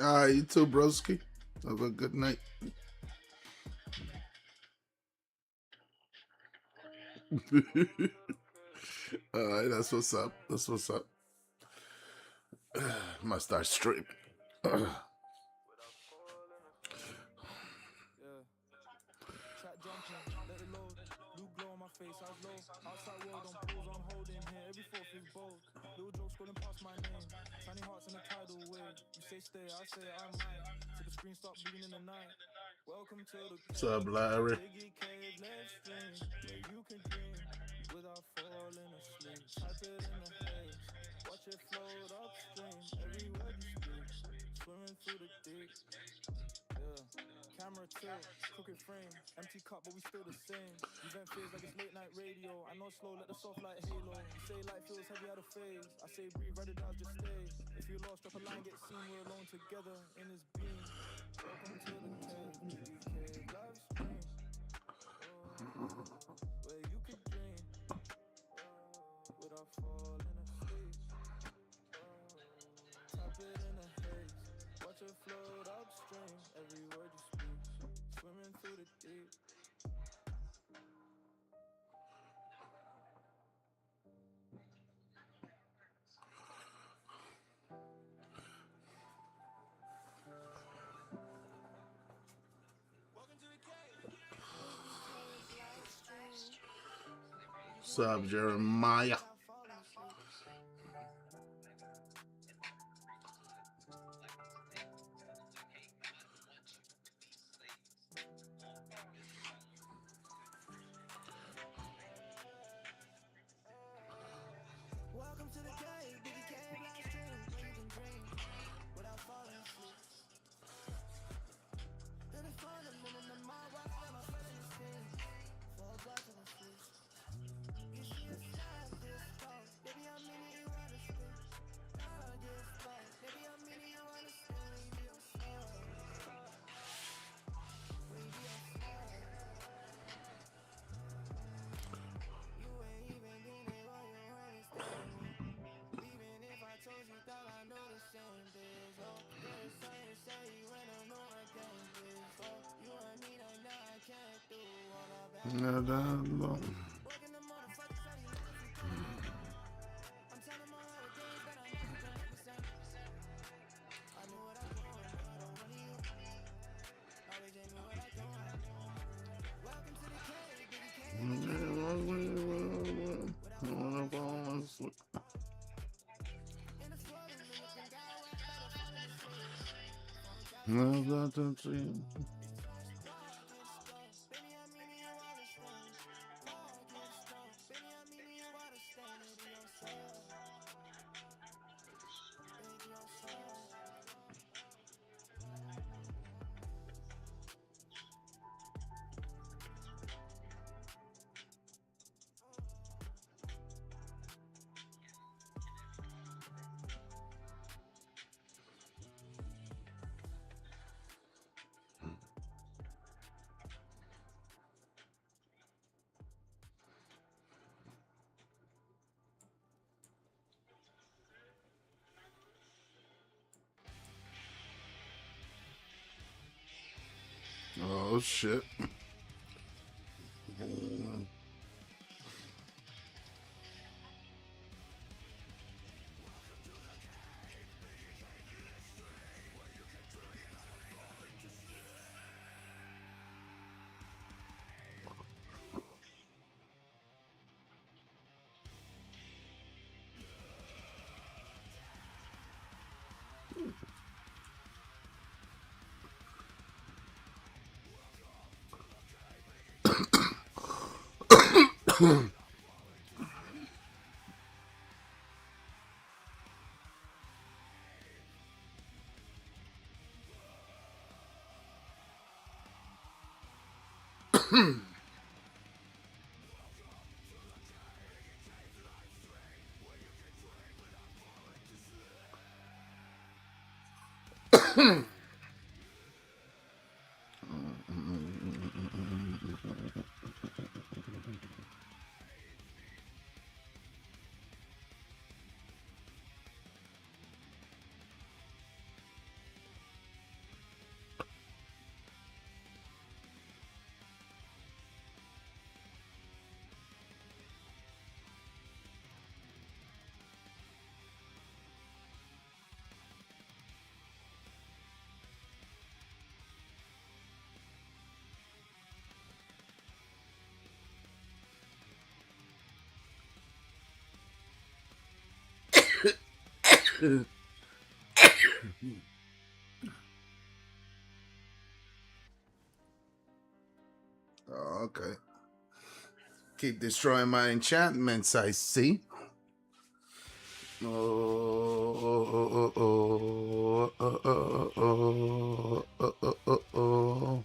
All right, you too, broski. Have a good night. All right, that's what's up. That's what's up. Must start streaming. Chat jumping, let it load. Blue glow on my face, eyes low. Outside world on pause, I'm holding here. Every fourth is bold. Little jokes scrolling past my name. Tiny hearts in a tidal wave. You say stay, I say I might. Till the screen start bleeding in the night. Welcome to the What's up, Larry? Biggie Cave, let's dream. Where you can dream without falling asleep. Type it in the haze. Watch it float upstream. Every word you speak. Swimming through the deep. Yeah. Camera tilt, crooked frame, empty cup, but we still the same. Event feels like it's late night radio. I know slow, let the soft light halo. You say light feels heavy out of phase. I say breathe, write it down, just stay. If you lost, drop a line, get seen. We're alone together in this beam. Welcome to the cave, BK live stream. Where you could dream without falling asleep. Tap it in the haze, watch it float upstream. Every word you speak, swimming through the deep. What's up, Jeremiah? Welcome to the cave, Biggie Cave, live stream, where you can dream without falling asleep. In the fun, I'm in the mind, watch them, I'm fresh in the skin. Fall back to the streets. You see a side this tall, baby, I'm in it, you understand. I get fly, baby, I'm in it, you understand. We be outside, we be outside. You ain't even been there, why you understand me? Even if I told you that I know the same things. Oh, there's something to say when I know I can't this. Oh, you and me right now, I can't do all of that. Working the motherfuckers, I need if you come. I'm telling my whole days that I never can represent. I knew what I doing, but I don't want you. Always knew what I doing. Welcome to the cave, Biggie Cave. In the flooding, minutes can die where I better fall in the sleep. Phone tapping the street. It's too much dark, get stoned. Baby, I'm meaning you understand. Dark, get stoned. Baby, I'm meaning you understand. Baby, I'm sad. Baby, I'm sad. Oh shit. Oh, okay. Keep destroying my enchantments, I see. Oh, oh, oh, oh, oh, oh, oh, oh, oh, oh.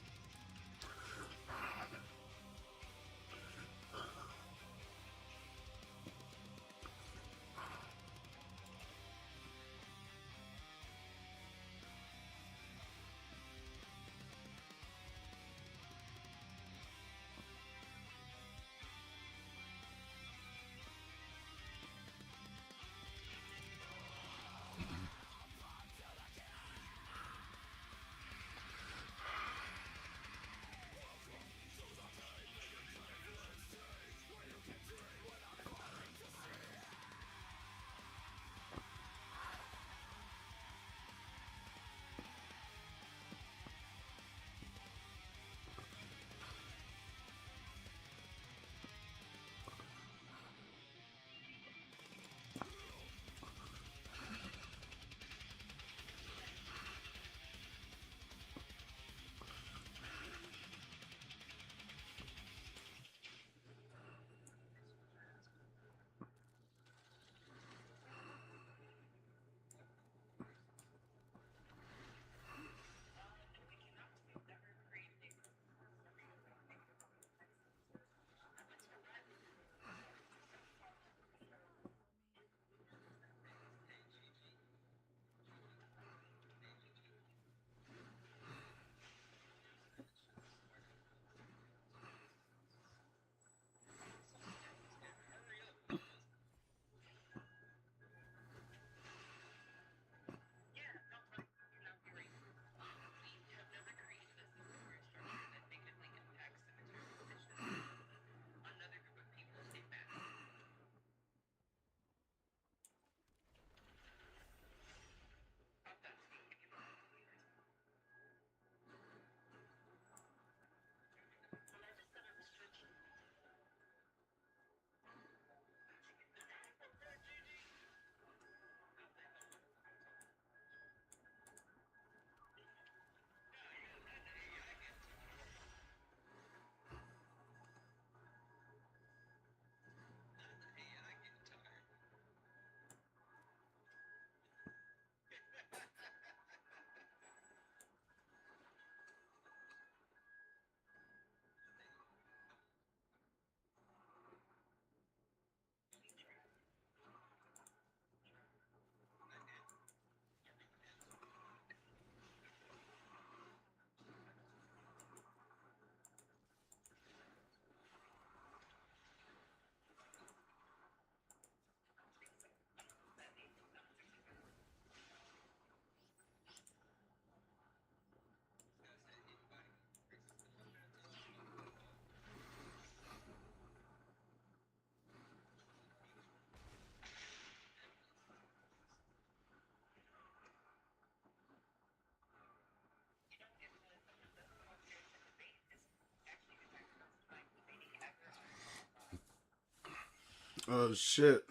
Oh shit.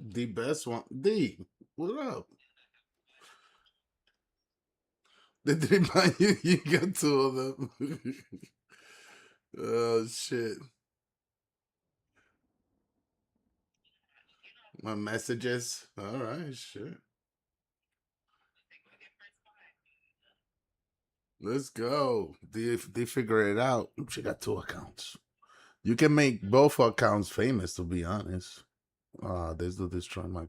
The best one. D. What up? Did they buy you? You got two of them. Oh shit. My messages. All right, sure. Let's go. They figure it out. She got two accounts. You can make both accounts famous, to be honest. There's the destroy my.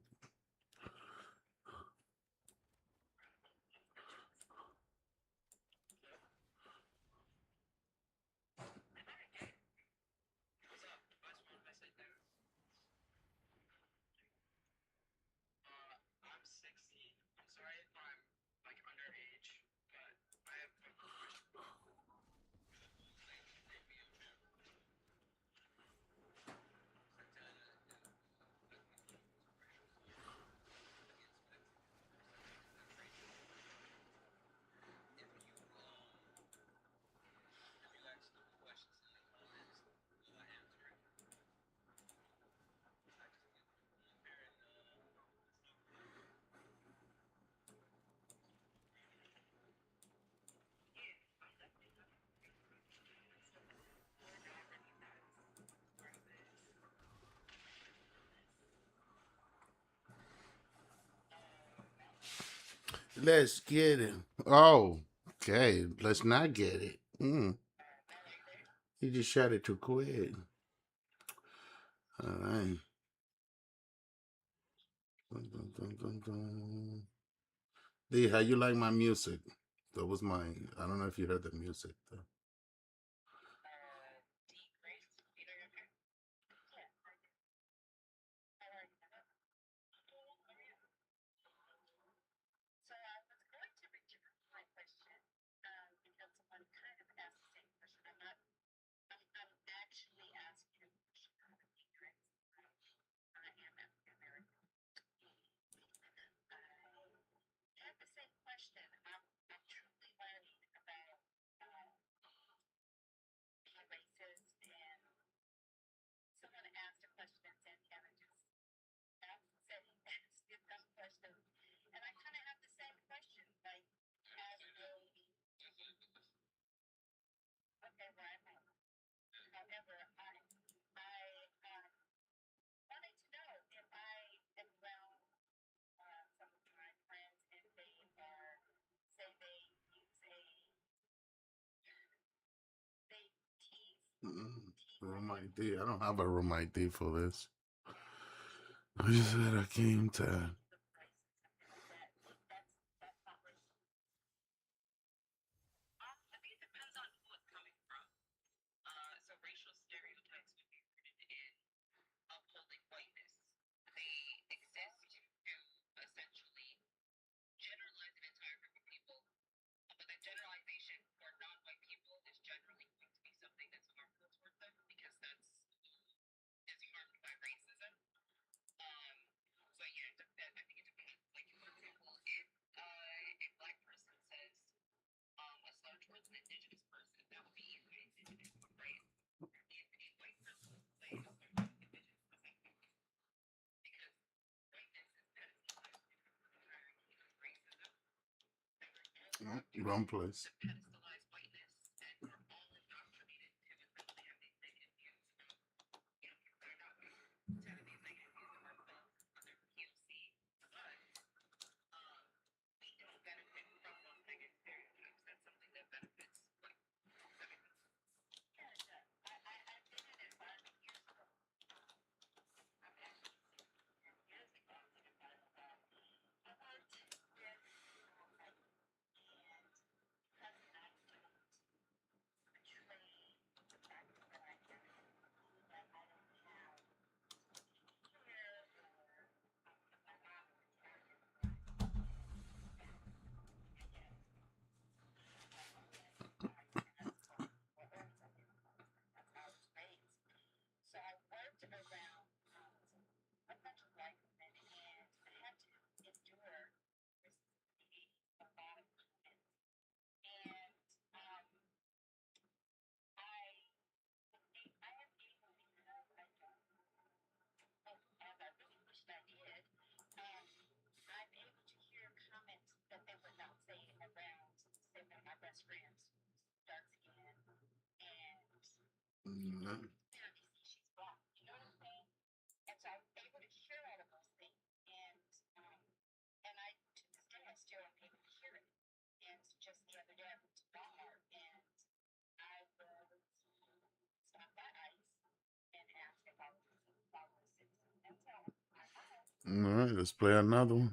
Let's get it. Oh, okay. Let's not get it. You just shot it too quick. All right. Dun, dun, dun, dun, dun. D, how you like my music? That was my. I don't know if you heard the music though. Room ID. I don't have a room ID for this. I just said I came to. Wrong place. Mhm. All right, let's play another one.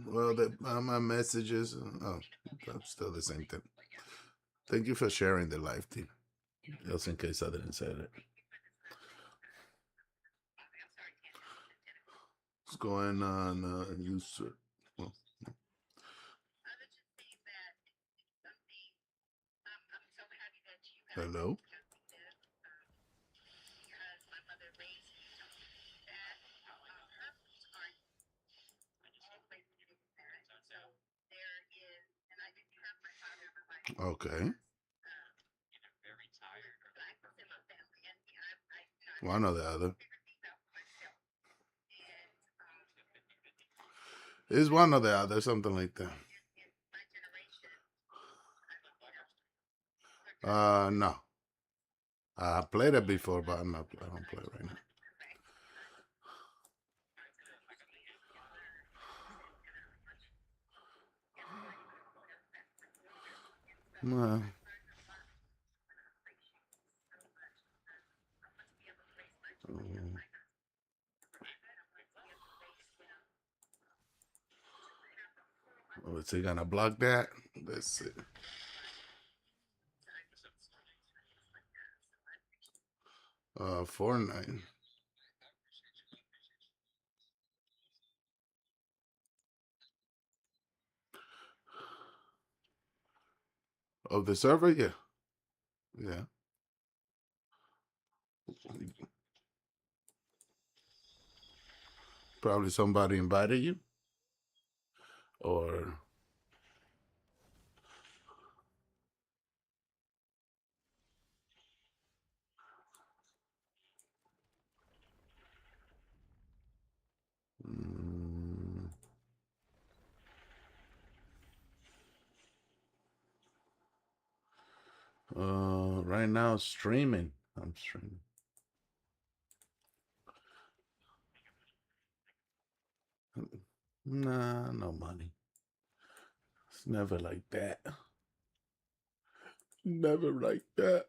Well, my messages. Oh, that's still the same thing. Thank you for sharing the live team. Just in case I didn't say it. What's going on, user? Well, hello. Okay. One or the other. It's one or the other, something like that. No. I played it before, but I don't play it right now. Well, is he gonna block that? Let's see. Fortnite. Of the server, yeah, yeah. Probably somebody invited you, or mm, right now streaming. I'm streaming. Nah, no money. It's never like that. Never like that.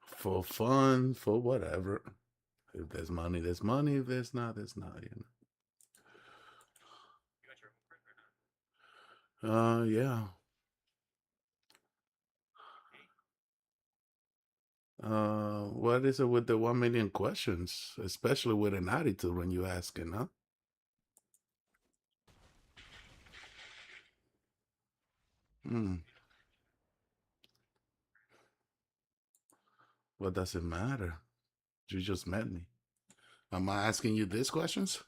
For fun, for whatever. If there's money, there's money. If there's not, there's not. Yeah. What is it with the 1 million questions, especially with an attitude when you asking, huh? Hmm. What does it matter? You just met me. Am I asking you these questions?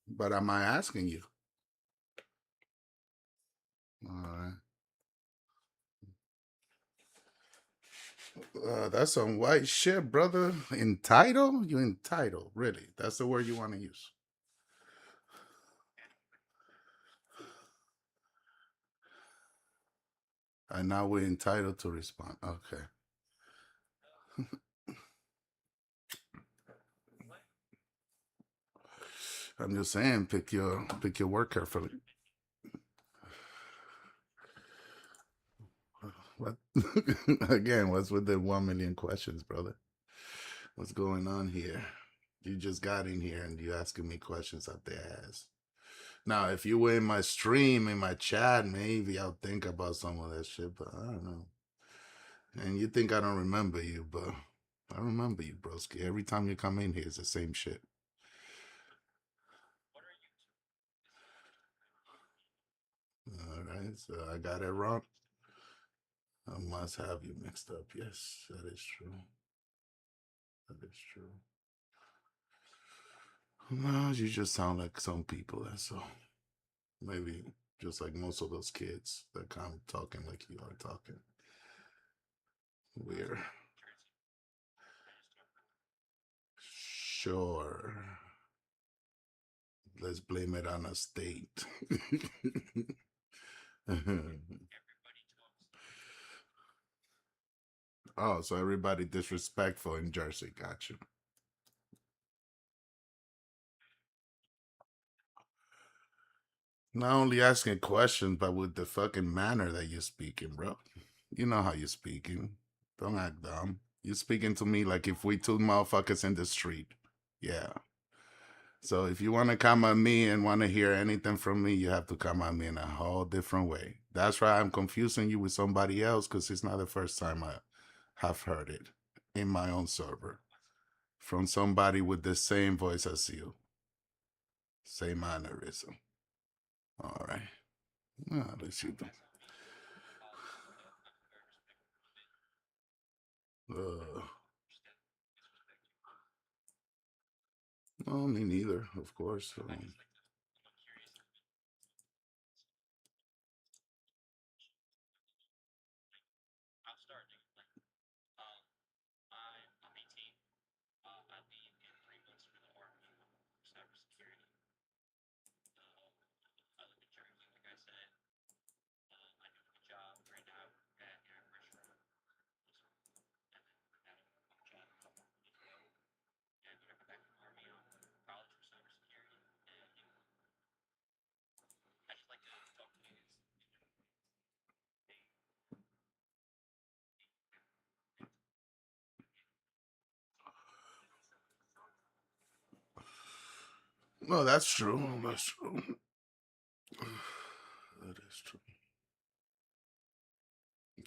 But am I asking you? All right. That's some white shit, brother. Entitled? You entitled, really? That's the word you want to use. And now we're entitled to respond. Okay. I'm just saying, pick your word carefully. What again? What's with the 1 million questions, brother? What's going on here? You just got in here and you asking me questions out the ass. Now, if you were in my stream, in my chat, maybe I'll think about some of that shit, but I don't know. And you think I don't remember you, but I remember you, broski. Every time you come in here, it's the same shit. All right, so I got it wrong. I must have you mixed up. Yes, that is true. That is true. No, you just sound like some people, that's all. Maybe just like most of those kids that come talking like you are talking. Weird. Sure. Let's blame it on a state. Oh, so everybody disrespectful in Jersey. Got you. Not only asking questions, but with the fucking manner that you're speaking, bro. You know how you're speaking. Don't act dumb. You're speaking to me like if we two motherfuckers in the street. Yeah. So if you want to come at me and want to hear anything from me, you have to come at me in a whole different way. That's why I'm confusing you with somebody else because it's not the first time I have heard it in my own server from somebody with the same voice as you, same mannerism. All right. Well, let's see. Uh, no, me neither, of course. No, that's true. That's true. That is true.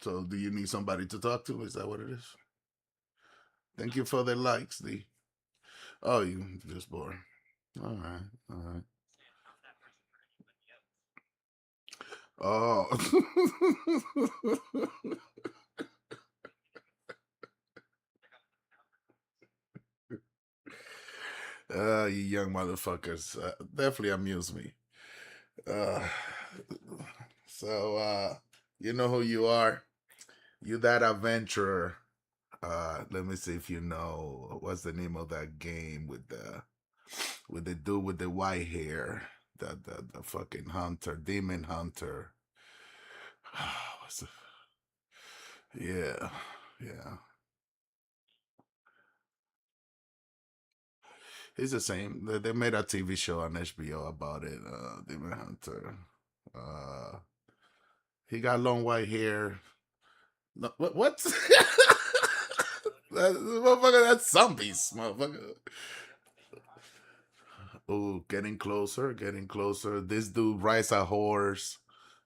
So, do you need somebody to talk to? Is that what it is? Thank you for the likes, D. Oh, you just bored. All right, all right. Oh, you young motherfuckers definitely amuse me. Uh, so, you know who you are. You that adventurer. Let me see if you know what's the name of that game with the dude with the white hair, the fucking hunter, demon hunter. What's the, yeah, yeah. He's the same. They made a TV show on HBO about it. Demon Hunter. Uh, he got long white hair. No, what? Motherfucker, that's zombies, motherfucker. Oh, getting closer, getting closer. This dude rides a horse.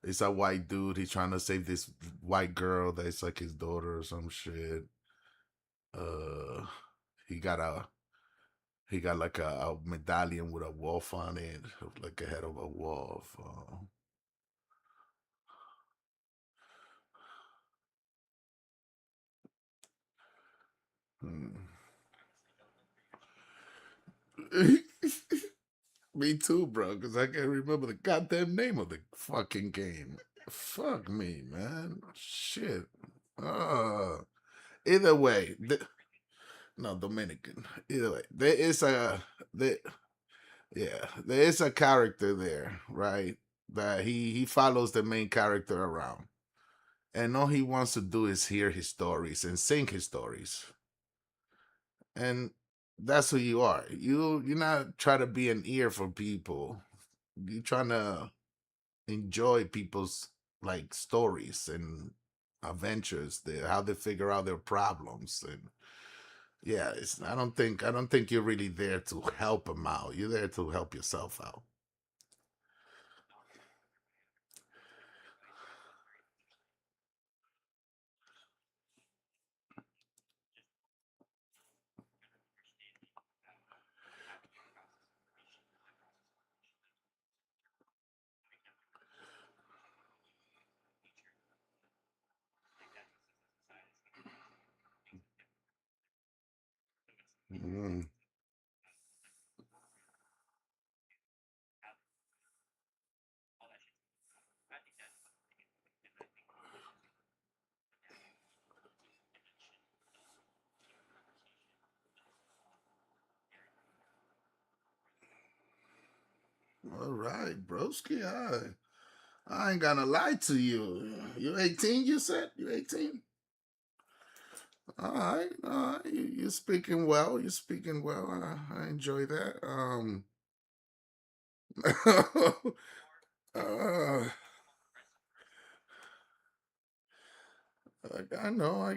It's a white dude. He's trying to save this white girl that's like his daughter or some shit. Uh, he got a he got like a medallion with a wolf on it, like a head of a wolf. Hmm. Me too, bro, because I can't remember the goddamn name of the fucking game. Fuck me, man. Shit. Uh, either way, no, Dominican. Either way, there, yeah, there is a character there, right? That he follows the main character around, and all he wants to do is hear his stories and sing his stories, and that's who you are. You're not trying to be an ear for people. You're trying to enjoy people's like stories and adventures, how they figure out their problems, and yeah, it's I don't think you're really there to help them out. You're there to help yourself out. Mm. All right, broski. I ain't gonna lie to you. You 18, you said? You 18? All right, all right. You're speaking well. You're speaking well. I enjoy that. uh, I know.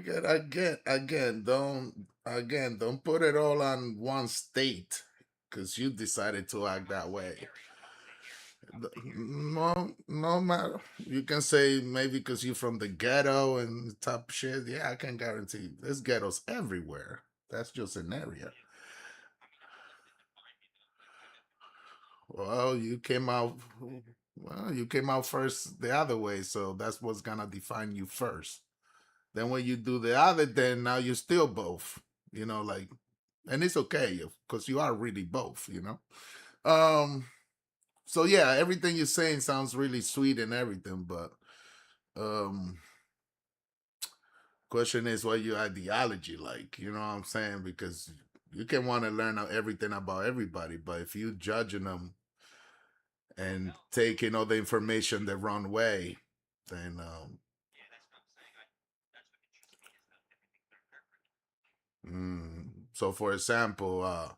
Don't put it all on one state because you decided to act that way. No, no matter. You can say maybe because you're from the ghetto and top shit. Yeah, I can guarantee there's ghettos everywhere. That's just an area. Well, you came out first the other way, so that's what's gonna define you first. Then when you do the other, then now you're still both. Like, and it's okay because you are really both. Um. So yeah, everything you're saying sounds really sweet and everything, but um, question is what your ideology like. You know what I'm saying? Because you can want to learn everything about everybody, but if you judging them and taking all the information the wrong way, then so for example,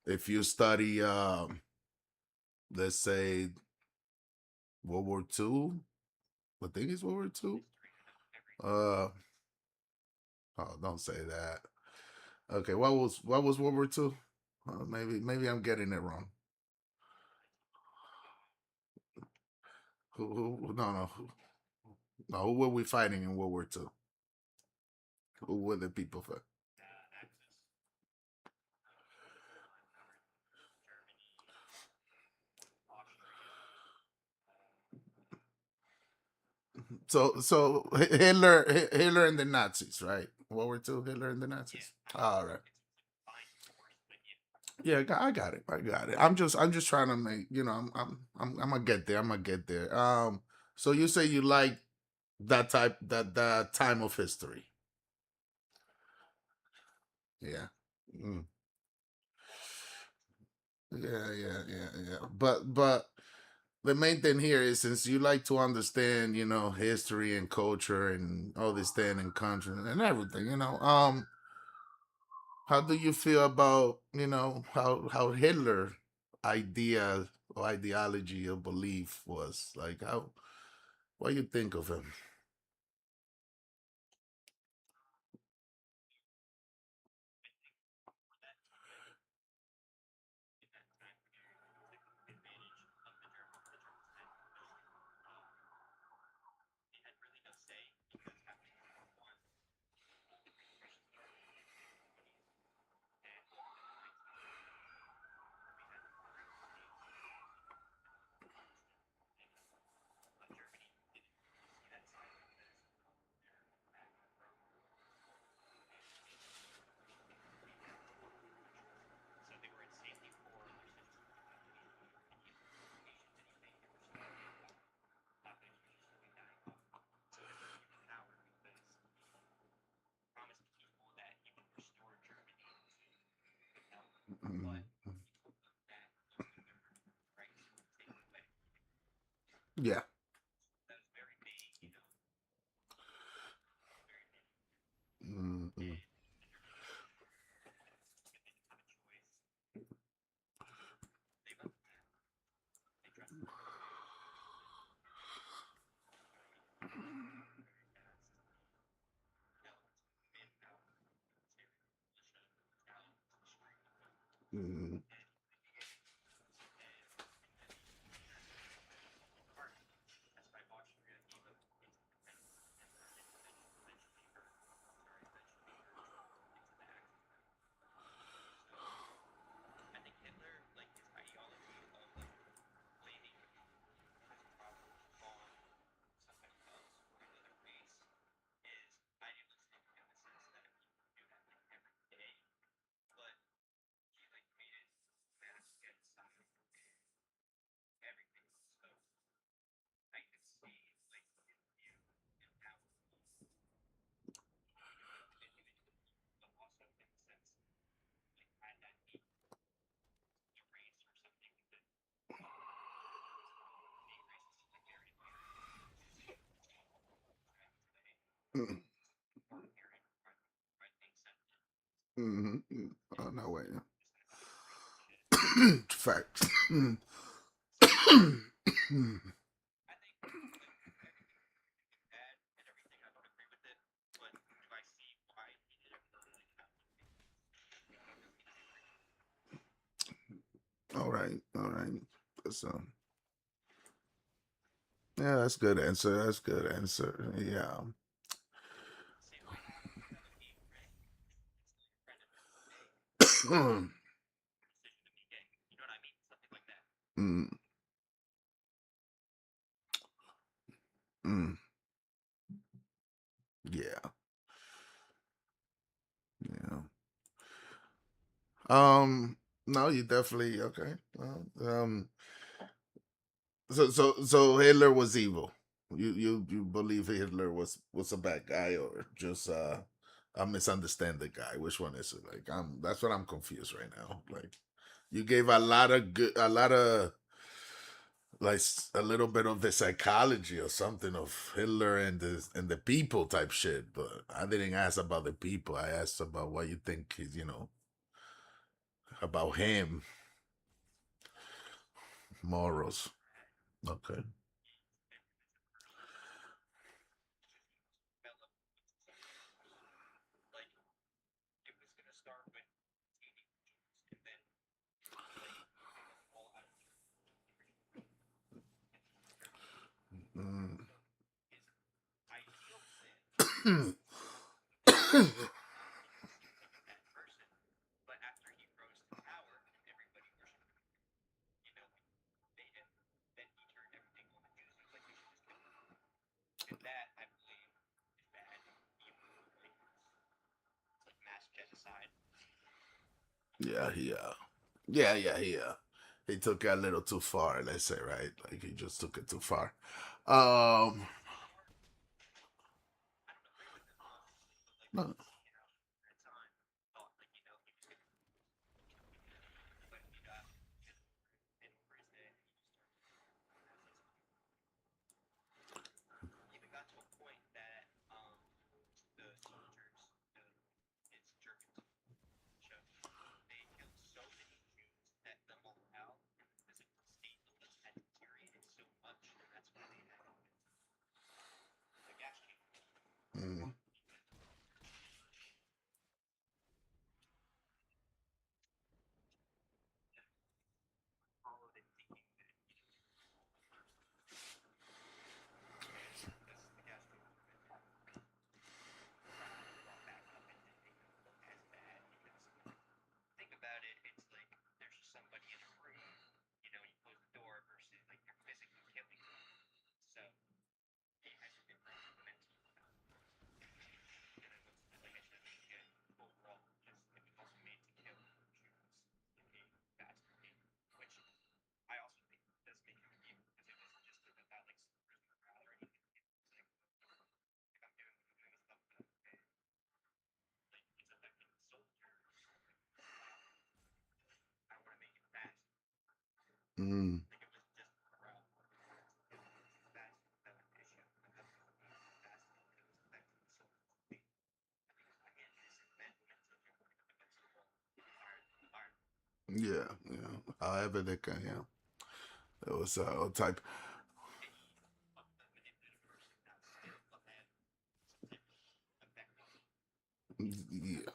if you study let's say World War II, I think it's World War II. Uh oh, don't say that. Okay, what was World War II? Maybe I'm getting it wrong. No, who were we fighting in World War II? Who were the people for? So Hitler and the Nazis, right? World War II, Hitler and the Nazis. All right. Yeah, I got it. I got it. I'm just trying to make, I'm gonna get there. I'm gonna get there. So you say you like that time of history. Yeah. Mm. Yeah. But the main thing here is since you like to understand, history and culture and all this thing and country and everything, how do you feel about, how Hitler idea or ideology or belief was like? What you think of him? Mm-hmm. Oh no way. Fact. All right. All right. That's yeah, that's good answer. That's good answer. Yeah. mm, mm, yeah. Yeah. No, you definitely okay. Well, so Hitler was evil. You believe Hitler was a bad guy or just a misunderstanding guy? Which one is it? Like that's what I'm confused right now. Like you gave a lot of good, a lot of like a little bit of the psychology or something of Hitler and the people type shit, but I didn't ask about the people. I asked about what you think is about him morals. Okay. Mm. Yeah, he took it a little too far, let's say, right? Like he just took it too far. Um no. Mm, mm, yeah, yeah. However they can, yeah. It was all type. Yeah.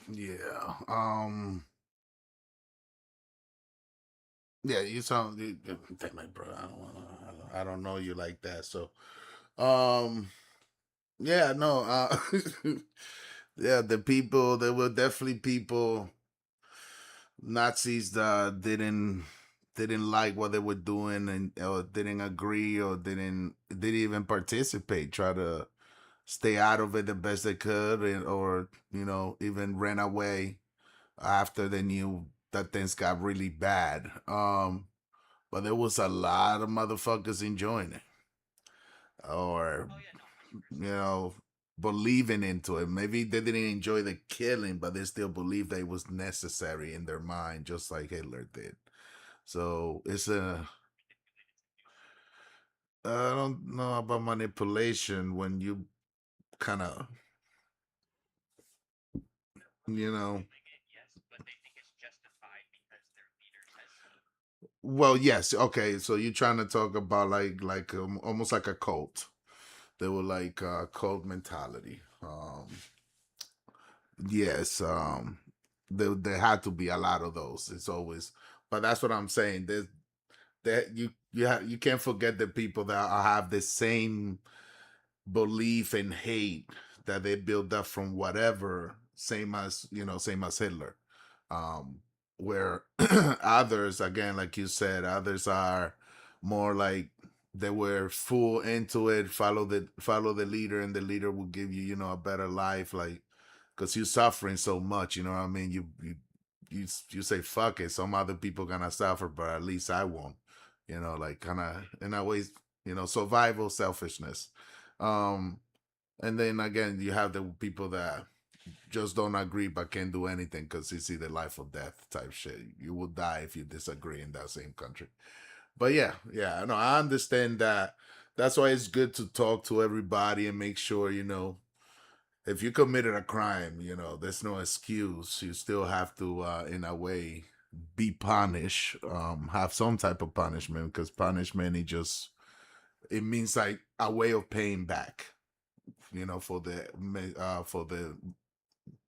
Yeah. Yeah, you sound damn my bro. I don't know you like that. So um yeah, no, Yeah, the people, there were definitely people, Nazis that didn't like what they were doing, and or didn't agree, or didn't even participate, try to stay out of it the best they could, or even ran away after they knew that things got really bad. But there was a lot of motherfuckers enjoying it, or you know, believing into it. Maybe they didn't enjoy the killing, but they still believed that it was necessary in their mind, just like Hitler did. So it's a I don't know about manipulation when you kind of you know well, yes, okay, so you're trying to talk about like almost like a cult. They were like cult mentality. Yes, there had to be a lot of those. It's always, but that's what I'm saying. There's that you can't forget the people that have the same belief and hate that they build up from whatever, same as Hitler. um where others, again, like you said, others are more like they were full into it, follow the leader, and the leader will give you, a better life, like, because you're suffering so much, you know what I mean, you say fuck it, some other people gonna suffer, but at least I won't, like, kind of in a way, survival selfishness. um and then again, you have the people that just don't agree but can't do anything because it's either life or death type shit. You will die if you disagree in that same country. But yeah, yeah, no, I understand that. That's why it's good to talk to everybody and make sure, if you committed a crime, there's no excuse. You still have to, in a way, be punished, have some type of punishment, because punishment, it means like a way of paying back, for the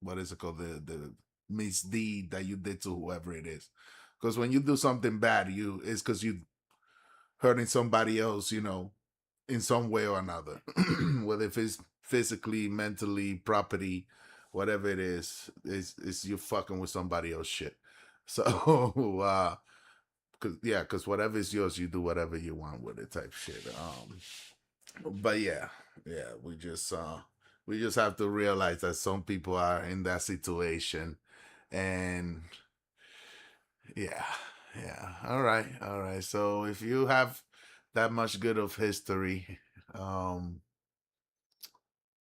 what is it called, the misdeed that you did to whoever it is. Because when you do something bad, it's because you hurting somebody else, in some way or another, whether if it's physically, mentally, property, whatever it is you fucking with somebody else shit. So because whatever is yours, you do whatever you want with it type shit. But yeah, yeah, we just have to realize that some people are in that situation. And yeah, yeah, all right, so if you have that much good of history, um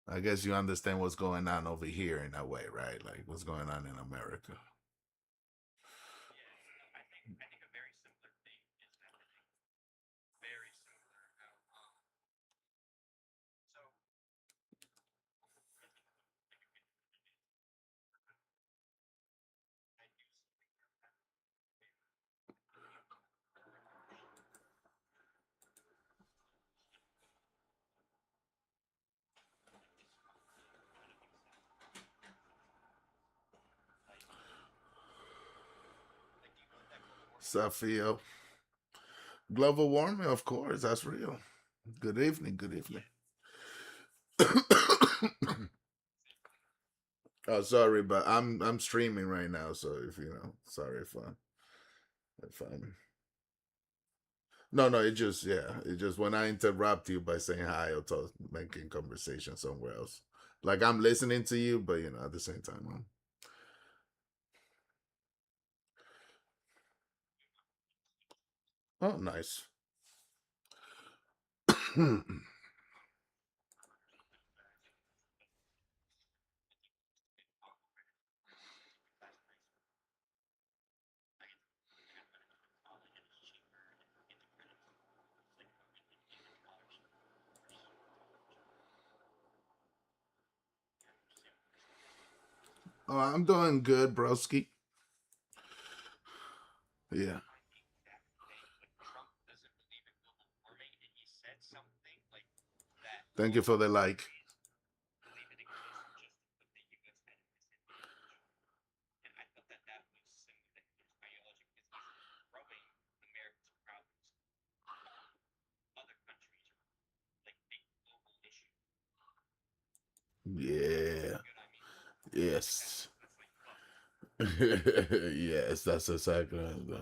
I guess you understand what's going on over here in a way, right? Like what's going on in America. Safio, global warming, of course, that's real. Good evening, good evening. Oh, sorry, but I'm streaming right now, so if sorry if I'm no, no, it just when I interrupt you by saying hi or making conversation somewhere else, like I'm listening to you, but at the same time, oh, nice. Oh, I'm doing good, broski. Yeah. Thank you for the like. Yeah. Yes. Yes, that's exactly the.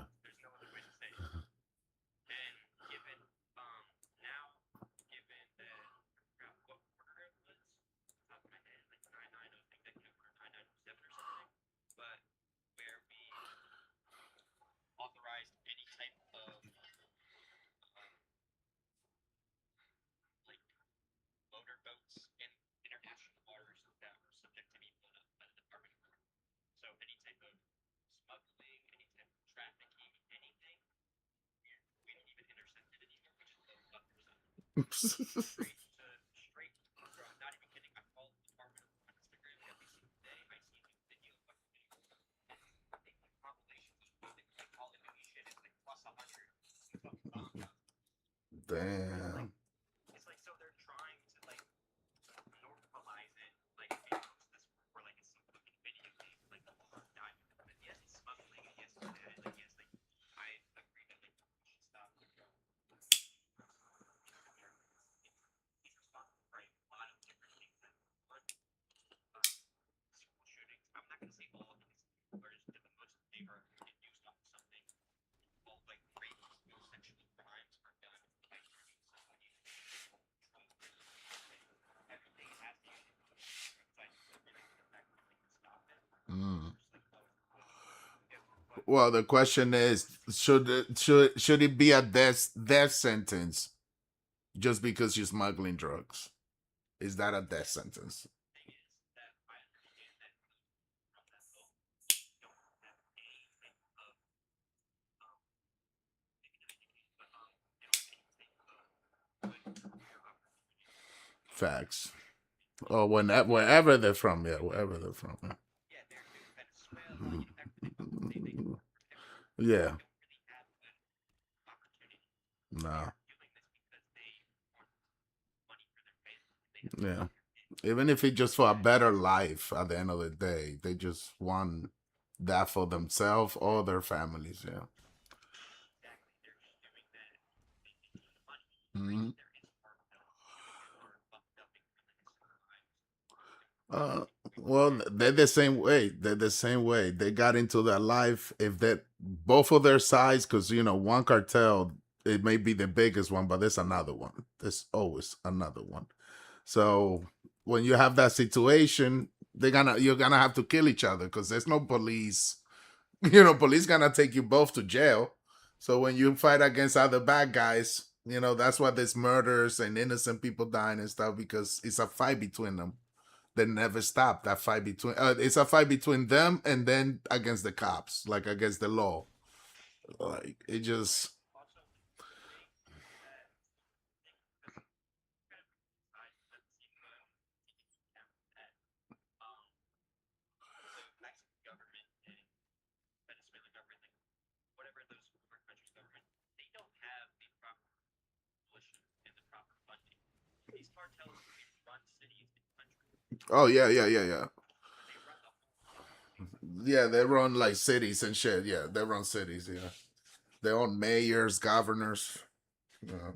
Damn. Mm. Well, the question is, should it be a death sentence just because you're smuggling drugs? Is that a death sentence? Facts. Or wherever they're from, yeah, wherever they're from. Yeah. Nah. Yeah. Even if it's just for a better life at the end of the day, they just want that for themselves or their families. Yeah. Mhm. Uh, well, they're the same way. They're the same way. They got into their life. If that both of their sides, because one cartel, it may be the biggest one, but there's another one. There's always another one. So when you have that situation, you're gonna have to kill each other because there's no police. Police gonna take you both to jail. So when you fight against other bad guys, that's why there's murders and innocent people dying and stuff because it's a fight between them. They never stop that fight between. It's a fight between them and then against the cops, like against the law. Like it just. Oh yeah, yeah, yeah, yeah. Yeah, they run like cities and shit. Yeah, they run cities. Yeah, they own mayors, governors. Yeah.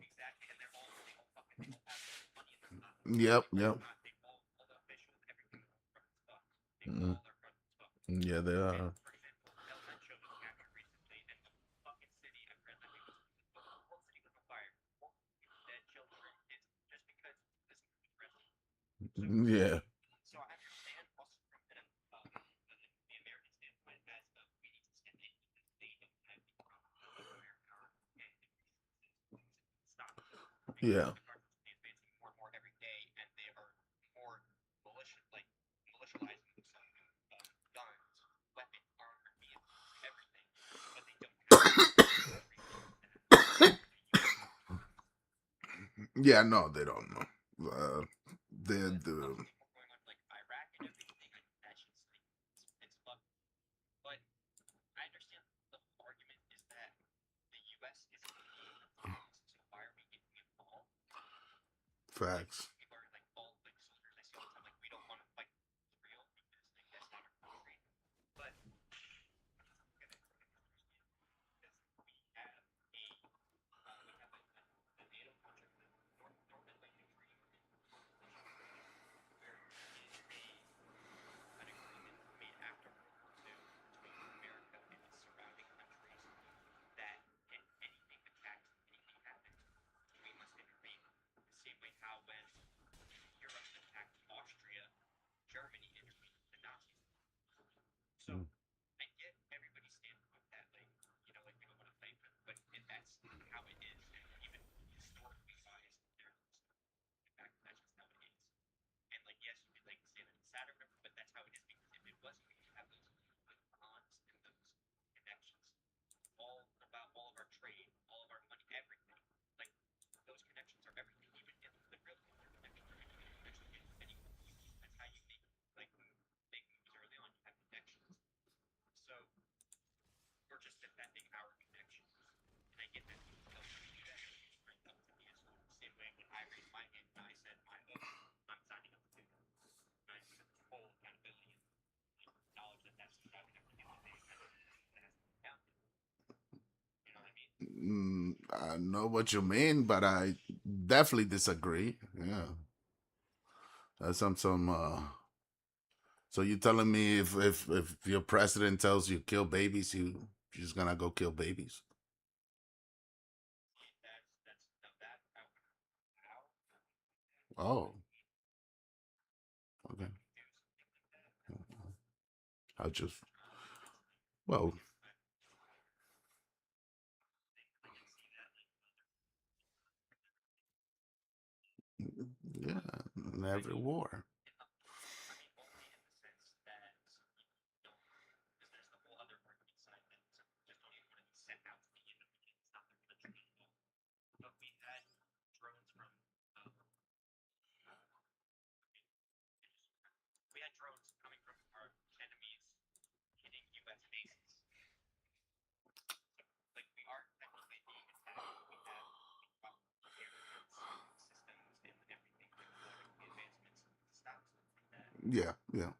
Yep, yep. Mm. Yeah, they are. Yeah. Yeah. Yeah, no, they don't know. The facts. I know what you mean, but I definitely disagree. Yeah, that's some. So you telling me if your president tells you kill babies, you're just gonna go kill babies? Oh, okay. I just well, yeah, in every war. Yeah, yeah.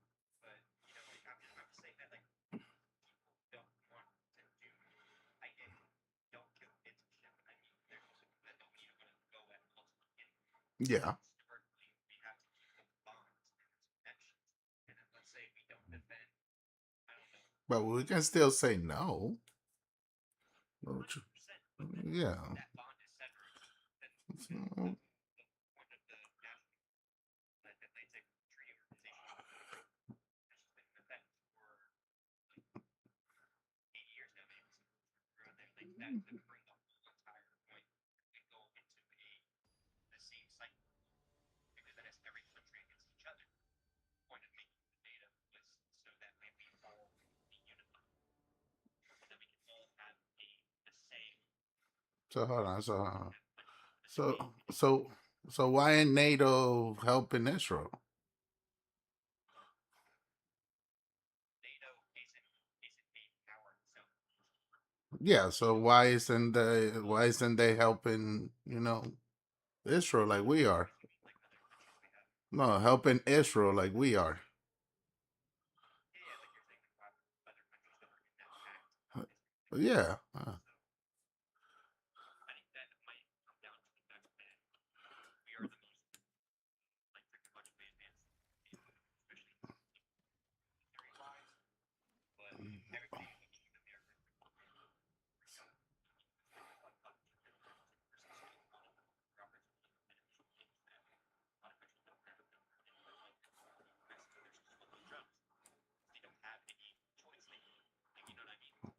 Yeah, but we can still say no. Don't you- Yeah. So, so hold on. So so so why ain't NATO helping Israel? Yeah. So why isn't they helping? Israel like we are. No, helping Israel like we are. Yeah.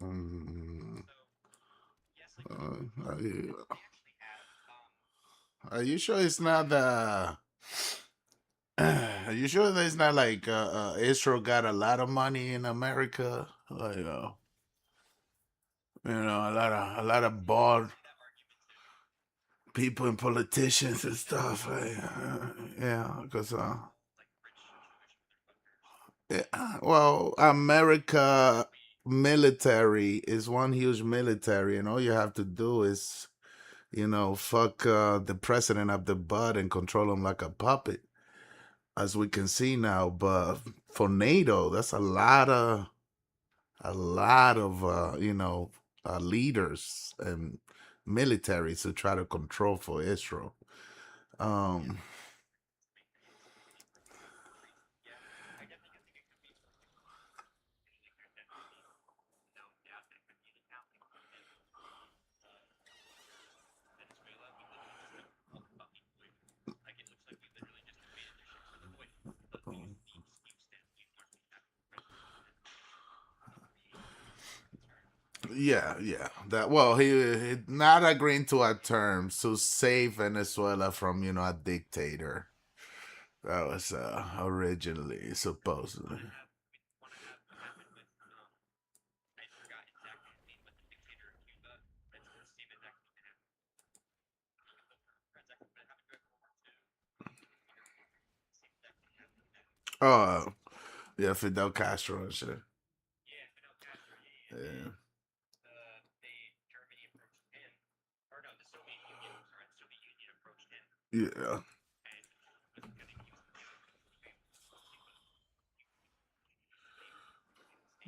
Mm, are you sure it's not are you sure that it's not like Israel got a lot of money in America? Like a lot of bald people and politicians and stuff. Yeah, because yeah, well, America military is one huge military, and all you have to do is, fuck the president up the butt and control him like a puppet, as we can see now. But for NATO, that's a lot of leaders and militaries to try to control for Israel. Um, yeah, yeah. That well, he not agreeing to our terms to save Venezuela from a dictator. That was originally supposedly. Oh, yeah, Fidel Castro and shit. Yeah. Yeah.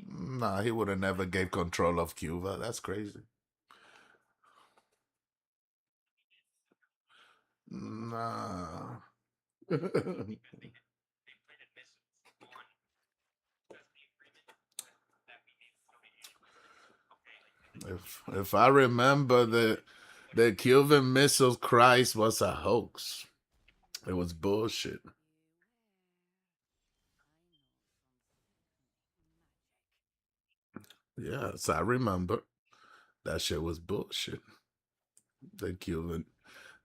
Nah, he would have never gave control of Cuba. That's crazy. if I remember, the Cuban Missile Crisis was a hoax. It was bullshit. Yes, I remember. That shit was bullshit. The Cuban.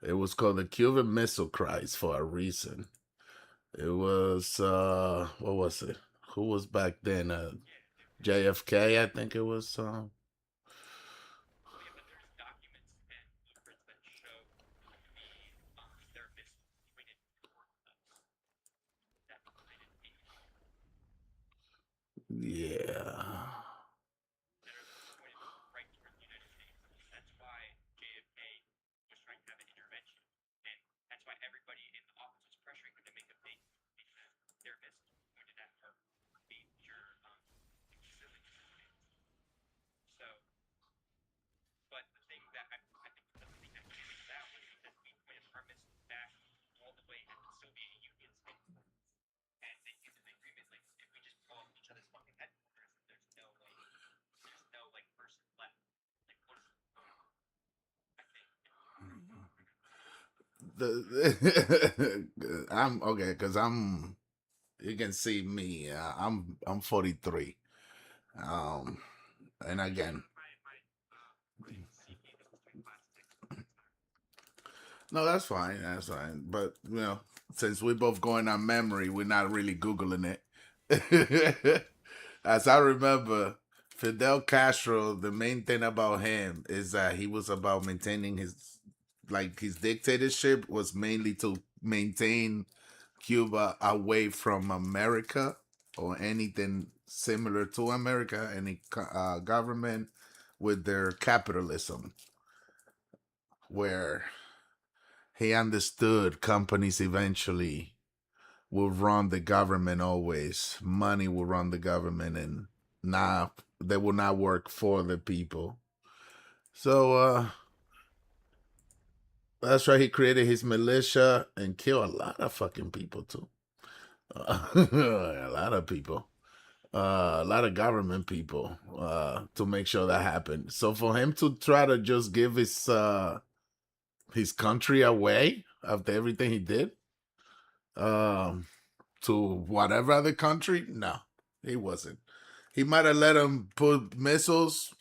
It was called the Cuban Missile Crisis for a reason. It was what was it? Who was back then? JFK, I think it was. Yeah. The I'm okay because I'm. You can see me. I'm 43. Um, and again, no, that's fine. That's fine. But since we're both going on memory, we're not really googling it. As I remember, Fidel Castro, the main thing about him is that he was about maintaining his dictatorship was mainly to maintain Cuba away from America or anything similar to America, any government with their capitalism, where he understood companies eventually will run the government always. Money will run the government and not they will not work for the people. So that's why he created his militia and killed a lot of fucking people too. A lot of people. A lot of government people to make sure that happened. So for him to try to just give his country away after everything he did, um, to whatever other country, no, he wasn't. He might have let him put missiles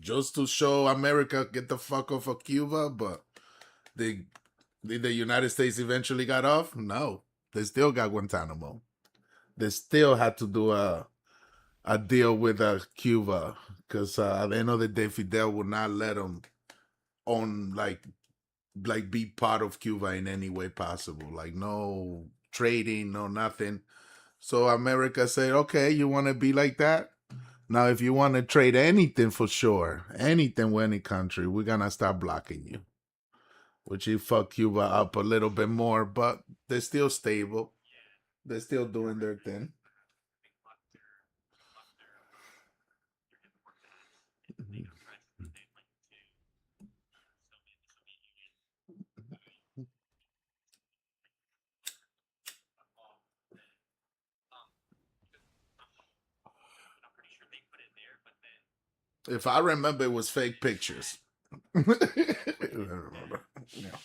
just to show America get the fuck off of Cuba, but the the United States eventually got off. No, they still got Guantanamo. They still had to do a deal with Cuba because at the end of the day, Fidel would not let them on like be part of Cuba in any way possible. Like no trading, no nothing. So America said, okay, you want to be like that? Now, if you want to trade anything for sure, anything with any country, we're gonna start blocking you. Which he fucked Cuba up a little bit more, but they're still stable. They're still doing their thing. If I remember, it was fake pictures. I remember. Yeah.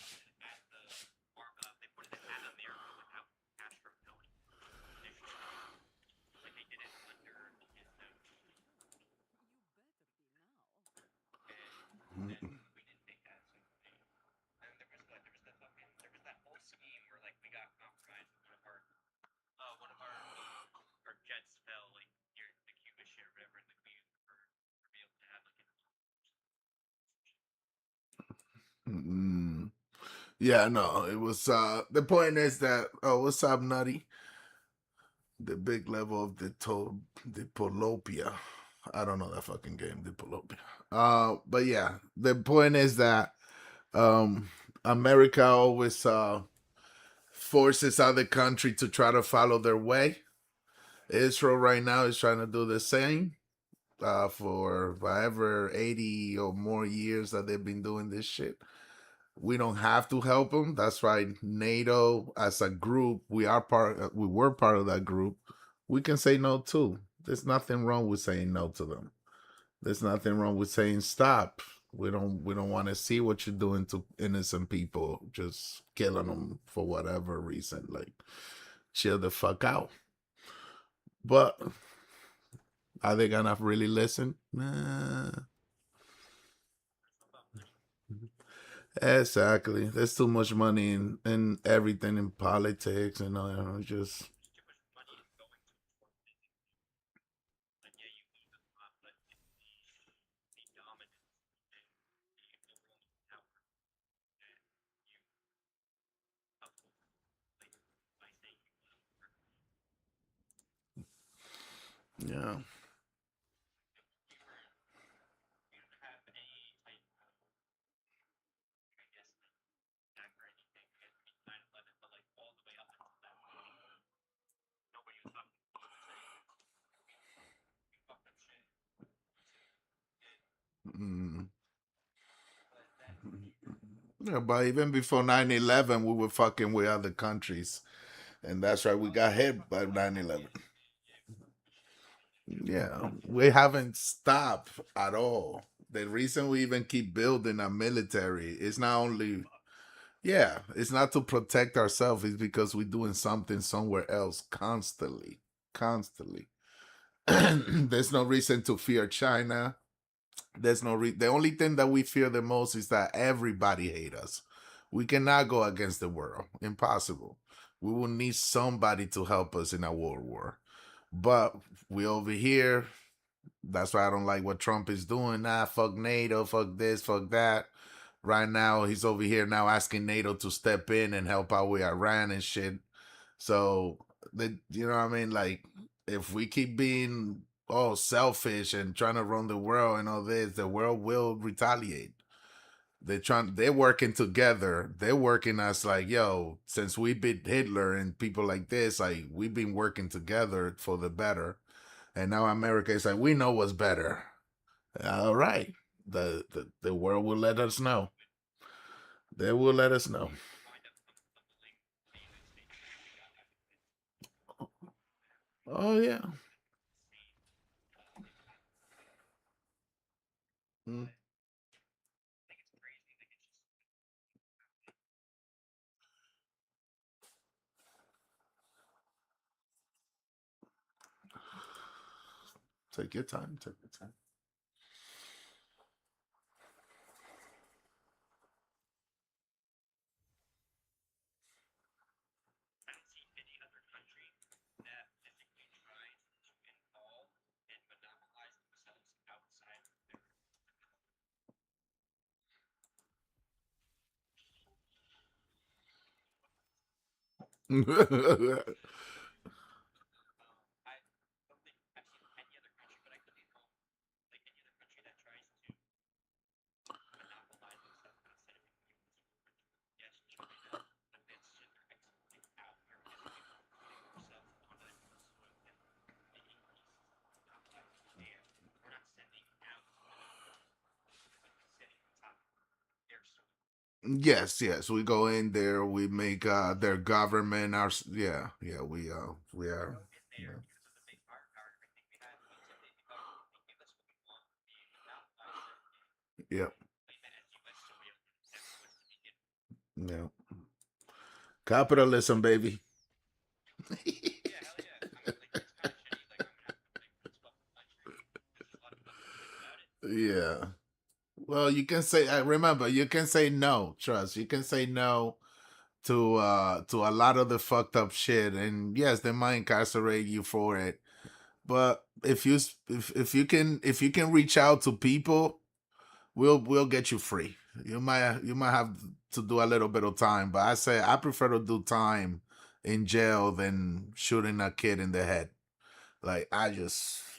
Mm. Yeah, no, it was the point is that what's up, Nutty? The big level of the Polopia. I don't know that fucking game, the Polopia. But yeah, the point is that um America always forces other country to try to follow their way. Israel right now is trying to do the same. For whatever 80 or more years that they've been doing this shit. We don't have to help them. That's right. NATO as a group, we were part of that group. We can say no too. There's nothing wrong with saying no to them. There's nothing wrong with saying stop. We don't want to see what you're doing to innocent people, just killing them for whatever reason. Like, chill the fuck out. But are they gonna really listen? Nah. Exactly. There's too much money in everything in politics and just yeah. Mm. Yeah, but even before 9/11, we were fucking with other countries. And that's right, we got hit by 9/11. Yeah, we haven't stopped at all. The reason we even keep building a military is not only, yeah, it's not to protect ourselves, it's because we're doing something somewhere else constantly. Constantly. There's no reason to fear China. The only thing that we fear the most is that everybody hate us. We cannot go against the world. Impossible. We will need somebody to help us in a world war. But we over here. That's why I don't like what Trump is doing. Nah, fuck NATO, fuck this, fuck that. Right now, he's over here now asking NATO to step in and help out with Iran and shit. So, you know what I mean? Like, if we keep being all selfish and trying to run the world and all this, the world will retaliate. They're working together. They're working as like, yo, since we beat Hitler and people like this, like we've been working together for the better. And now America is like, we know what's better. All right. The world will let us know. They will let us know. Oh yeah. Mm. Take your time. Take your time. Yes, yes. We go in there. We make their government our. Yeah, yeah. We are. Yeah. Yep. Yeah. Capitalism, baby. Yeah. Well, you can say. Remember, you can say no. Trust. You can say no to a lot of the fucked up shit, and yes, they might incarcerate you for it. But if you can reach out to people, we'll get you free. You might have to do a little bit of time, but I say I prefer to do time in jail than shooting a kid in the head. Like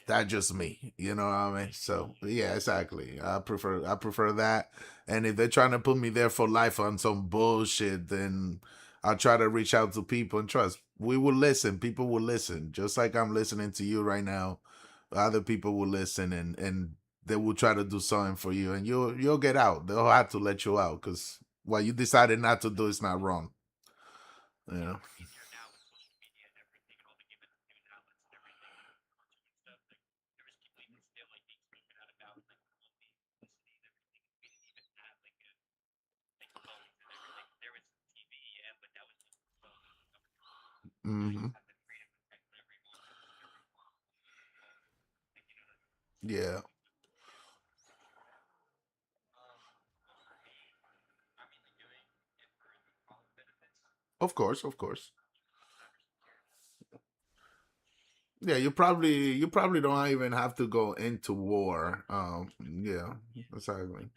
that's just me. You know what I mean? So yeah, exactly. I prefer that. And if they're trying to put me there for life on some bullshit, then I'll try to reach out to people and trust. We will listen. People will listen. Just like I'm listening to you right now. Other people will listen and they will try to do something for you and you'll get out. They'll have to let you out because what you decided not to do is not wrong. Yeah. Hmm. Yeah. Of course, of course. Yeah, you probably don't even have to go into war. Yeah, exactly.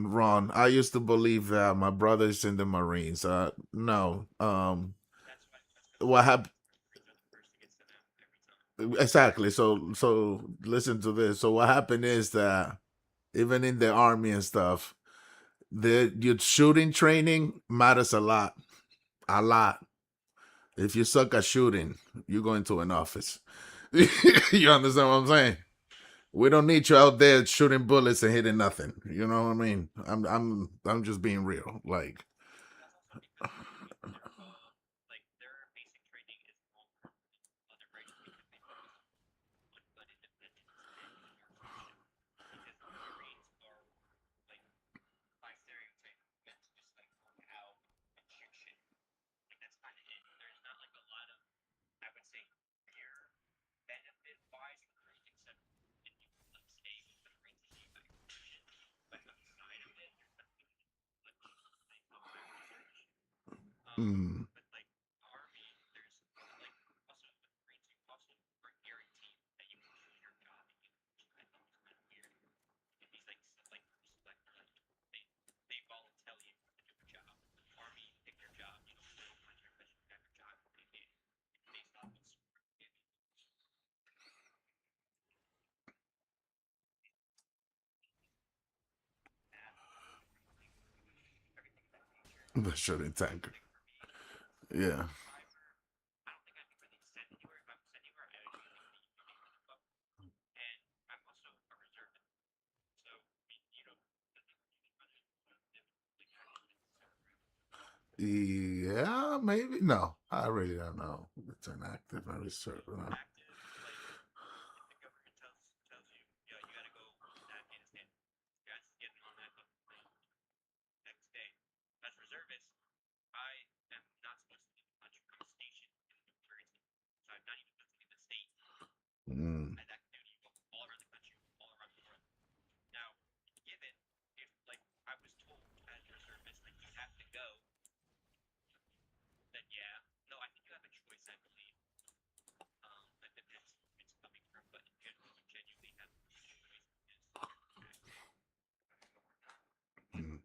Ron. I used to believe that my brother's in the Marines. No. What happened? Exactly. So listen to this. So what happened is that even in the army and stuff, the your shooting training matters a lot, a lot. If you suck at shooting, you go into an office. You understand what I'm saying? We don't need you out there shooting bullets and hitting nothing. You know what I mean? I'm just being real. Like, mm, the shooting tanker. Yeah. Yeah, maybe. No, I really don't know. It's an active reserve. No. Mm, mm,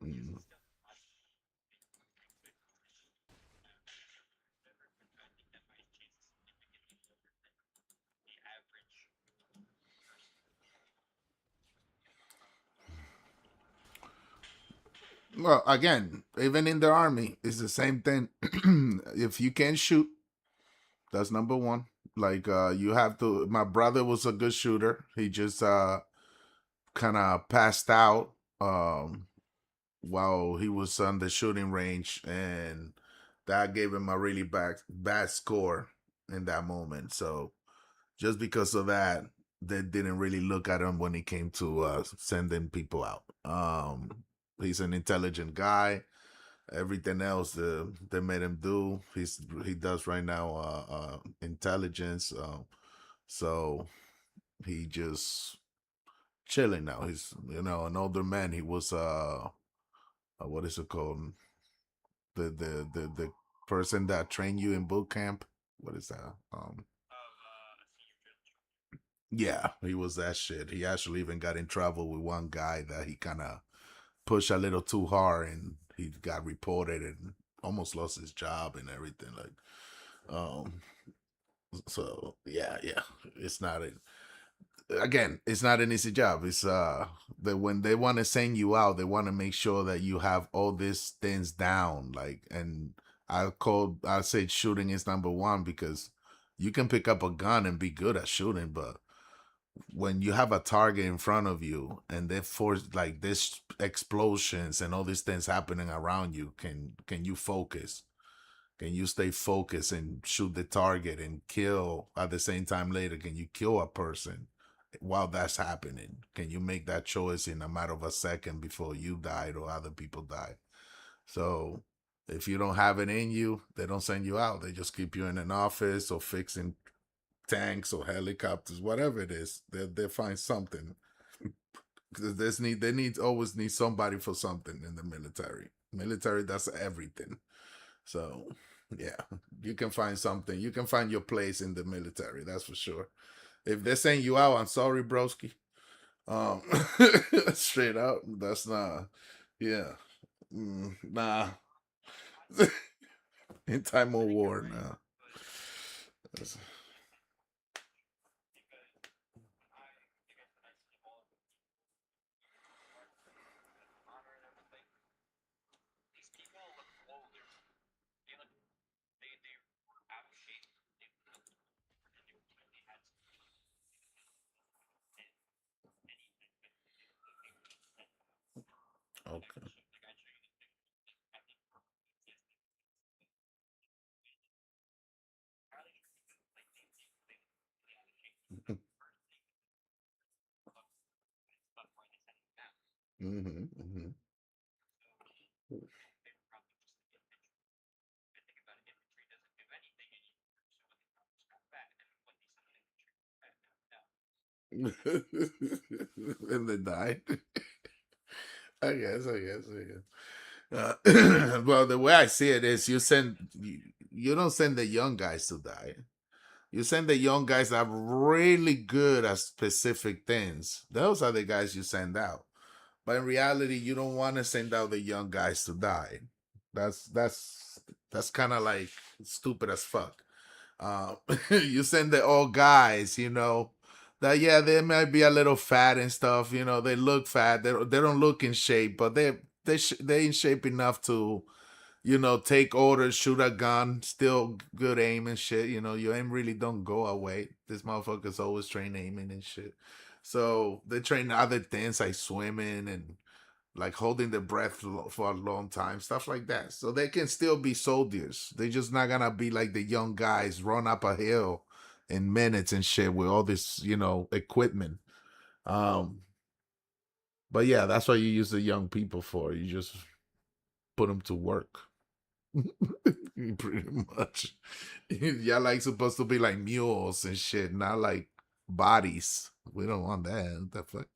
mm. Well, again, even in the army, it's the same thing. If you can't shoot, that's number one. Like, you have to. My brother was a good shooter. He just kind of passed out while he was on the shooting range, and that gave him a really bad score in that moment. So just because of that, they didn't really look at him when it came to sending people out. He's an intelligent guy. Everything else they made him do, he does right now. Intelligence. So he just chilling now. He's an older man. He was what is it called? The person that trained you in boot camp. What is that? Yeah, he was that shit. He actually even got in trouble with one guy that he kind of pushed a little too hard, and he got reported and almost lost his job and everything. Um, so yeah, it's not a, again, it's not an easy job. It's that when they want to send you out, they want to make sure that you have all these things down. Like, and I said shooting is number one because you can pick up a gun and be good at shooting, but when you have a target in front of you and they force like this explosions and all these things happening around you, can you focus? Can you stay focused and shoot the target and kill at the same time later? Can you kill a person while that's happening? Can you make that choice in a matter of a second before you died or other people died? So if you don't have it in you, they don't send you out. They just keep you in an office or fixing tanks or helicopters, whatever it is. They find something. Because they need always need somebody for something in the military. Military does everything. So yeah, you can find something. You can find your place in the military. That's for sure. If they send you out, I'm sorry, broski. Um, straight out, that's not. Yeah, nah. In time of war, nah. That's- Okay. Mm-hmm, mm-hmm. And they died. Well, the way I see it is, you don't send the young guys to die. You send the young guys that are really good at specific things. Those are the guys you send out. But in reality, you don't want to send out the young guys to die. That's that's that's kind of like stupid as fuck. Uh, you send the old guys, that yeah, they might be a little fat and stuff. They look fat. They don't look in shape, but they in shape enough to take orders, shoot a gun, still good aim and shit. Your aim really don't go away. This motherfuckers always train aiming and shit. So they train other things like swimming and like holding the breath for a long time, stuff like that. So they can still be soldiers. They're just not gonna be like the young guys run up a hill in minutes and shit with all this, equipment. Um, but yeah, that's what you use the young people for. You just put them to work. Pretty much. Y'all like supposed to be like mules and shit, not like bodies. We don't want that. What the fuck?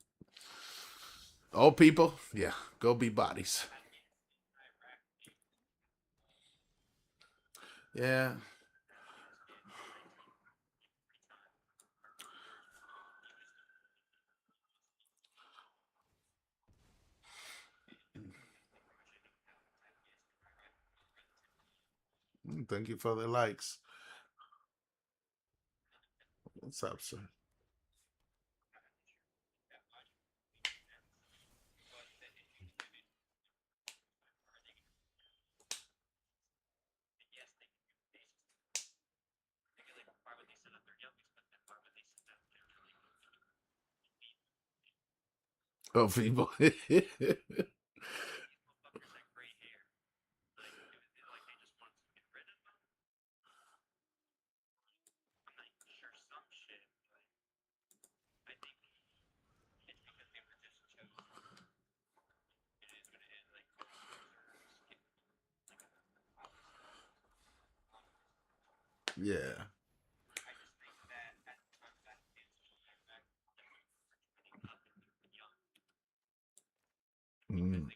Old people, yeah, go be bodies. Yeah. Thank you for the likes. What's up, sir? Oh, people. Yeah. Mm.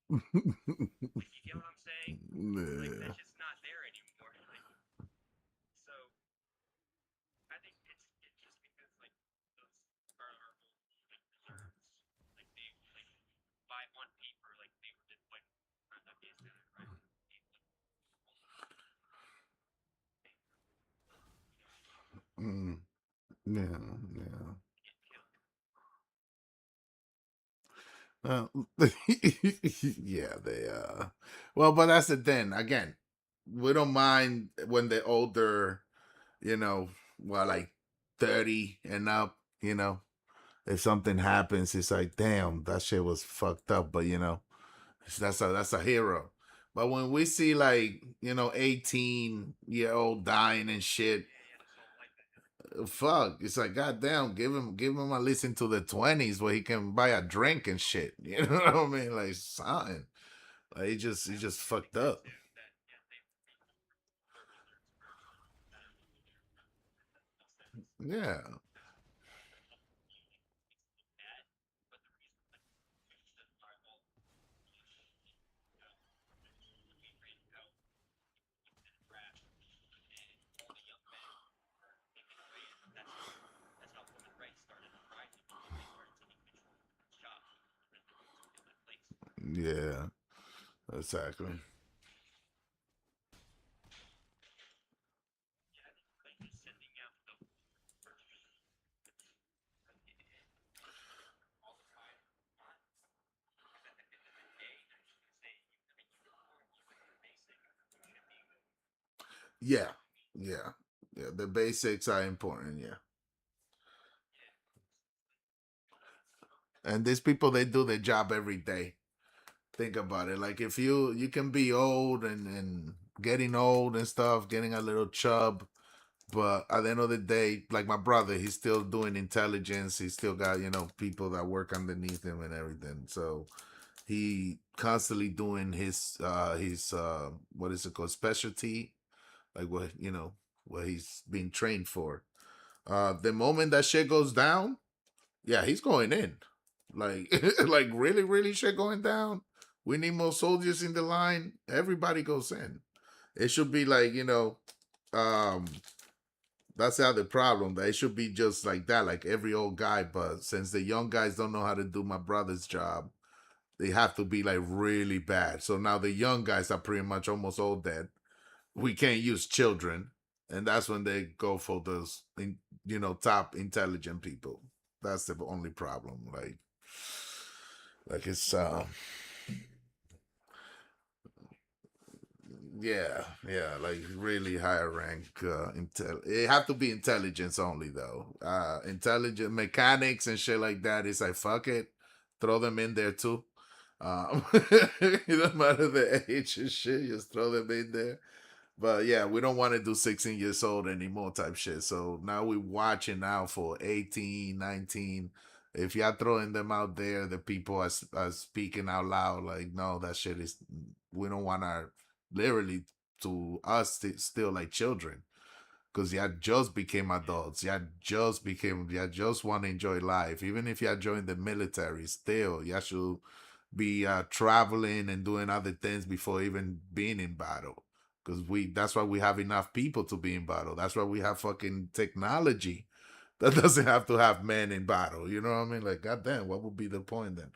You get what I'm saying? Like Yeah. that's just not there anymore. Like so, I think it's just because like those are old like reserves. Like they like by on paper like they were just like not against that, right? Mm, yeah, yeah. Get killed. Well, yeah, they well, but that's the thing. Again, we don't mind when they're older, you know, well, like 30 and up, you know. If something happens, it's like, damn, that shit was fucked up, but you know, that's a hero. But when we see like, 18-year-old dying and shit, Yeah, yeah, his whole life ahead. fuck, it's like, goddamn, give him at least into the 20s where he can buy a drink and shit. You know what I mean? Like something. Like he just That was fucked one thing up. too that yeah they were reserves for that are no longer in the full sense. Yeah. The whole community makes it look bad, but the reason like you said, all right, well, uh, when we ran out, people went to the trash, and all the young men were taken away, and that's how women's rights started rising because they started taking control of women's jobs when men took that place. Yeah. Exactly. Yeah, I think like just sending out the orders and qualify on because at the end of the day, they're just gonna say you have a uniform, you have your basic, you should be good. Yeah. I mean, Yeah. Yeah. The basics are important. Yeah. yeah, And these people, they do their job every day. Think about it. Like if you can be old and getting old and stuff, getting a little chub, but at the end of the day, like my brother, he's still doing intelligence. He's still got people that work underneath him and everything. So he constantly doing his what is it called, specialty, like what he's being trained for. The moment that shit goes down, yeah, he's going in. Like like really, really shit going down. We need more soldiers in the line. Everybody goes in. It should be like, um that's the other problem. That it should be just like that, like every old guy. But since the young guys don't know how to do my brother's job, they have to be like really bad. So now the young guys are pretty much almost all dead. We can't use children, and that's when they go for those, top intelligent people. That's the only problem. Like it's yeah, yeah, like really higher rank it have to be intelligence only though. Intelligent mechanics and shit like that, it's like fuck it, throw them in there too. It doesn't matter the age and shit, just throw them in there. But yeah, we don't want to do 16 years old anymore type shit. So now we're watching out for 18, 19. If y'all throwing them out there, the people are speaking out loud like, no, that shit is, we don't want our, literally to us, still like children. Because y'all just became adults. Y'all just want to enjoy life. Even if y'all join the military, still, y'all should be traveling and doing other things before even being in battle, because that's why we have enough people to be in battle. That's why we have fucking technology that doesn't have to have men in battle. You know what I mean? Like, goddamn, what would be the point then?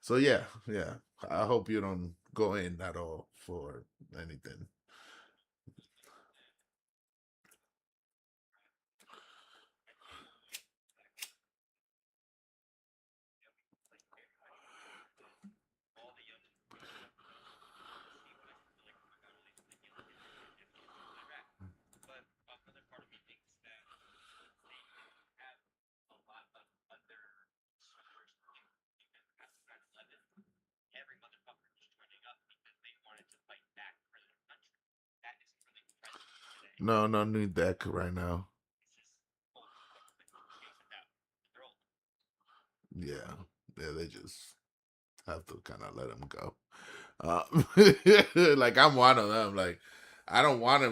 So yeah, yeah, I hope you don't go in at all for anything. I think yeah, like everybody should go in. All the young people see what I feel like, oh my god, all these like young kids are doing this in Iraq. But another part of me thinks that they have a lot of other source too. Because after 9/11, every motherfucker was turning up because they wanted to fight back for their country. That isn't really present today. No, no need that right now. It's just old motherfuckers that keep chasing down. They're old. Yeah, yeah, they just have to kind of let them go. Like I'm one of them. Like I don't want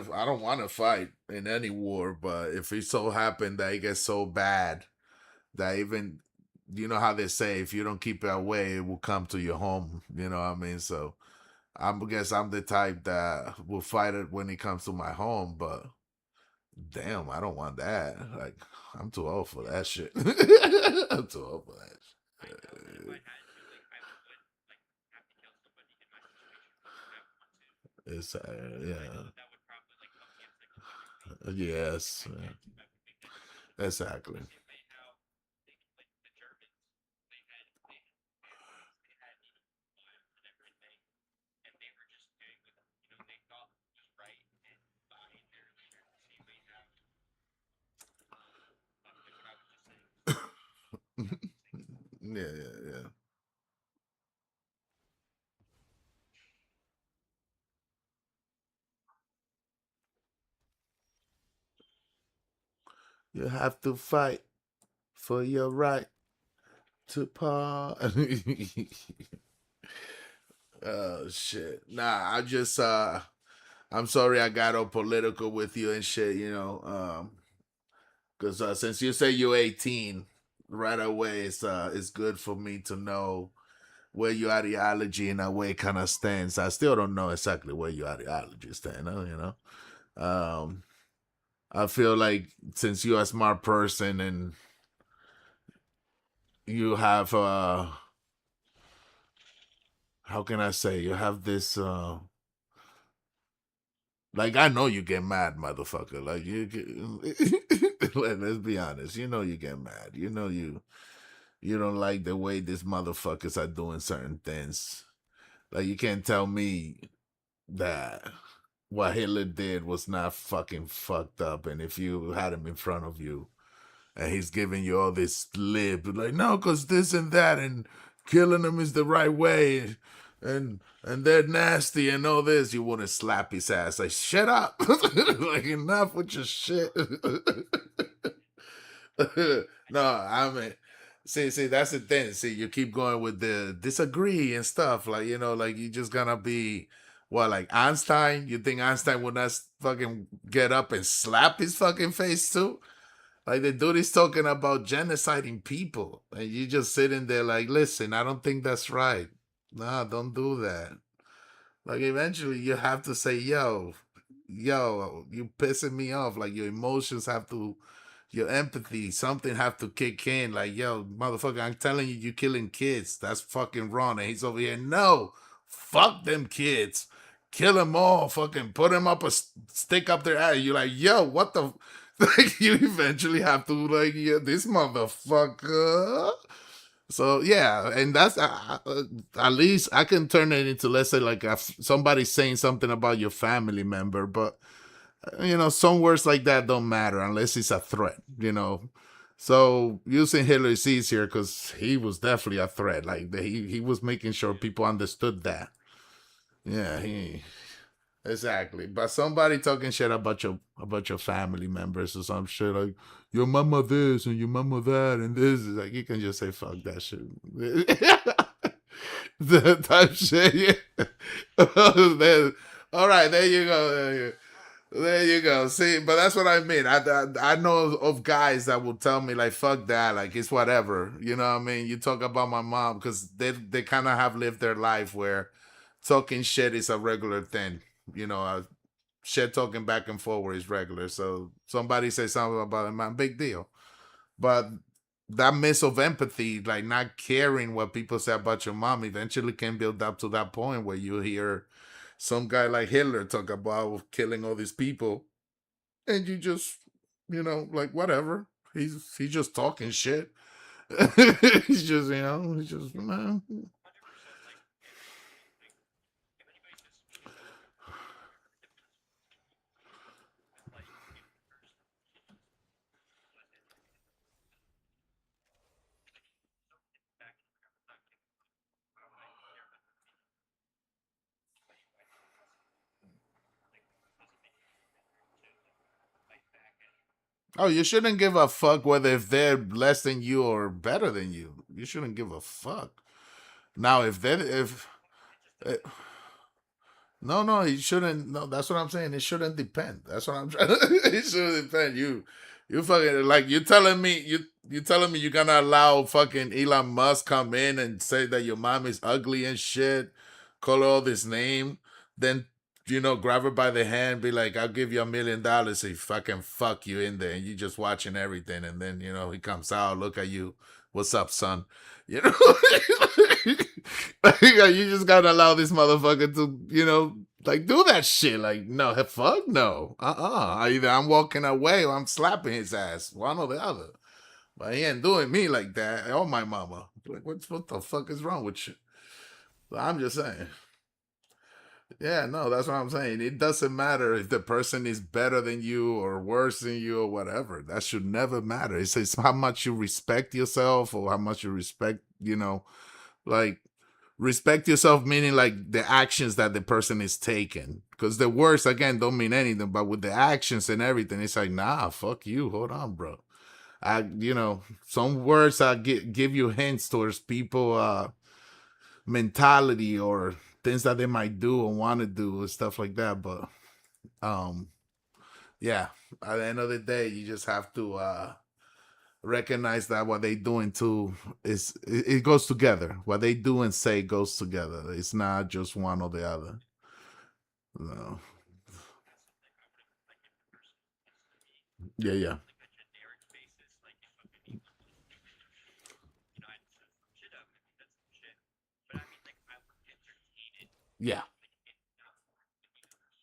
to fight in any war, but if it so happened that it gets so bad that even you know how they say, if you don't keep it away, it will come to your home. You know what I mean? So I guess I'm the type that will fight it when it comes to my home, but damn, I don't want that. Like, I'm too old for that shit. I'm too old for that I know that if I shit. had to, like, I would like have to kill somebody in my situation. I want to. It's I know yeah, that would probably like come against like a weapon thing. yes, I can't do that because exactly. the same way how they like the Germans, they had airplanes, they had miles and everything, and they were just doing what they thought was right and buying their leader. The same way how like what I was just saying. Yeah, yeah, yeah. You have to fight for your right to part. Oh shit. Nah, I'm sorry I got all political with you and shit, because since you say you're 18, right away it's good for me to know where your ideology in a way kind of stands. I still don't know exactly where your ideology stands, Um, I feel like since you're a smart person and you have how can I say, you have this like, I know you get mad, motherfucker. Like, you get, let's be honest. You know you get mad. You know you don't like the way these motherfuckers are doing certain things. Like, you can't tell me that what Hitler did was not fucking fucked up. And if you had him in front of you and he's giving you all this lib, like, no, because this and that, and killing them is the right way, and they're nasty and all this, you want to slap his ass. Like, shut up. Like, enough with your shit. No, I mean, see, that's the thing. See, you keep going with the disagree and stuff. Like, like you just gonna be what, like Einstein? You think Einstein would not fucking get up and slap his fucking face too? Like, the dude is talking about genociding people, and you just sitting there like, listen, I don't think that's right. Nah, don't do that. Like, eventually you have to say, yo, you pissing me off. Like, your emotions have to, your empathy, something have to kick in. Like, yo, motherfucker, I'm telling you, you killing kids. That's fucking wrong. And he's over here, no, fuck them kids. Kill them all. Fucking put them up a stick up their ass. You're like, yo, what the? Like, you eventually have to, like, yeah, this motherfucker. So yeah, and that's at least I can turn it into, let's say, like somebody saying something about your family member, but some words like that don't matter unless it's a threat. So using Hitler is easier because he was definitely a threat. Like, he was making sure people understood that. Yeah, he exactly. But somebody talking shit about your family members or some shit, like your mama this and your mama that and this, is like, you can just say fuck that shit. The type shit. Yeah. All right, there you go. There you go. See, but that's what I mean. I know of guys that will tell me like fuck that, like it's whatever. You know what I mean? You talk about my mom because they kind of have lived their life where talking shit is a regular thing. Shit talking back and forward is regular. So somebody say something about it, man, big deal. But that miss of empathy, like not caring what people say about your mom, eventually can build up to that point where you hear some guy like Hitler talk about killing all these people, and you just, like whatever. He's just talking shit. He's just man. 100% like if anybody says to me like if the person back in Oh, you shouldn't give a fuck whether if they're less than you or better than you. You shouldn't give a fuck. Now, if uh, no, it shouldn't. No, that's what I'm saying. It shouldn't depend. That's what I'm trying. It shouldn't depend. You fucking like you telling me you telling me you're gonna allow fucking Elon Musk come in and say that your mom is ugly and shit, call her all this name, then grab her by the hand, be like, I'll give you $1 million if I can fuck you in there, and you just watching everything, and then he comes out, look at you, what's up, son? You know, like, you just gotta allow this motherfucker to like do that shit. Like, no, fuck no. Either I'm walking away or I'm slapping his ass, one or the other. But he ain't doing me like that. Or my mama. Like, what the fuck is wrong with you? So I'm just saying. Yeah, no, that's what I'm saying. It doesn't matter if the person is better than you or worse than you or whatever. That should never matter. It's how much you respect yourself or how much you respect, like respect yourself, meaning like the actions that the person is taking. Because the words again don't mean anything, but with the actions and everything, it's like, nah, fuck you. Hold on, bro. Some words I give you hints towards people mentality or things that they might do or want to do and stuff like that. But yeah, at the end of the day, you just have to recognize that what they doing too is it goes together. What they do and say goes together. It's not just one or the other. No. Yeah, yeah, like a generic basis, like if fucking I'd set some shit up and that's some shit. But I mean, like I would entertain it, yeah, like it not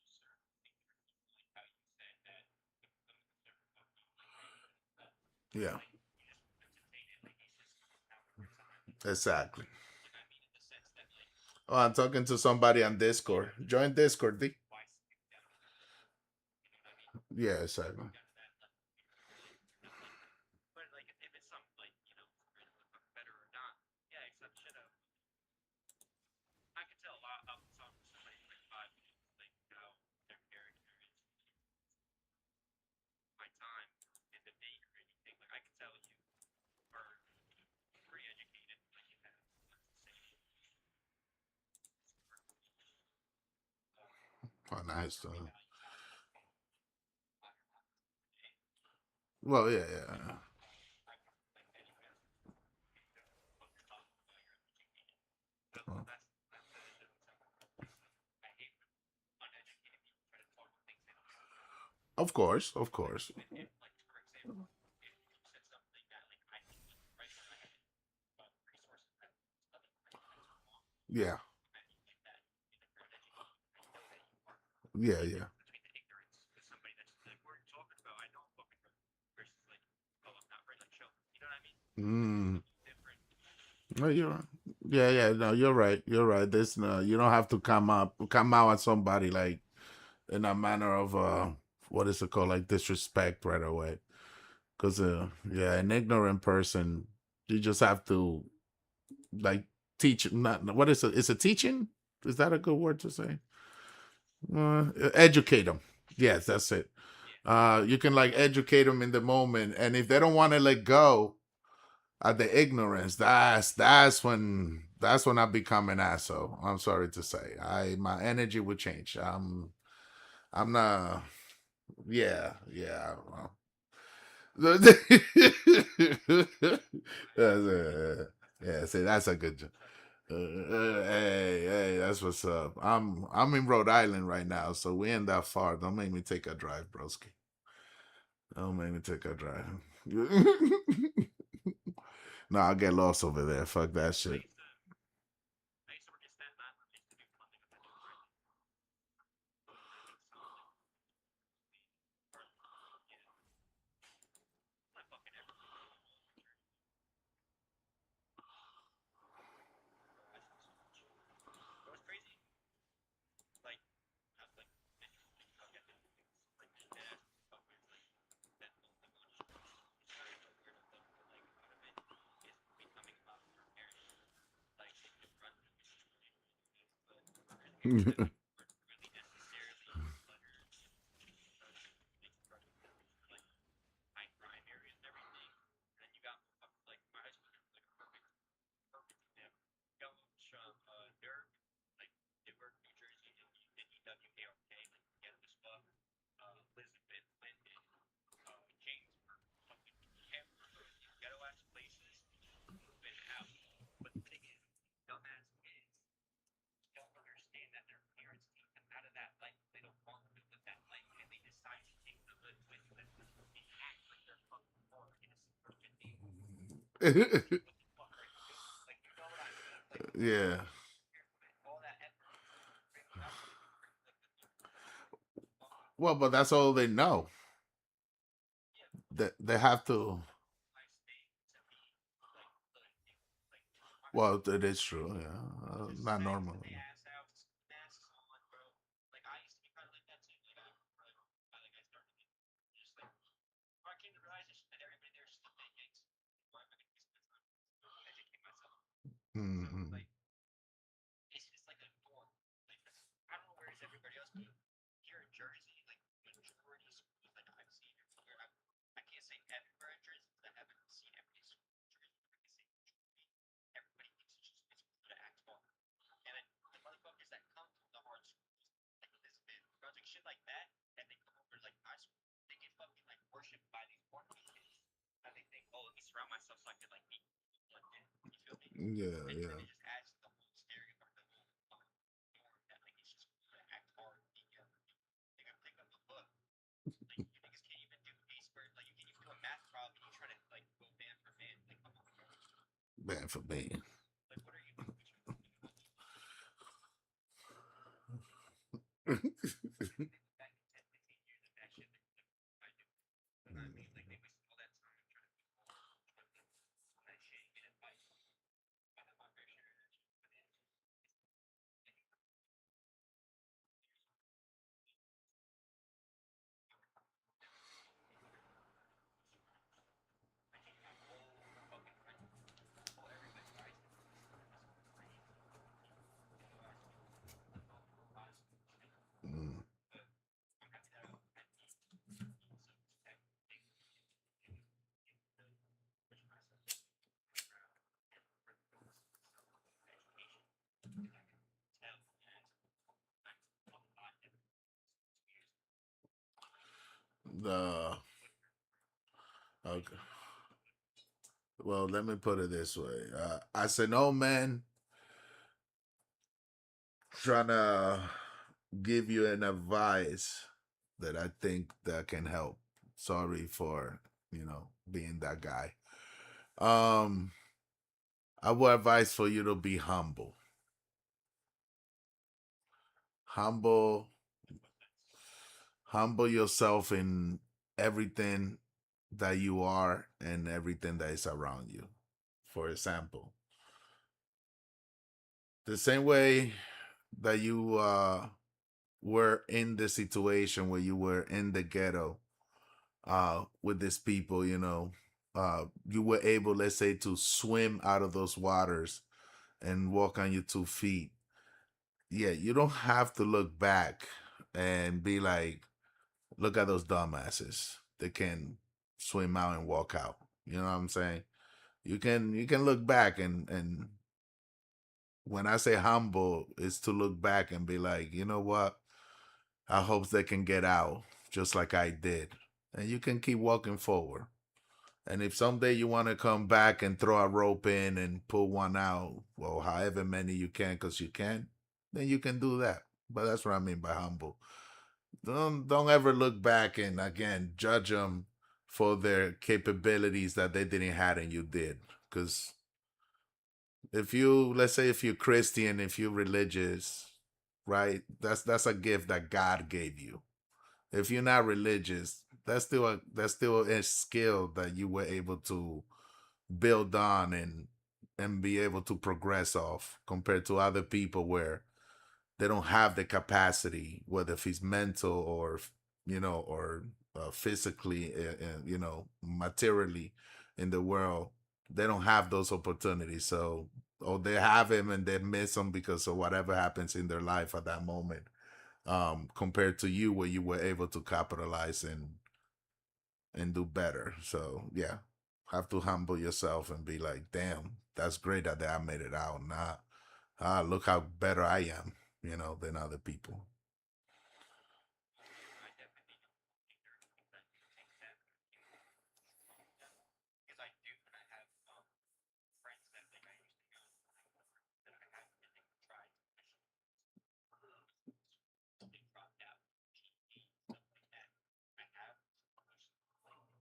certain things, like how you said that some of the certain fucking stuff. yeah. Like you just entertain it, like he's just having a good time. Exactly. You know what I mean? In the sense that like Oh, I'm talking to somebody on Discord. Join Discord, D. why skip down to that? You know what I mean? Yeah, exactly. Skip down to that level. You're not like, but like if it's something like better or not, yeah, accept shit up. I can tell a lot about somebody's like vibe, like how their character is, my time in debate or anything. Like I can tell you are pretty educated, like you have let's say Oh, nice. values out of Well, yeah, yeah. I can like anyway what you're talking about, you're educated. But Oh, that's the I hate when uneducated people try to talk about things they don't know. of course, of course. If like for example, if you said something that like I think was right when I had resources that other that's wrong, Yeah, and you give that in a current education, I know that you are. yeah, There's a yeah, difference between the ignorance with somebody that's just like, what are you talking about? I know I'm fucking right. Versus like, oh, I'm not right. Like, show. You know what I mean? It's a mm. little different. No, you're right. Yeah, yeah. No, you're right. You're right. This no, you don't have to come out at somebody like in a manner of what is it called, like disrespect right away. Because yeah, an ignorant person, you just have to like teach. Not what is it? Is it teaching? Is that a good word to say? Educate them. Yes, that's it. Yeah. You can like educate them in the moment, and if they don't want to let go at the ignorance, that's when I become an asshole. I'm sorry to say, my energy would change. I'm not. Yeah, yeah. Yeah, see, that's a good. Hey, hey, that's what's up. I'm in Rhode Island right now, so we ain't that far. Don't make me take a drive, broski. Don't make me take a drive. No, I'll get lost over there. Fuck that I shit. used to work in Staten Island. I used to do plumbing up at the Dorothy. Solid. Yeah. I'm fucking everywhere. It was crazy. Like, not like interesting. I'll get into things like dead stuff where it's like that the much. It's not even a weirdo thing, but like a lot of it is becoming about your parents. Like they just run through it, but really weren't really necessarily letters like high crime areas and everything. And then you got like my high school was like a perfect example. You got ones from Newark, like Newark, New Jersey, and NEWARK, like get this fuck, Elizabeth, Linden, Jamesburg, what the fuck are you doing? Like, you know what I mean? Like, Yeah. all that effort, bring me up to bring like the Well, but that's all they know. yeah, They have to. nice thing to be like good thing. Like, why are Well, it is true. Yeah, just not spanking normal. the ass out, masks on, bro? Like, I used to be kind of like that too. Like, I started just like, I came to realize that everybody there is still pancakes. Why am I gonna waste my time? Educate myself. So Mm-hmm. like, it's like a norm. Like, I don't know where it's everybody else, but here in Jersey, like majority of schools that I've seen everywhere, I can't say everywhere in Jersey because I haven't seen every school in Jersey. But I can say majority, everybody thinks it's cool to act smart. And then the motherfuckers that come from the hard schools, like Elizabeth, Brunswick, shit like that, and they come over to like my school, they get fucking like worshipped by these wonderful kids. And they think, oh, let me surround myself so I can like meet people like that. You feel me? Yeah, And then yeah. it just adds to the whole stereotype, the whole norm that like it's just cool to act hard, be young. They gotta pick up the book. Like you niggas can't even do A squared. Like you can't even do a math problem. And you try to like go man for man. Like come on, bro. Bad for me. Like what are you? What you thinking about these back in 10, 15 years of that shit? Like, I do. You know what I mean? Like they wasted all that time trying to do all that shit and get advice. I have my fair share of that shit, but then I changed my whole fucking friend, whole everybody. I used to be crazy. You know, I used to be involved in a lot of stupid shit. Mm. But I'm happy that I had the tech thing and really push myself around and for the self education because I can tell that I'm a lot different 2 years ago. The What okay. Well, let me put it this way. As an old man trying to give you an advice that I think that can help. Sorry for being that guy. Um, I would advise for you to be humble. Humble, humble yourself in everything that you are and everything that is around you. For example, the same way that you were in the situation where you were in the ghetto with these people, you were able, let's say, to swim out of those waters and walk on your 2 feet. Yeah, you don't have to look back and be like, look at those dumbasses. They can swim out and walk out. You know what I'm saying? You can look back and when I say humble, it's to look back and be like, you know what? I hope they can get out just like I did. And you can keep walking forward. And if someday you want to come back and throw a rope in and pull one out, well, however many you can, because you can, then you can do that. But that's what I mean by humble. Don't ever look back and again judge them for their capabilities that they didn't have and you did. Because if you, let's say, if you're Christian, if you're religious, right, that's a gift that God gave you. If you're not religious, that's still a skill that you were able to build on and be able to progress off compared to other people where they don't have the capacity, whether if it's mental or or physically, materially in the world, they don't have those opportunities. So, or they have them and they miss them because of whatever happens in their life at that moment. Compared to you, where you were able to capitalize and do better. So yeah, have to humble yourself and be like, damn, that's great that I made it out. Not look how better I am, than other people. yeah, I definitely don't think there are people that do take that from them because I do, and I have friends that like I used to go that I have and they tried they dropped out, GED, stuff like that. I have some questions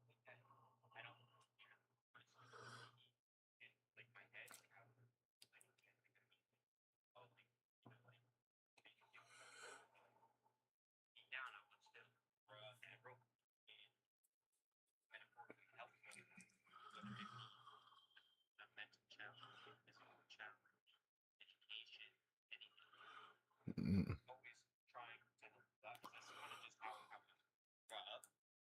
like that. I don't care myself. Mm. always trying to help people out 'cause that's kind of just how I was brought up.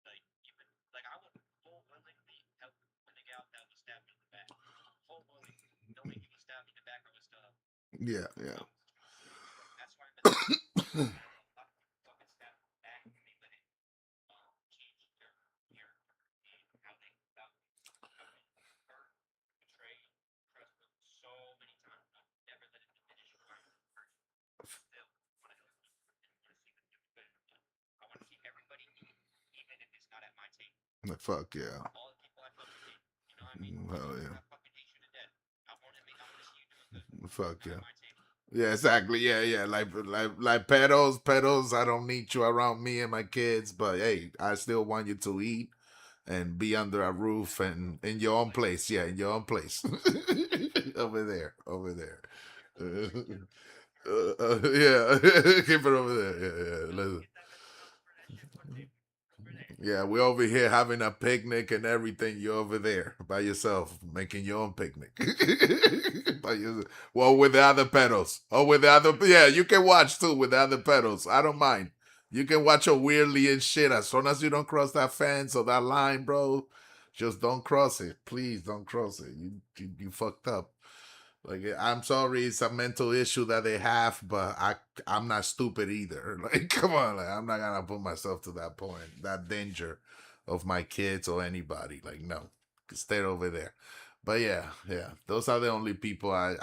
Like even like I would full willingly help the gal that was stabbed me in the back. Full willing, knowing he was stabbed me in the back, I would still help. Yeah, yeah. That's why I met the I don't know. A lot of people fucking stab in the back and they let it change their character and how they about I've been hurt, betrayed, trust them so many times. I've never let it diminish who I am as a person. Still want to help people and want to see them do good. I want to see everybody eat, even if it's not at my table. Fuck yeah. All the people I fucking hate. You know what I mean? Hell Even if yeah. I fucking hate you to death, I want to see you doing good. Fuck Not yeah. at my table. Yeah, exactly. Yeah, yeah. Like pedals. I don't need you around me and my kids, but hey, I still want you to eat and be under a roof and in your own place. Yeah, in your own place. Over there. Over there. Yeah, keep it over there. Yeah, yeah. Listen. Get that vegetables for that shit one table. Over there. Yeah, we're over here having a picnic and everything. You're over there by yourself, making your own picnic. By yourself. Well, with the other pedals. Oh, with the other. Yeah, you can watch too with the other pedals. I don't mind. You can watch a weirdly and shit. As soon as you don't cross that fence or that line, bro, just don't cross it. Please don't cross it. You fucked up. Like I'm sorry, it's a mental issue that they have, but I'm not stupid either. Like, come on, like I'm not gonna put myself to that point, that danger of my kids or anybody. Like, no, stay over there. But yeah, yeah, those are the only people I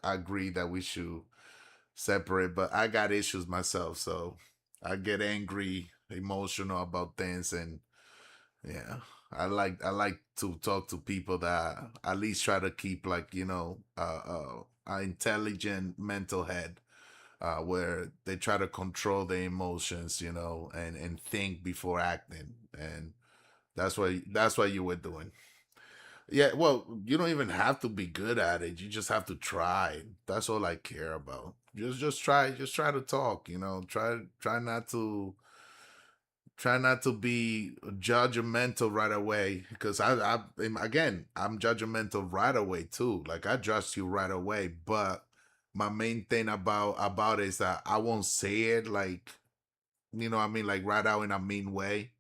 agree that we should separate. But I got issues myself, so I get angry, emotional about things, and yeah. I like to talk to people that at least try to keep like, an intelligent mental head, where they try to control their emotions, and think before acting. And that's what you were doing. Yeah, well, you don't even have to be good at it. You just have to try. That's all I care about. Just try to talk, try not to be judgmental right away, because again, I'm judgmental right away too. Like I judge you right away, but my main thing about it is that I won't say it like, what I mean, like right out in a mean way.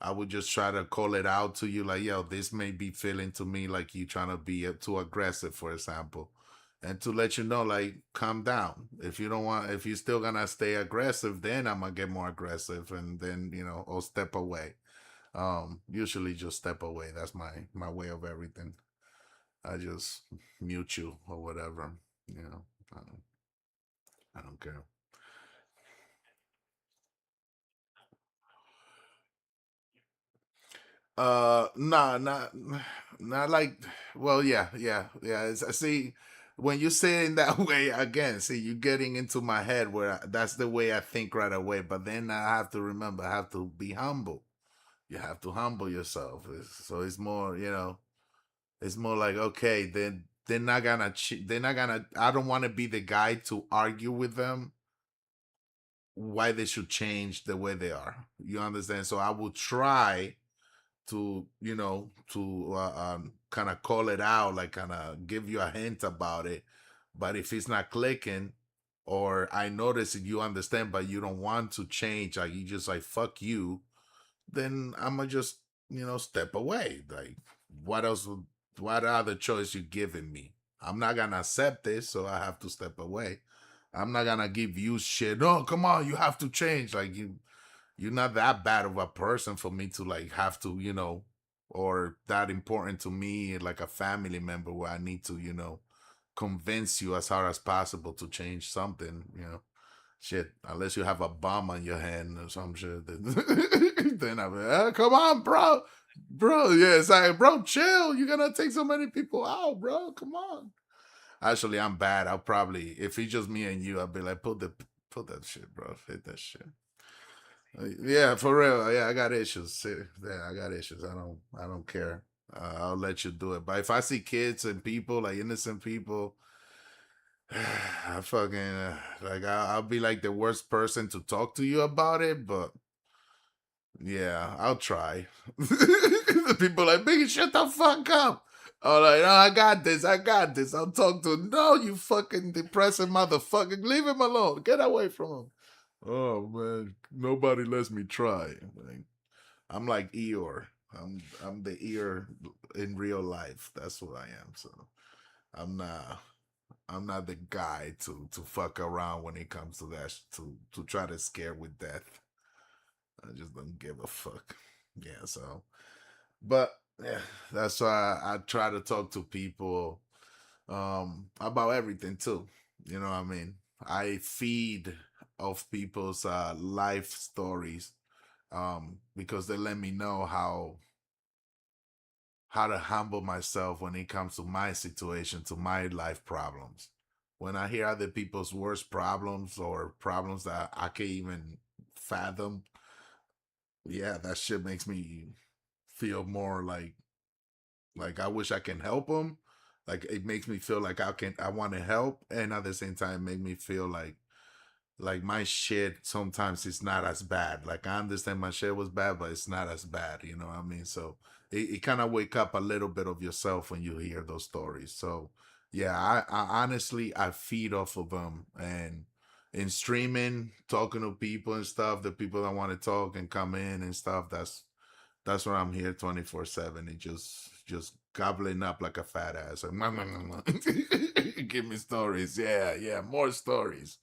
I would just try to call it out to you, like, yo, this may be feeling to me like you trying to be too aggressive, for example, and to let you know, like, calm down. If you don't want, if you're still gonna stay aggressive, then I'm gonna get more aggressive, and then I'll step away. Usually just step away. That's my way of everything. I just mute you or whatever. You know, I don't care. Nah, not like. Well, yeah, yeah, yeah. I see. When you say it in that way again, see, you getting into my head where that's the way I think right away. But then I have to remember, I have to be humble. You have to humble yourself. So it's more, it's more like, okay, then they're not gonna. They're not gonna. I don't want to be the guy to argue with them why they should change the way they are. You understand? So I will try to kind of call it out, like kind of give you a hint about it. But if it's not clicking, or I notice that you understand but you don't want to change, like you just like fuck you, then I'm gonna just step away. Like, what other choice you giving me? I'm not gonna accept this, so I have to step away. I'm not gonna give you shit. No, come on, you have to change. Like, you're not that bad of a person for me to like have to, or that important to me, like a family member, where I need to, convince you as hard as possible to change something. Shit, unless you have a bomb on your hand or some shit, then I'm like, come on, bro, yeah, it's like, bro, chill. You're gonna take so many people out, bro. Come on. Actually, I'm bad. I'll probably, if it's just me and you, I'll be like, put that shit, bro. Hit that shit. Yeah, for real. Yeah, I got issues. Yeah, I got issues. I don't care. I'll let you do it. But if I see kids and people, like innocent people, I fucking like I'll be like the worst person to talk to you about it. But yeah, I'll try. The people like, Biggie, shut the fuck up. Oh, like, no, I got this. I got this. I'll talk to him. No, you fucking depressing motherfucker. Leave him alone. Get away from him. Oh man, nobody lets me try. Like, I'm like Eeyore. I'm the ear in real life. That's what I am. So I'm not I'm not the guy to fuck around when it comes to that to try to scare with death. I just don't give a fuck. Yeah, so but yeah, that's why I try to talk to people about everything too. You know what I mean? I feed off people's life stories because they let me know how to humble myself when it comes to my situation, to my life problems. When I hear other people's worst problems or problems that I can't even fathom, yeah, that shit makes me feel more like I wish I can help them. Like it makes me feel like I want to help, and at the same time make me feel like my shit sometimes it's not as bad. Like I understand my shit was bad, but it's not as bad. You know what I mean? So it kind of wake up a little bit of yourself when you hear those stories. So yeah, I honestly I feed off of them and in streaming, talking to people and stuff, the people that want to talk and come in and stuff. That's why I'm here 24/7 and just gobbling up like a fat ass. Like, give me stories. Yeah, yeah, more stories.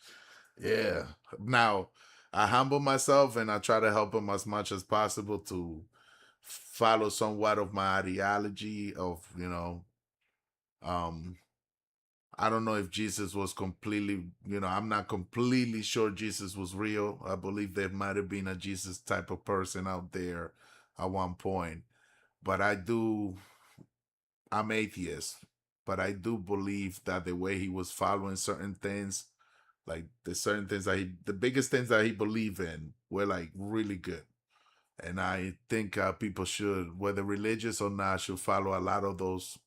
Yeah. Now, I humble myself and I try to help them as much as possible to follow somewhat of my ideology of, um, I don't know if Jesus was completely, I'm not completely sure Jesus was real. I believe there might have been a Jesus type of person out there at one point. But I'm atheist, but I do believe that the way he was following certain things, like the certain things the biggest things that he believed in were like really good. And I think people should, whether religious or not, should follow a lot of those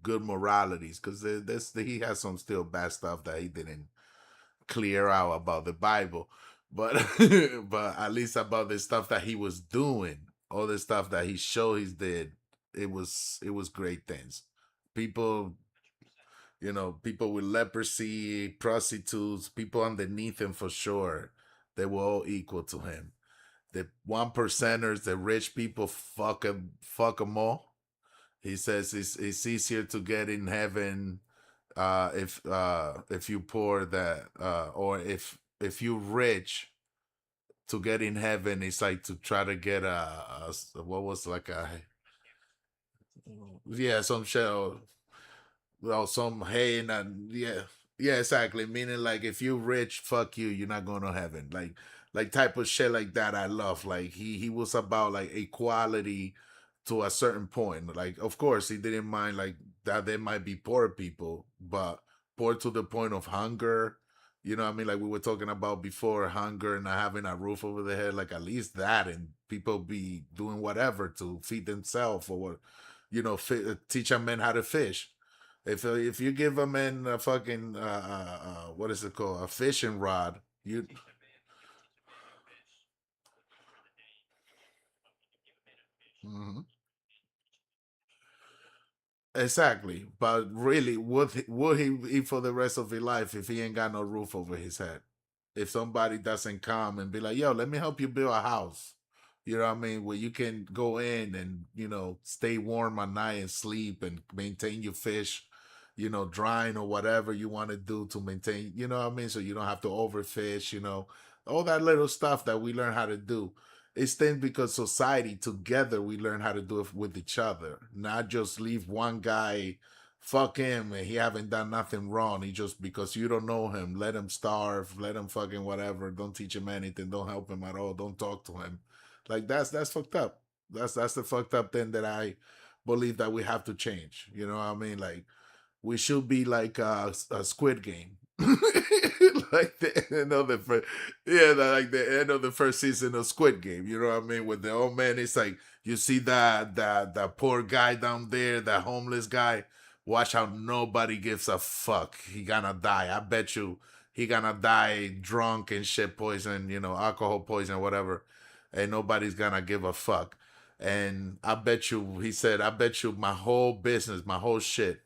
good moralities because he has some still bad stuff that he didn't clear out about the Bible, but but at least about the stuff that he was doing, all the stuff that he showed he did, it was great things. People, people with leprosy, prostitutes, people underneath him for sure, they were all equal to him. The one percenters, the rich people, fuck them all. He says it's easier to get in heaven if you poor that or if you rich to get in heaven. It's like to try to get what was like a yeah some shell well some hay and yeah, yeah, exactly, meaning like if you rich, fuck you, you're not going to heaven, like type of shit like that. I love like he was about like equality to a certain point. Like of course he didn't mind like that there might be poor people, but poor to the point of hunger. You know what I mean? Like we were talking about before, hunger and not having a roof over their head, like at least that, and people be doing whatever to feed themselves or what, teach a man how to fish. If you give a man a fucking what is it called, a fishing rod, you Teach a man how to fish. For the day, you give a man a fish. Mhm. And Exactly. But really, would he eat for the rest of his life if he ain't got no roof over his head? If somebody doesn't come and be like, yo, let me help you build a house. You know what I mean? Where you can go in and, stay warm at night and sleep and maintain your fish, drying or whatever you want to do to maintain, you know what I mean? So you don't have to overfish, all that little stuff that we learn how to do. It's then because society together we learn how to do it with each other, not just leave one guy, fuck him, and he haven't done nothing wrong. He just because you don't know him, let him starve, let him fucking whatever. Don't teach him anything. Don't help him at all. Don't talk to him. Like that's fucked up. That's the fucked up thing that I believe that we have to change. You know what I mean? Like we should be like a Squid Game. Like the end of the first, yeah, like the end of the first season of Squid Game. You know what I mean? With the old man, it's like you see that poor guy down there, that homeless guy. Watch how nobody gives a fuck. He gonna die. I bet you he gonna die drunk and shit poison, alcohol poison, whatever, and nobody's gonna give a fuck. And I bet you, he said, I bet you my whole business, my whole shit.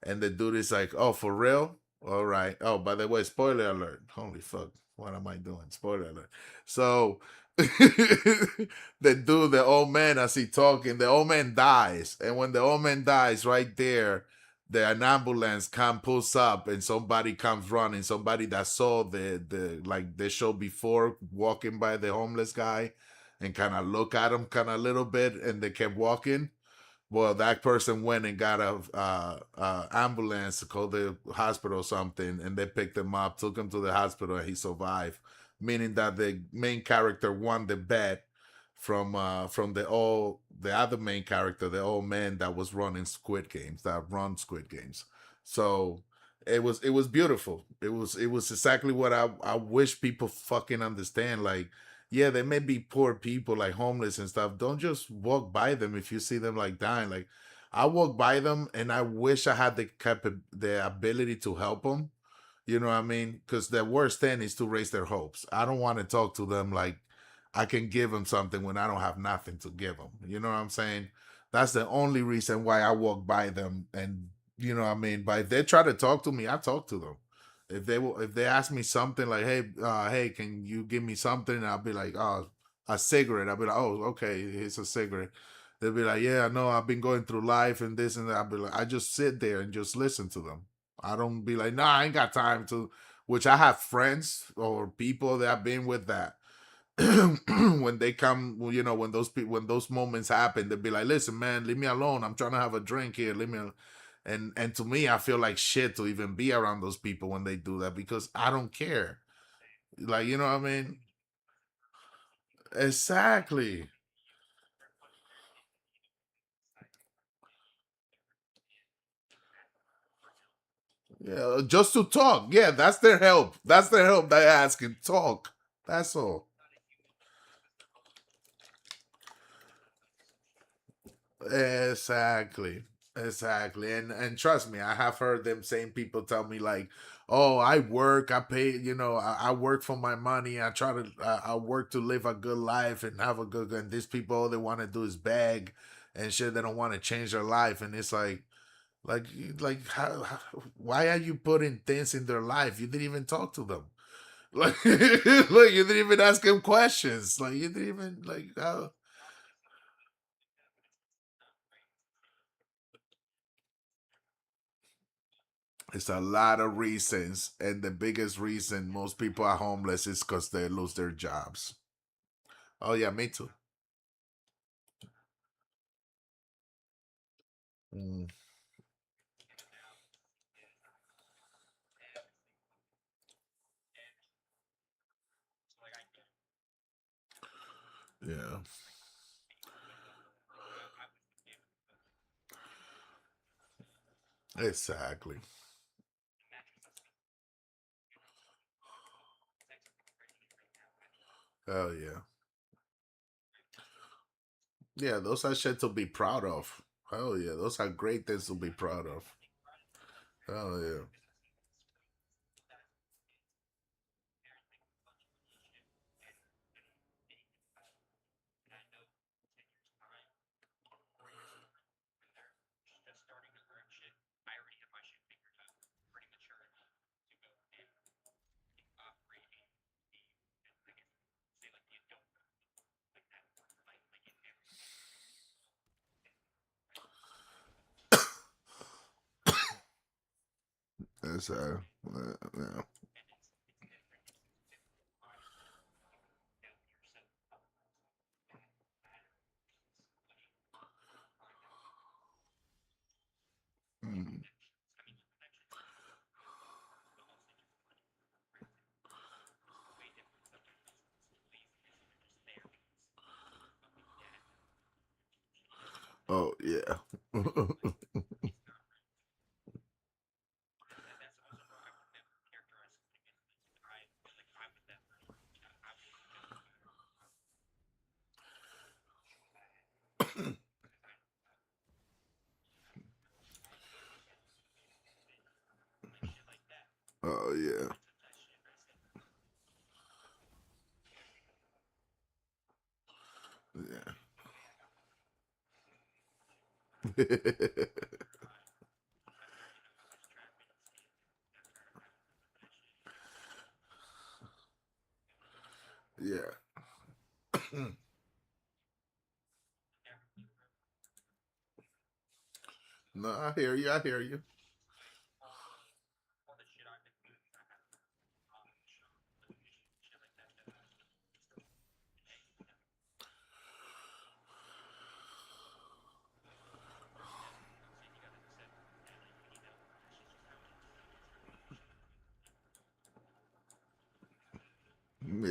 And the dude is like, oh, for real? All right. Oh, by the way, spoiler alert. Holy fuck. What am I doing? Spoiler alert. So the dude, the old man, as he talking, the old man dies. And when the old man dies, right there, an ambulance pulls up and somebody comes running. Somebody that saw the like the show before walking by the homeless guy and kind of look at him kind of a little bit and they kept walking. Well, that person went and got a ambulance, called the hospital or something, and they picked him up, took him to the hospital, and he survived. Meaning that the main character won the bet from the other main character, the old man that was running Squid Games, that run Squid Games. So it was beautiful. It was exactly what I wish people fucking understand. Like, yeah, they may be poor people, like homeless and stuff. Don't just walk by them if you see them like dying. Like, I walk by them and I wish I had the ability to help them. You know what I mean? Because the worst thing is to raise their hopes. I don't want to talk to them like I can give them something when I don't have nothing to give them. You know what I'm saying? That's the only reason why I walk by them. And you know what I mean? But if they try to talk to me, I talk to them. If they ask me something like, hey, can you give me something? I'll be like, oh, a cigarette. I'll be like, oh, okay, it's a cigarette. They'll be like, yeah, no, I've been going through life and this and that. I'll be like, I just sit there and just listen to them. I don't be like, nah, I ain't got time to. Which I have friends or people that I've been with that when they come, well, when those people, when those moments happen, they'll be like, listen, man, leave me alone. I'm trying to have a drink here. Leave me. And to me, I feel like shit to even be around those people when they do that because I don't care. Like, you know what I mean? Exactly. Yeah, just to talk. Yeah, that's their help. That's their help. They asking talk. That's all. Exactly. Exactly. And trust me, I have heard them saying people tell me like, "Oh, I work, I pay, I work for my money. I work to live a good life and have a good and these people all they want to do is beg and shit. They don't want to change their life and it's like why are you putting things in their life? You didn't even talk to them. Like look, you didn't even ask them questions. Like you didn't even like how it's a lot of reasons, and the biggest reason most people are homeless is because they lose their jobs. Oh yeah, me too. Mm, yeah, exactly. Oh yeah, yeah. Those are shit to be proud of. Oh yeah, those are great things to be proud of. Oh yeah. just starting to learn shit, I already have my shit figured out pretty mature enough to go and operate and be, I guess, say like the adult like that, like it never. That's yeah. Mm. Oh yeah. Oh yeah. Yeah. Yeah. No, I hear you. I hear you. all the shit I've been doing, I have shit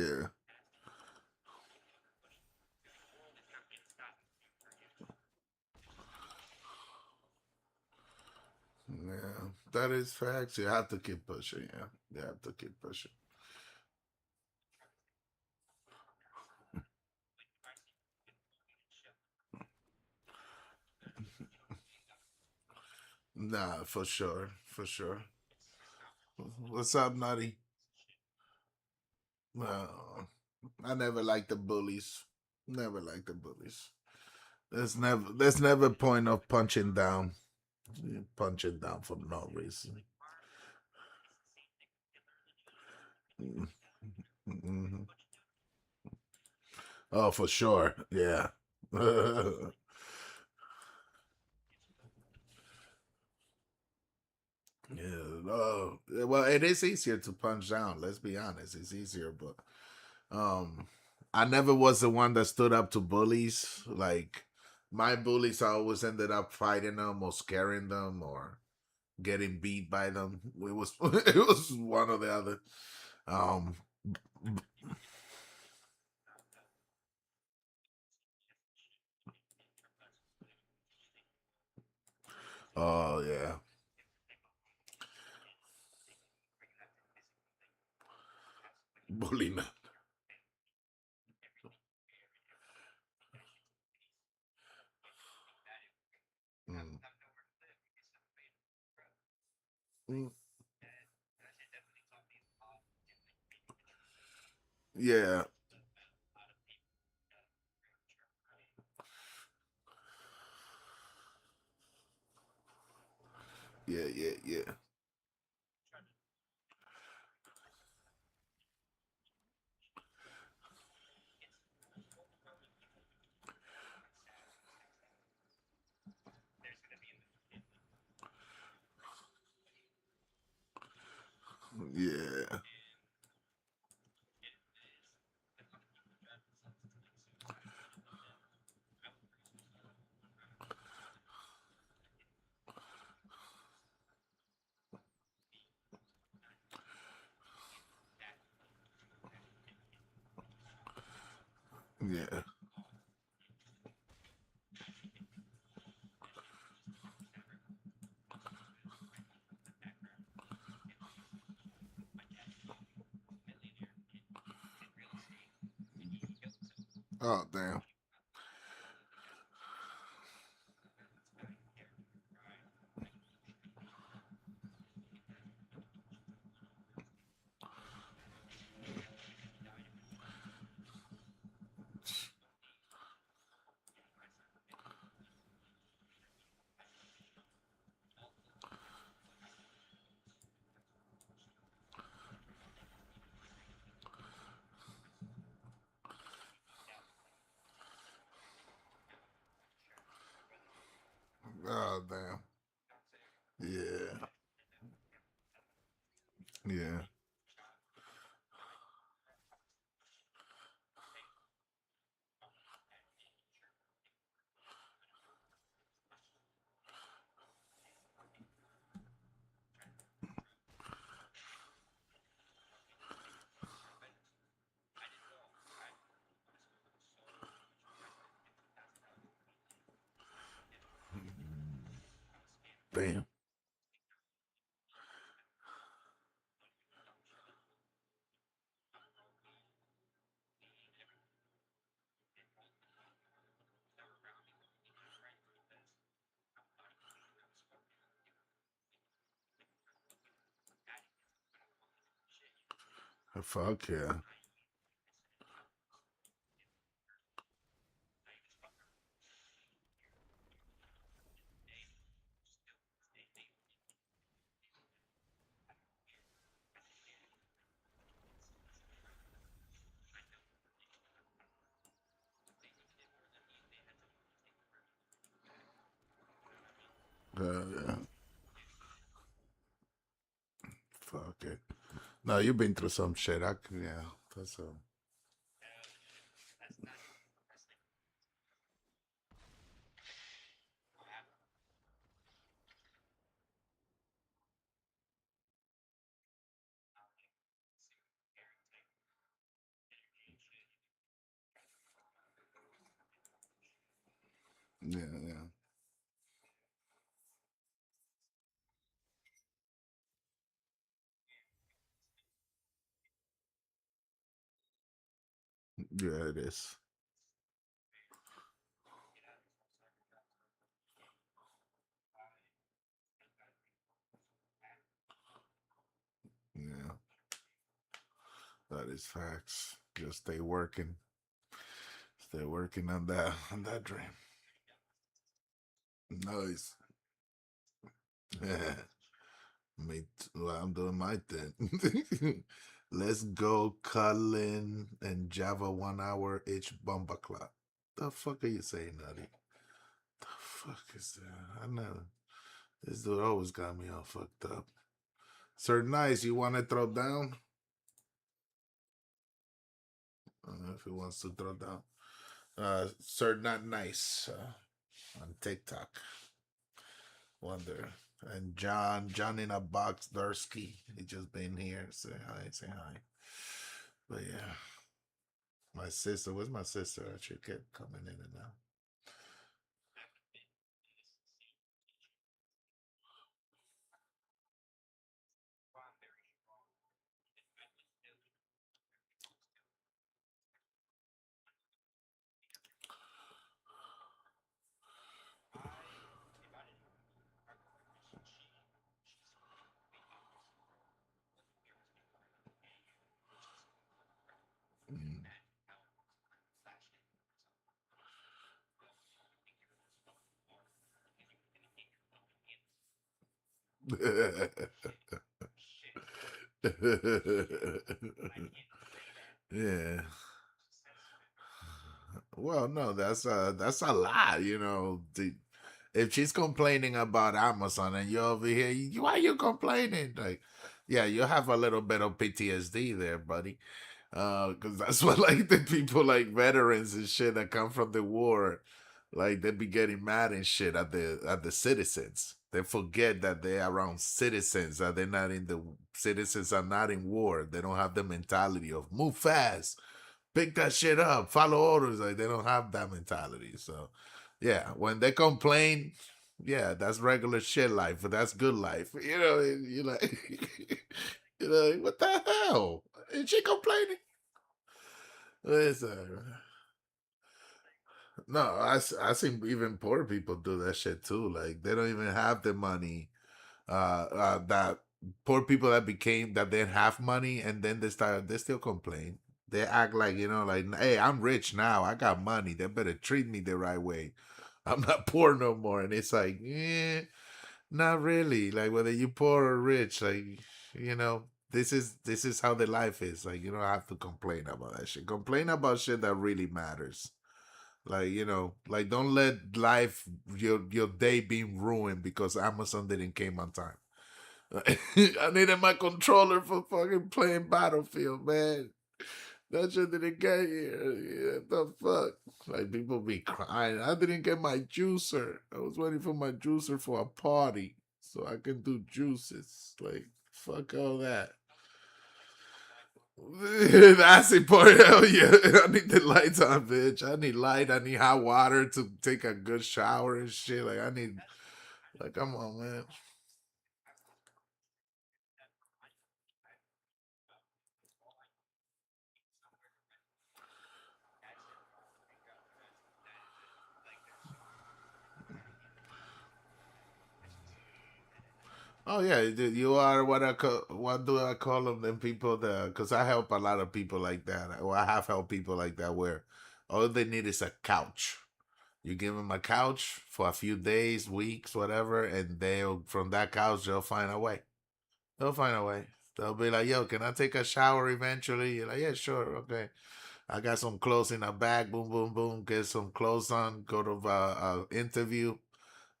like that. Yeah. Yeah. That is facts. You have to keep pushing. Yeah. You have to keep pushing. Nah, for sure. For sure. What's up, Nutty? I never liked the bullies. Never liked the bullies. There's never point of punching down. Punching down for no reason. Mm-hmm. Oh, for sure. Yeah. Yeah. Oh, well, it is easier to punch down. Let's be honest, it's easier. But um, I never was the one that stood up to bullies. Like my bullies, I always ended up fighting them or scaring them or getting beat by them. It was it was one or the other. Um. Oh yeah. Bullying. Mm. Mm. Yeah. Yeah. Yeah. Yeah. Yeah. Yeah. Oh damn. Oh damn. Yeah. Yeah. Damn. Fuck yeah. Yeah. Fuck it. No, you've been through some shit. Yeah, that's a. That's not wrestling. What happened? Not like super caring type energy and shit. Yeah, yeah, yeah. It is. Yeah, that is facts. Just stay working. Stay working on that dream. Nice. Well, I'm doing my thing. Let's go, Cullen and Java 1 hour H bomba clock. The fuck are you saying, Nutty? The fuck is that? I know. This dude always got me all fucked up. Sir Nice, you want to throw down? I don't know if he wants to throw down. Sir Not Nice on TikTok. Wonder. And John in a box, Dursky. He just been here. Say hi, say hi. But yeah, my sister. Where's my sister? She kept coming in and out. Mm. Yeah. Well, no, that's a lot, you know. If she's complaining about Amazon and you're over here, why are you complaining? Like, yeah, you have a little bit of PTSD there, buddy. Because that's what like the people like veterans and shit that come from the war, like they be getting mad and shit at the citizens. They forget that they're around citizens, that they're not in the citizens are not in war. They don't have the mentality of move fast, pick that shit up, follow orders. Like they don't have that mentality. So yeah, when they complain, yeah, that's regular shit life, but that's good life. You know, you like you know, what the hell? Is she complaining? Listen, no, I seen even poor people do that shit too. Like they don't even have the money. That poor people that became that didn't have money and then they still complain. They act like like hey, I'm rich now. I got money. They better treat me the right way. I'm not poor no more. And it's like, not really. Like whether you poor or rich, like this is how the life is. Like you don't have to complain about that shit. Complain about shit that really matters. Like like don't let life your day being ruined because Amazon didn't came on time. I needed my controller for fucking playing Battlefield, man. That shit didn't get here. Yeah, the fuck? Like people be crying. I didn't get my juicer. I was waiting for my juicer for a party so I can do juices. Like fuck all that. That's important. Hell yeah. I need the lights on, bitch. I need light. I need hot water to take a good shower and shit. Like I need like come on, man. Oh yeah, you are what do I call them? Them people that because I help a lot of people like that. Or I have helped people like that where all they need is a couch. You give them a couch for a few days, weeks, whatever, and they'll from that couch they'll find a way. They'll find a way. They'll be like, "Yo, can I take a shower eventually?" You're like, "Yeah, sure, okay." I got some clothes in a bag. Boom, boom, boom. Get some clothes on. Go to interview.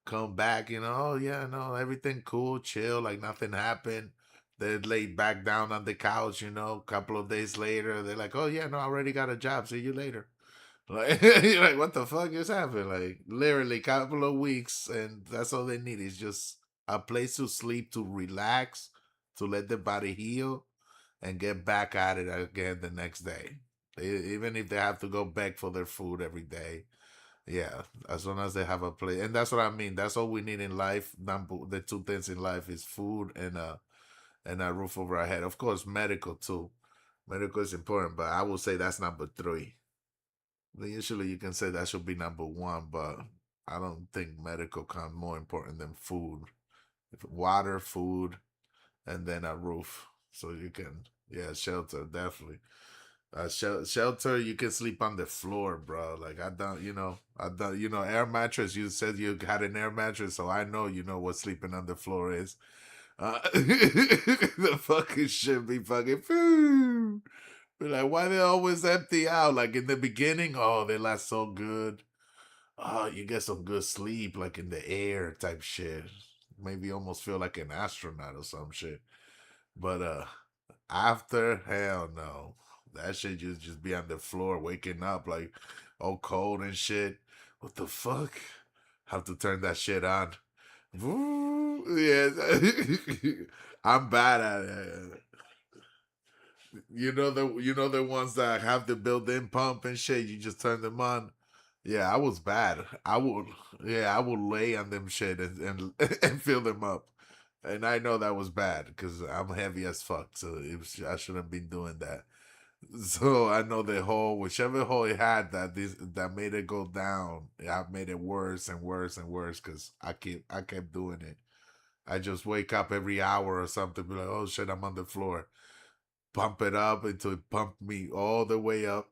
come back, oh yeah, no, everything cool, chill, like nothing happened. They laid back down on the couch, a couple of days later, they're like, oh yeah, no, I already got a job. See you later. Like you're like, what the fuck is happening? Like literally couple of weeks, and that's all they need is just a place to sleep, to relax, to let the body heal, and get back at it again the next day. Even if they have to go beg for their food every day, yeah, as long as they have a place, and that's what I mean. That's all we need in life. The two things in life is food and a roof over our head. Of course, medical too. Medical is important, but I will say that's number three. Usually, you can say that should be number one, but I don't think medical comes more important than food. Water, food, and then a roof, so you can, yeah, shelter definitely. Shelter, you can sleep on the floor, bro. Like air mattress. You said you had an air mattress, so I know you know what sleeping on the floor is. The fucking shit be fucking. Phew. Be like, why they always empty out? Like in the beginning, oh, they last so good. Oh, you get some good sleep, like in the air type shit. Maybe almost feel like an astronaut or some shit. But after, hell no. That shit just be on the floor, waking up like all cold and shit. What the fuck? Have to turn that shit on. Woo, yeah, I'm bad at it. You know the ones that have the built-in pump and shit. You just turn them on. Yeah, I was bad. I would lay on them shit and and fill them up. And I know that was bad because I'm heavy as fuck. So I shouldn't be doing that. So I know the hole, whichever hole it had that made it go down, I made it worse and worse and worse because I kept doing it. I just wake up every hour or something, be like, oh shit, I'm on the floor. Pump it up until it pumped me all the way up.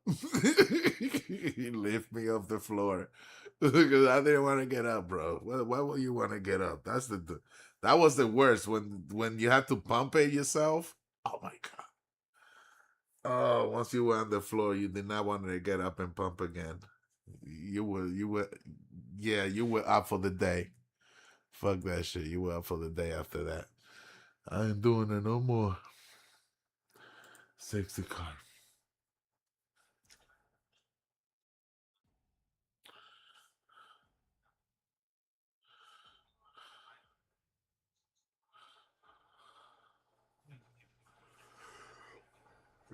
He lift me off the floor because I didn't want to get up, bro. Why would you want to get up? That was the worst when you had to pump it yourself. Oh my god. Oh, once you were on the floor, you did not want to get up and pump again. You were, yeah, you were up for the day. Fuck that shit. You were up for the day after that. I ain't doing it no more. 60 car.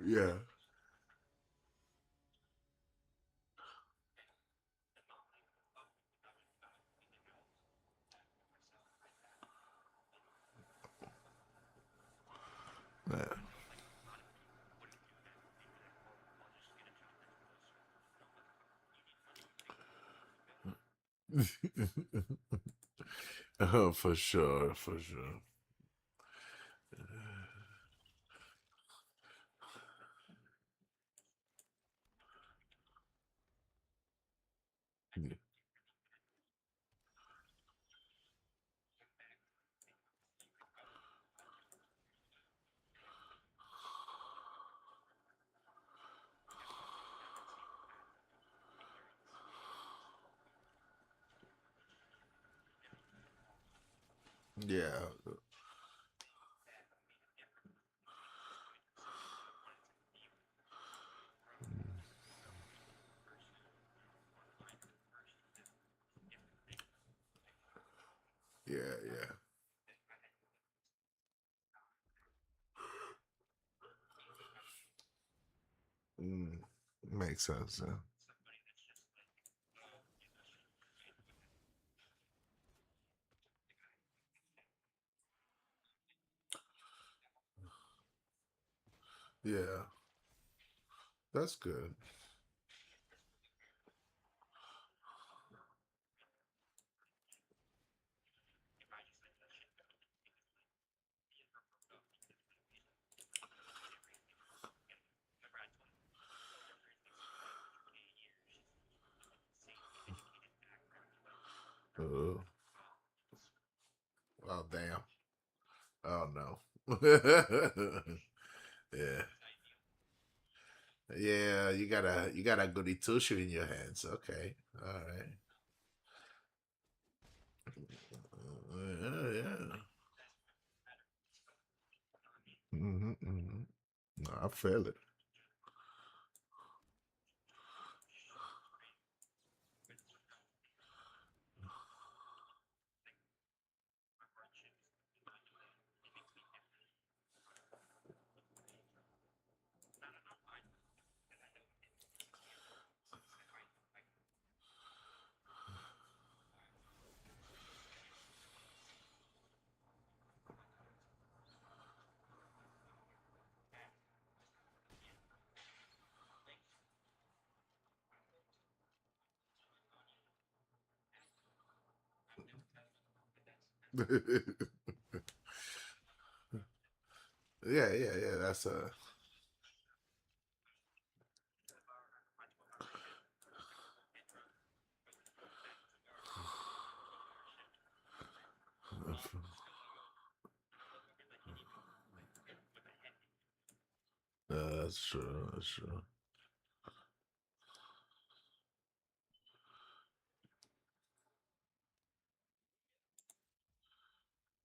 Yeah. Yeah. Oh, for sure, for sure. Yeah. Yeah, yeah. Mm, makes sense. Yeah. Yeah, that's good. Uh, oh damn. Oh no. Yeah. Yeah, you got a goody two shoe in your hands. Okay. All right. Yeah. No, I feel it. Yeah. That's that's true. That's true.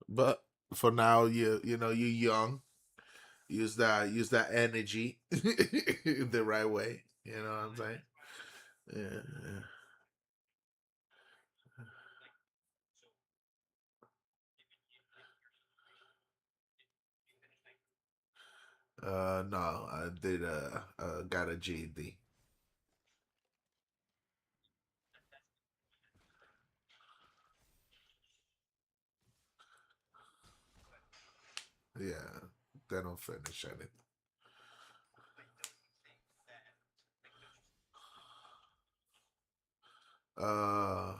But for now, you know you're young. Use that energy the right way. You know what I'm saying? Yeah. No, I did. Got a GED. Yeah, they don't finish anything. Uh,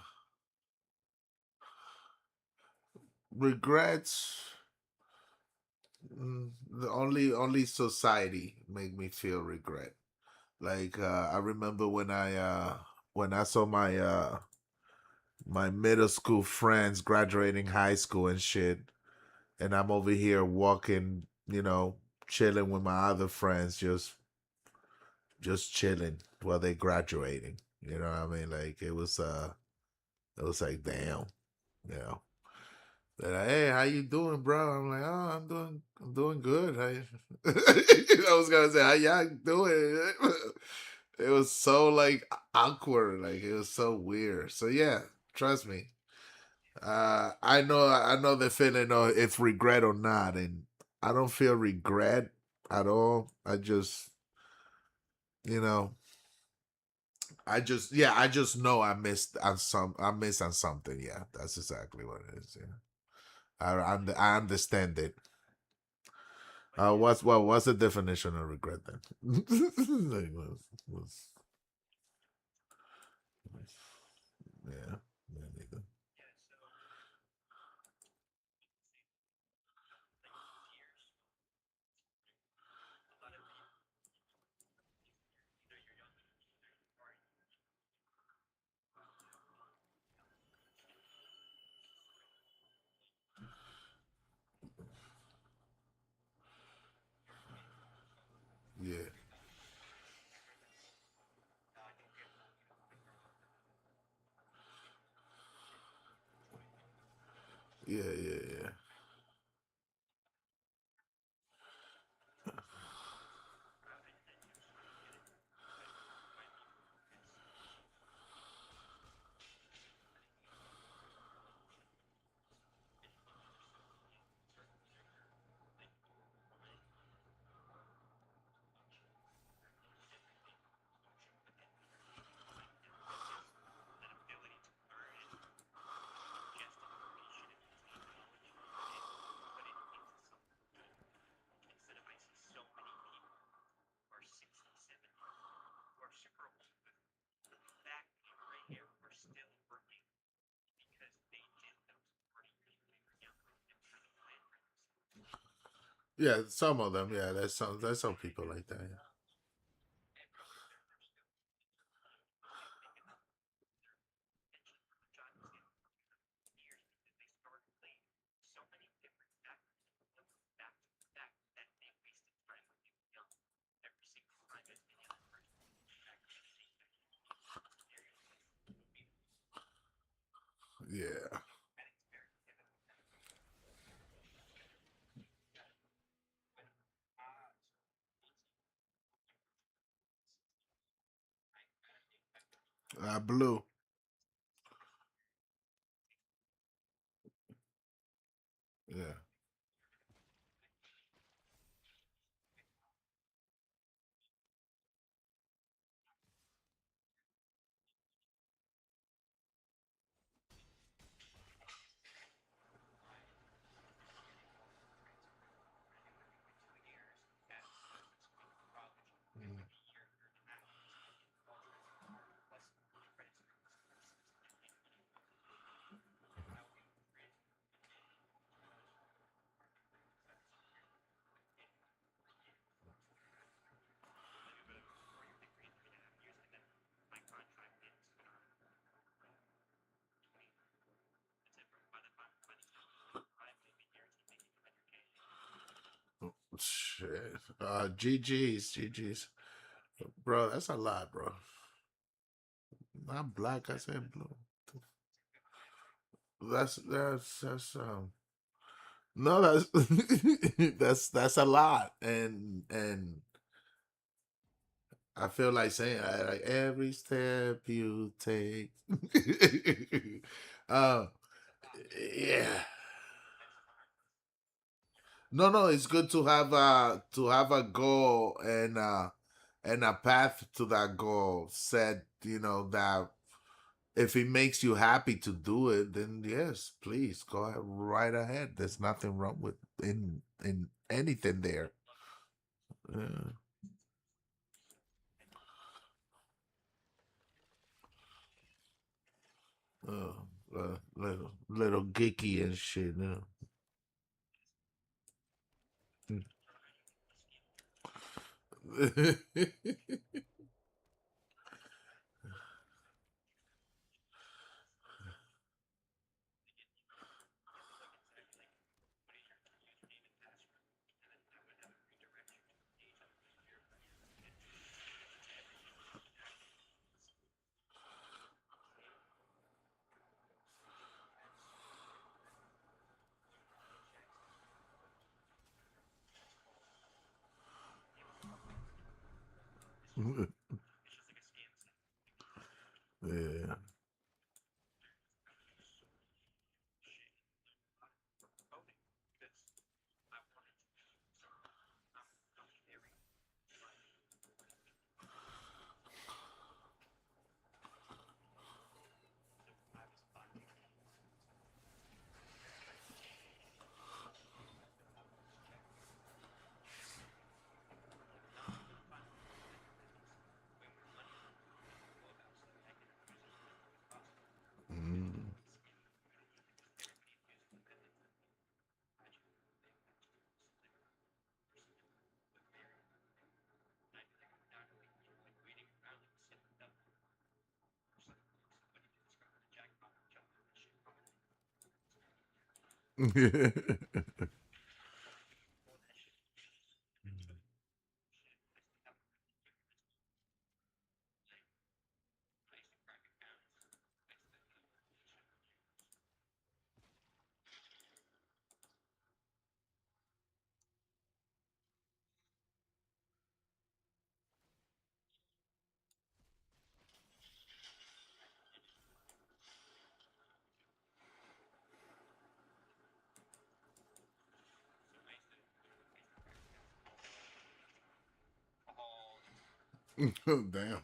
regrets. The only society make me feel regret. Like I remember when I saw my middle school friends graduating high school and shit, and I'm over here walking, chilling with my other friends, just chilling while they graduating. You know what I mean? Like it was like damn, you know. They're like, hey, how you doing, bro? I'm like, oh, I'm doing good. I was gonna say, how y'all doing? It was so like awkward, like it was so weird. So yeah, trust me. I know the feeling of if regret or not, and I don't feel regret at all. I just, you know, I just know I missed on something. Yeah, that's exactly what it is. Yeah, I understand it. What's the definition of regret then? Like, was- yeah, me neither. Yeah, yeah. Yeah, some of them. Yeah, there's some people like that. Yeah. Yeah. Blue. Yeah. Shit. GG's. Bro, that's a lot, bro. Not black, I said blue. That's no, that's a lot. And I feel like saying like every step you take. uh yeah. No, it's good to have a goal and a path to that goal set, you know, that if it makes you happy to do it, then yes, please go ahead, right ahead. There's nothing wrong with in anything there. Yeah. Little geeky and shit. Yeah. Mm. Damn.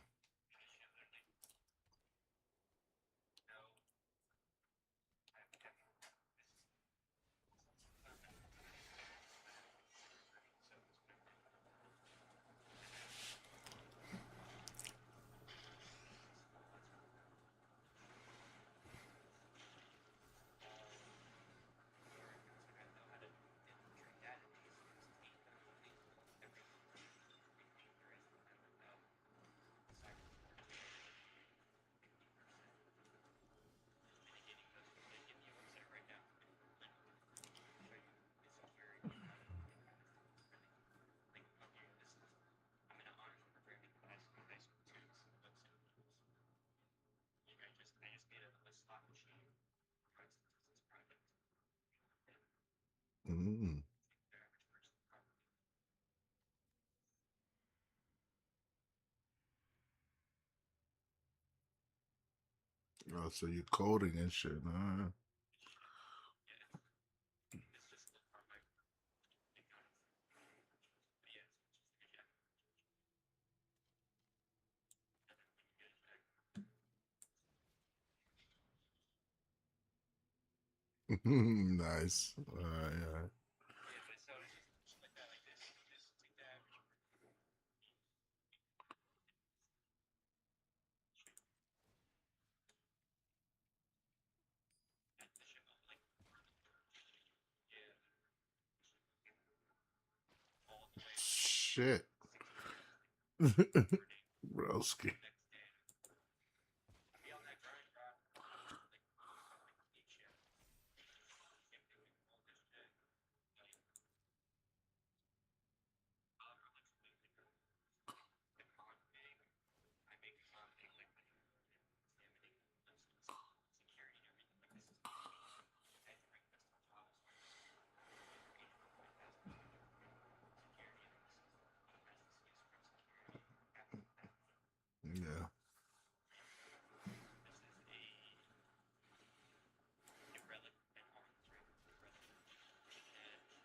Oh, so you're coding and shit. Huh? It's just a little part of my accounting. But yeah, it's just and then when you get it back, Nice. Yeah. yeah, but so it's just like that, like this. You just take the average. And the shit like yeah, all the way Shit. Broski. next day. I be on that grind, bro. Like eat shit. Same thing with all this shit. Like I'll like losing the config. I make the config like examining security and everything. Like this is I had to rank this on top. Yeah. This is a New Relic and Arms, right? New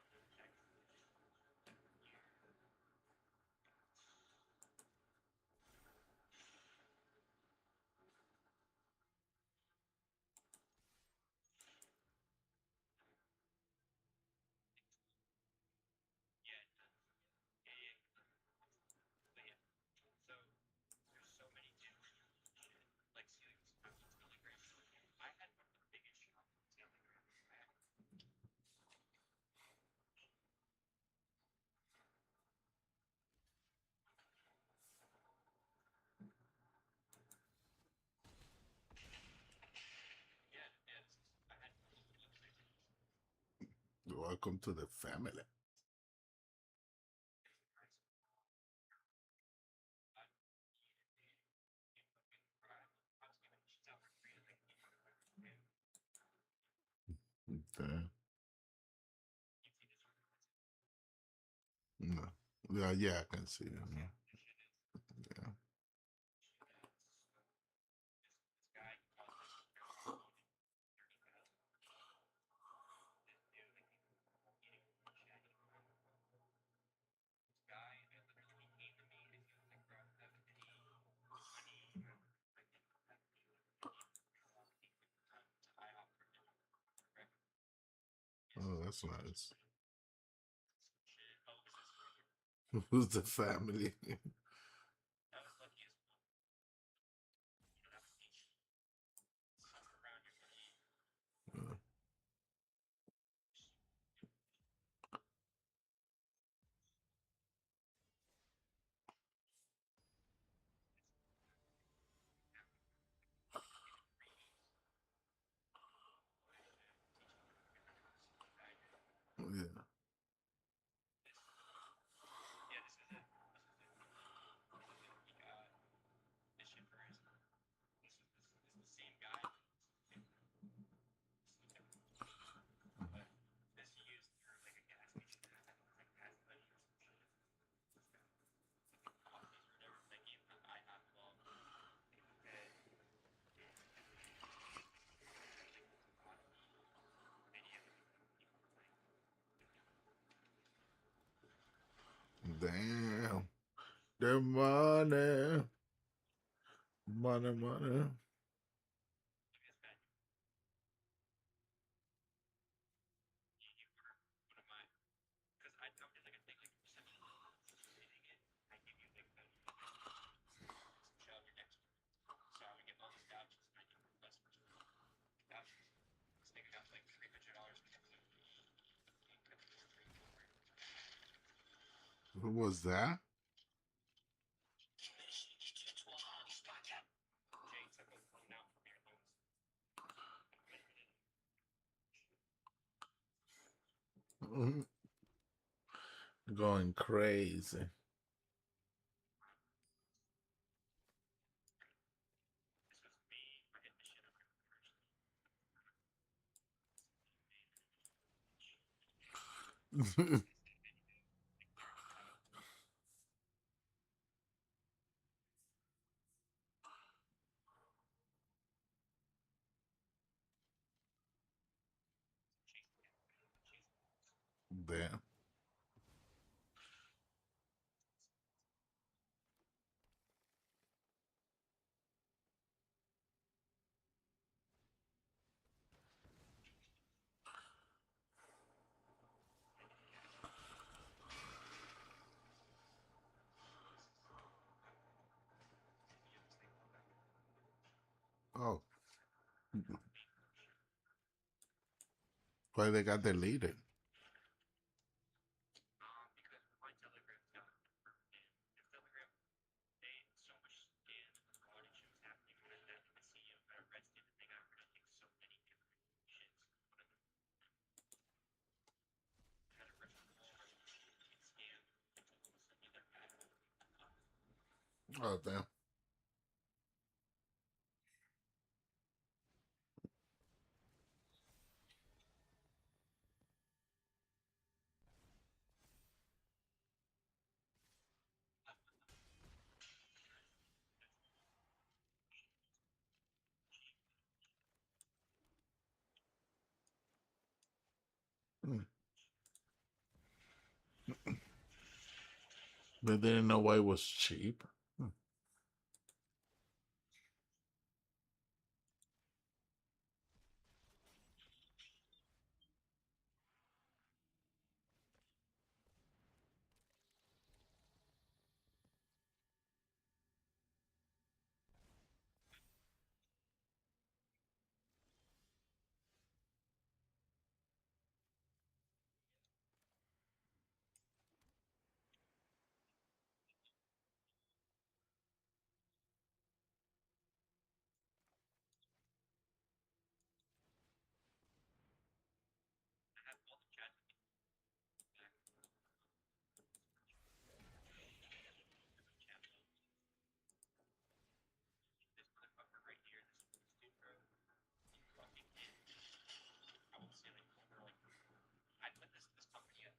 Relic and another one. Yeah, yeah, yeah. But yeah, so there's so many different shit. Like see, like Telegram. I had one of the biggest shops on Telegram. I had yeah, yeah. I had multiple websites. Welcome to the family. Okay. No. Yeah, yeah, I can see it. Yeah. Yeah. Oh, that's nice. Who's the family? I was lucky as well. You don't have to teach someone around your money. Yeah. Yeah, this is it. He got this shit for his. This is the same guy. But this he used through like a gas station. Like gas money or some shit. Coffees or whatever. Like I have well. And Damn. The money. Money, money. because I did like a thing like perception hitting it. I give you like the show your next one. So I would get all these vouchers and I give customers vouchers. This nigga got like $300 because of Who was that? Jay took a phone out from your loans. Going crazy. This was me for hitting the shit up first. Why they got deleted? Because my Telegram got confirmed in. If Telegram, they so much scam and fraud and shit was happening that the CEO got arrested and they got rid of like so many different shits. One of them had arrested all of our scam and told them to send me their password. Oh damn. They didn't know why it was cheap. I have all the chats back. Chat logs. This motherfucker right here, this dude, bro. He fucking hit. I won't say like overall. I put this company up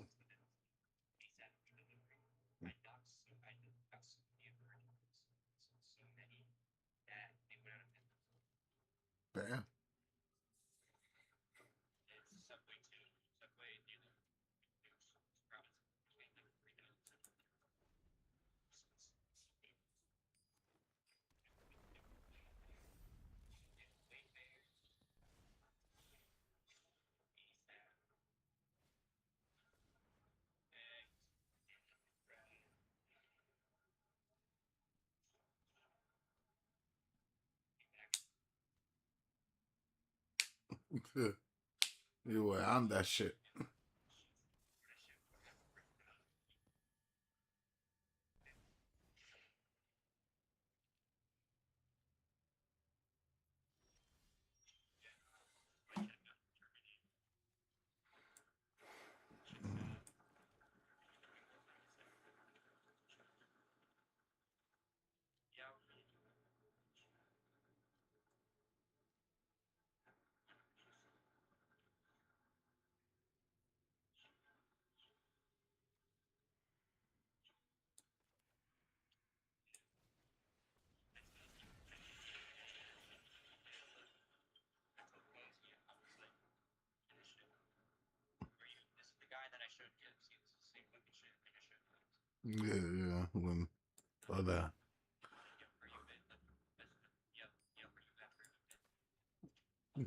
because ASAP delivery. I got so many emergencies, so many that they went out of business. Damn. It's Subway too. Subway near the Sprouts between like 3,000. Wayfair, ASAP, eggs, bread. You were on that shit. Yeah, I told Mosey, I was like, finish it. This is the guy that I showed you. See, this is the same fucking shit I think I showed you. Yeah. When other. Yep, where you been? Yep, where you at? Where you been? I was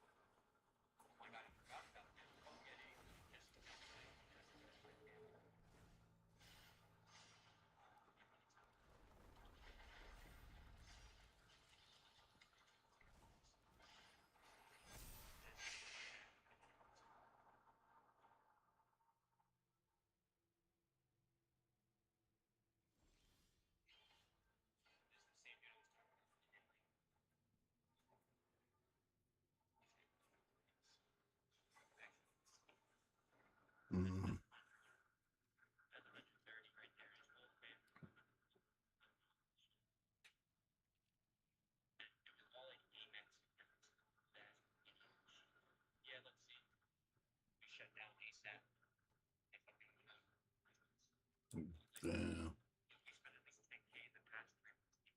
like, oh my god, I forgot about this. Oh yeah, just this is the same dude I was talking about. Mm. At 130 right there is old man. It was all like Amex. Yeah, let's see. We shut down ASAP. They fucking Damn. we spent at least 10K in the past 3 months.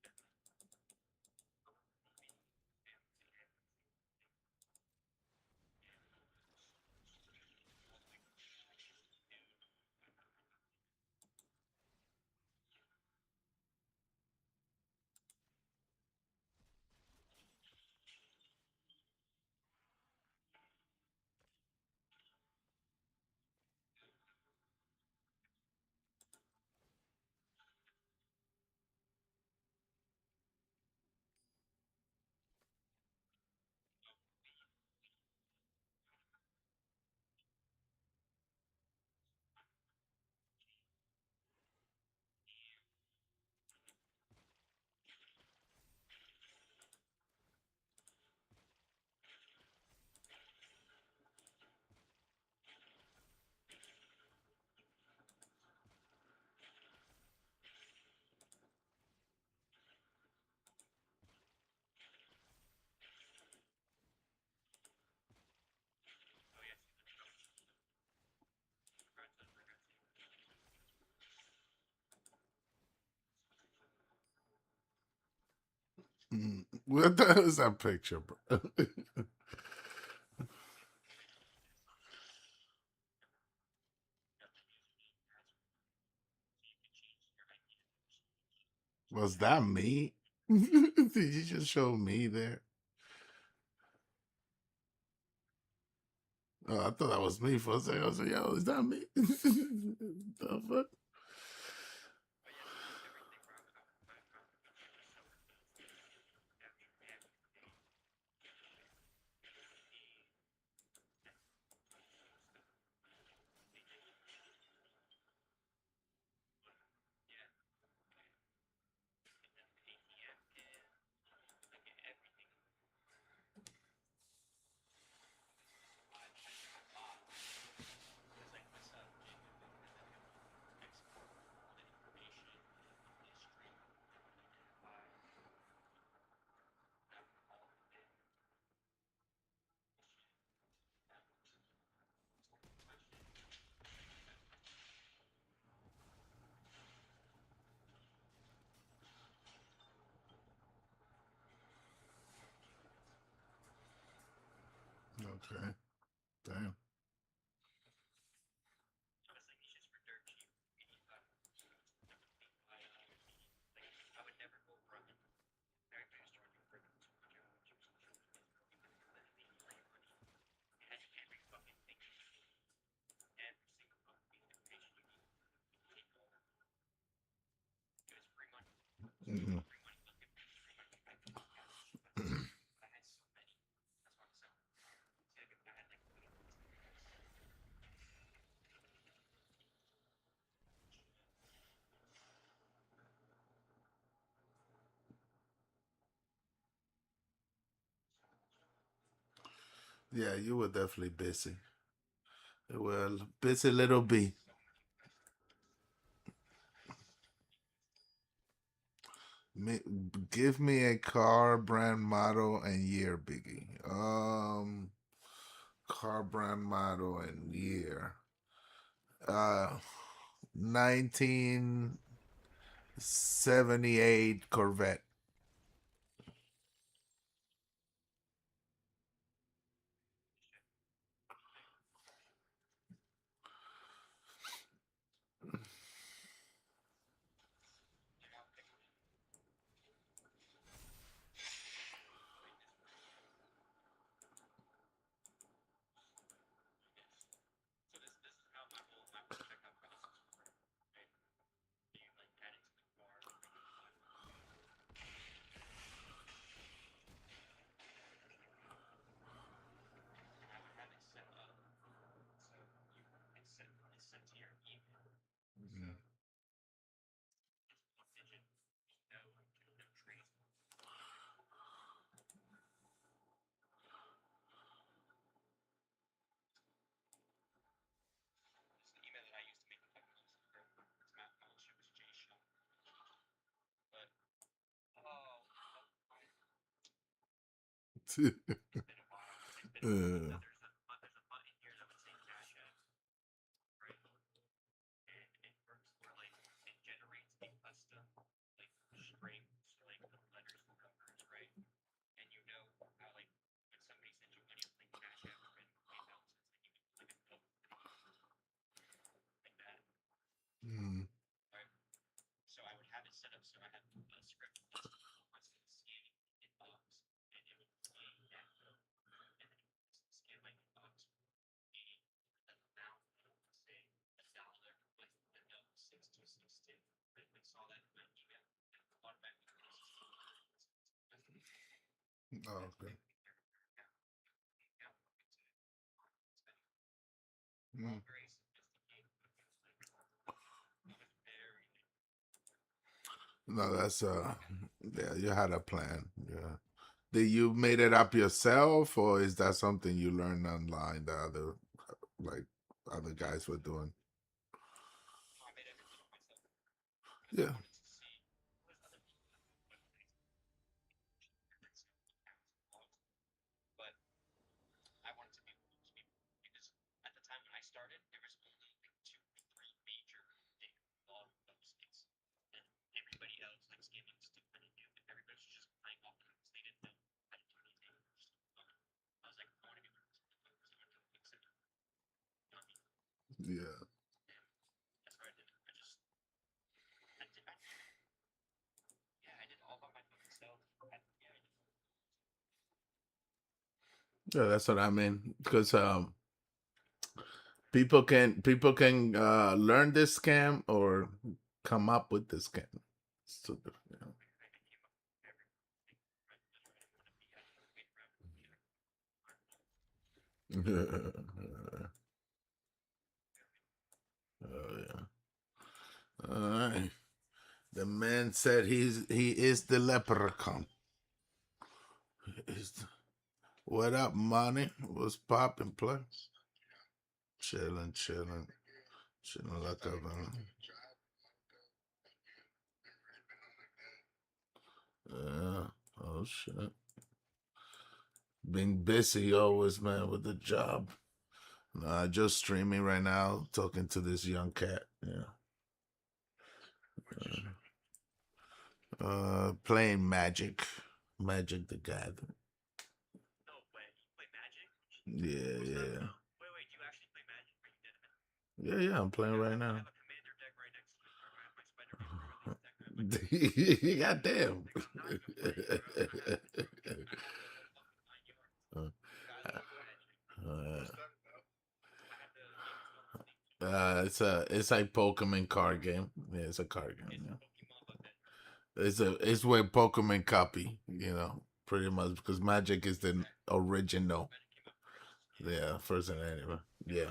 What the hell is that picture, bro? Was that me? Did you just show me there? Oh, I thought that was me for a second. I was like, yo, is that me? The fuck? Okay. Damn. Mhm. Yeah, you were definitely busy. Well, busy little bee. Me, give me a car, brand, model, and year, Biggie. Car, brand, model, and year. 1978 Corvette. Mhm. uh, mm, oh, okay. Mm. No, that's yeah, you had a plan. Yeah. Did you made it up yourself, or is that something you learned online that other like other guys were doing? Yeah. Yeah. That's what I did. I did all by my fucking self. Yeah, that's what I mean. Because people can learn this scam or come up with this scam. So, you know. Oh yeah. All right. The man said he is the leprechaun. What up, money? What's popping, play? Chilling like a yeah. Oh shit. Being busy always, man, with the job. Nah, just streaming right now, talking to this young cat. Yeah. Playing Magic the Gathering. No way. You play Magic? Yeah, yeah, Wait. You actually play Magic? Or you did it? yeah. I'm playing right I now. have a commander deck right next to me. Or my Spider-Man deck. Goddamn. It's like Pokemon card game. Yeah, it's a card game. Yeah. It's where Pokemon copy. You know, pretty much because Magic is the original. Yeah, first and anyway. Yeah.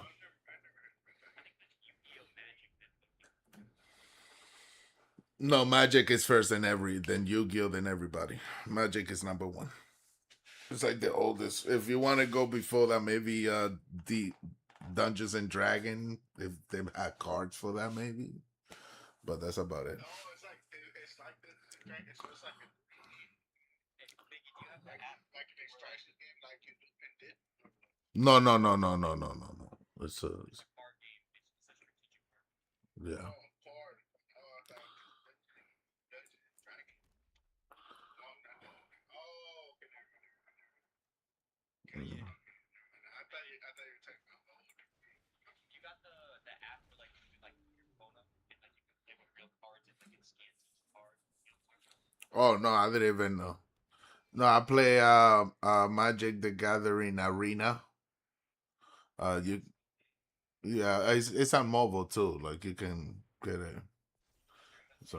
No, Magic is first in then Yu-Gi-Oh, then everybody. Magic is number one. It's like the oldest. If you want to go before that, maybe the Dungeons and Dragon, if they had cards for that, maybe. But that's about it. No. It's yeah. Mm. You got the app for like you can, like your phone up and like you can play with real cards and like it scans each card. Oh no, I didn't even know. No, I play Magic the Gathering Arena. You yeah, it's on mobile too. Like you can get it. So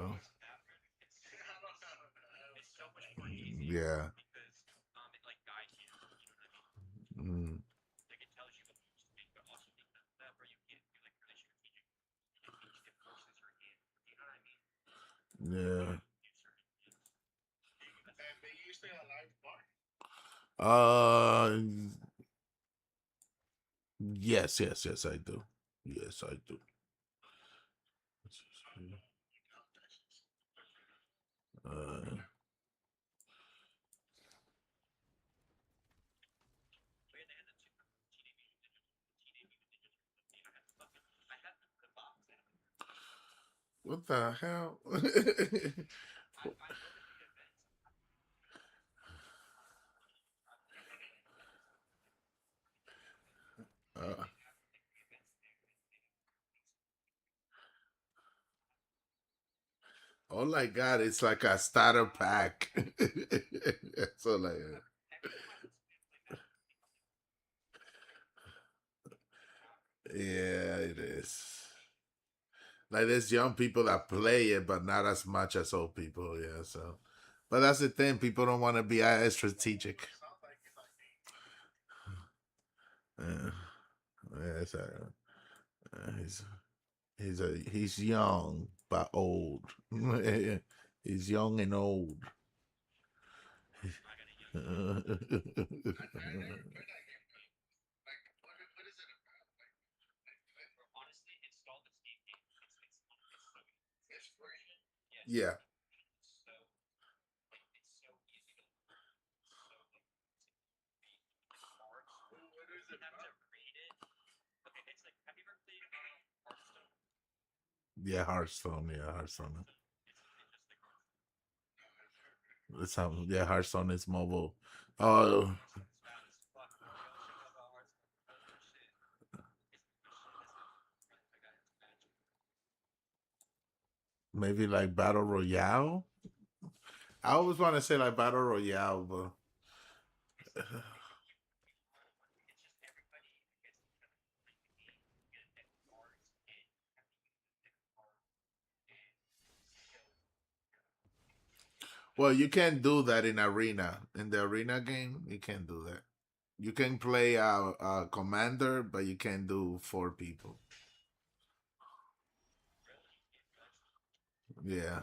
It's so much more easier yeah. because it like guides you. You know what I mean? Mm. Like it tells you what moves to make, but also whenever you get you're like really strategic. It forces your hand. You know what I mean? Yeah. Yes, I do. Yes, I do. Uh, what the hell? uh, all I got is like a starter pack. That's all I got. Yeah, it is. Like there's young people that play it, but not as much as old people. Yeah, so. But that's the thing. People don't want to be as strategic. Yeah, it's he's young but old. He's young and old. Yeah. Yeah, Hearthstone. Yeah, Hearthstone. That's how. Yeah, Hearthstone is mobile. Oh, Maybe like Battle Royale. I always want to say like Battle Royale, but It's just everybody gets to kind of play the game, get a deck of cards, and have to use the deck of cards and show. well, you can't do that in arena. In the arena game, you can't do that. You can play a commander, but you can't do 4 people. Really, you can't do that. Yeah.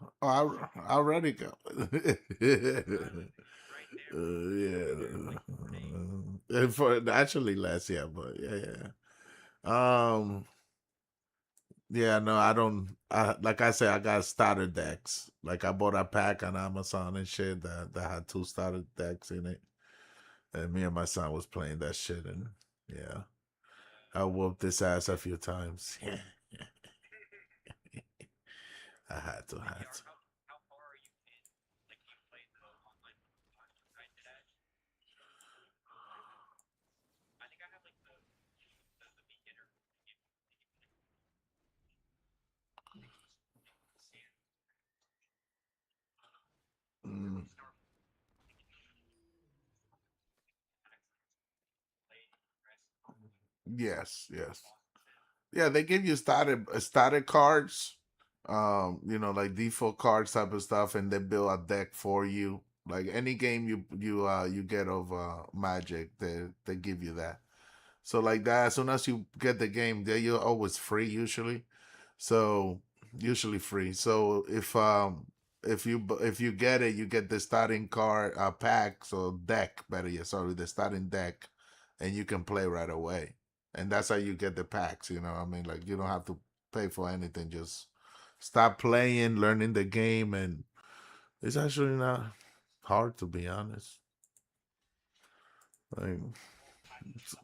And Oh, I already got. right there with Yeah. like 4 days. For actually last year, but yeah. Yeah, no, I don't. Like I said, I got starter decks. Like I bought a pack on Amazon and shit that had 2 starter decks in it, and me and my son was playing that shit, and yeah, I whooped this ass a few times. Yeah, I had to, I had BTR, to. how far are you in? Like, do you play the online one all the time? I did that. I think I have like the beginner. Mm, Start play rest. yes, yes. Yeah, they give you started cards, like default cards type of stuff, and they build a deck for you. Like any game you get of Magic, they give you that. So like that, as soon as you get the game, you're always free usually. So usually free. So if you get it, you get the starting card pack, so deck better yet, sorry, the starting deck, and you can play right away. And that's how you get the packs. You know, what I mean, like you don't have to pay for anything. Just start playing, learning the game, and it's actually not hard to be honest. Like, I think the online one is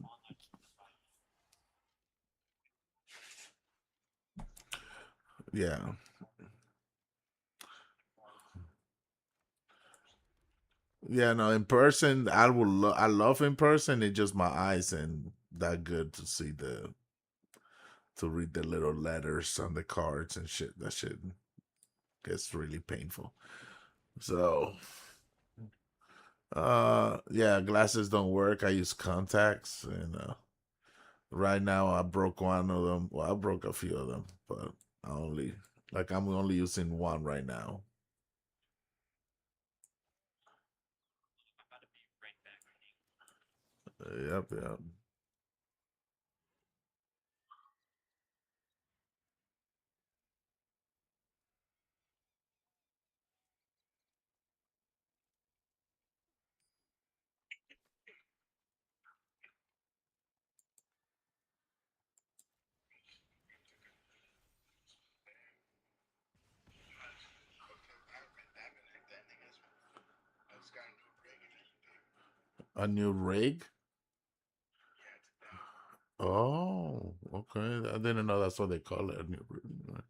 fine. yeah. Yeah, no, in person, I love in person. It's just my eyes and that good to see to read the little letters on the cards and shit. That shit gets really painful. So, yeah, glasses don't work. I use contacts, and right now I broke one of them. Well, I broke a few of them, but I only I'm only using one right now. I'm about to be right back. Yep, yep. A new rig. Oh, okay. I didn't know that's what they call it. A new rig.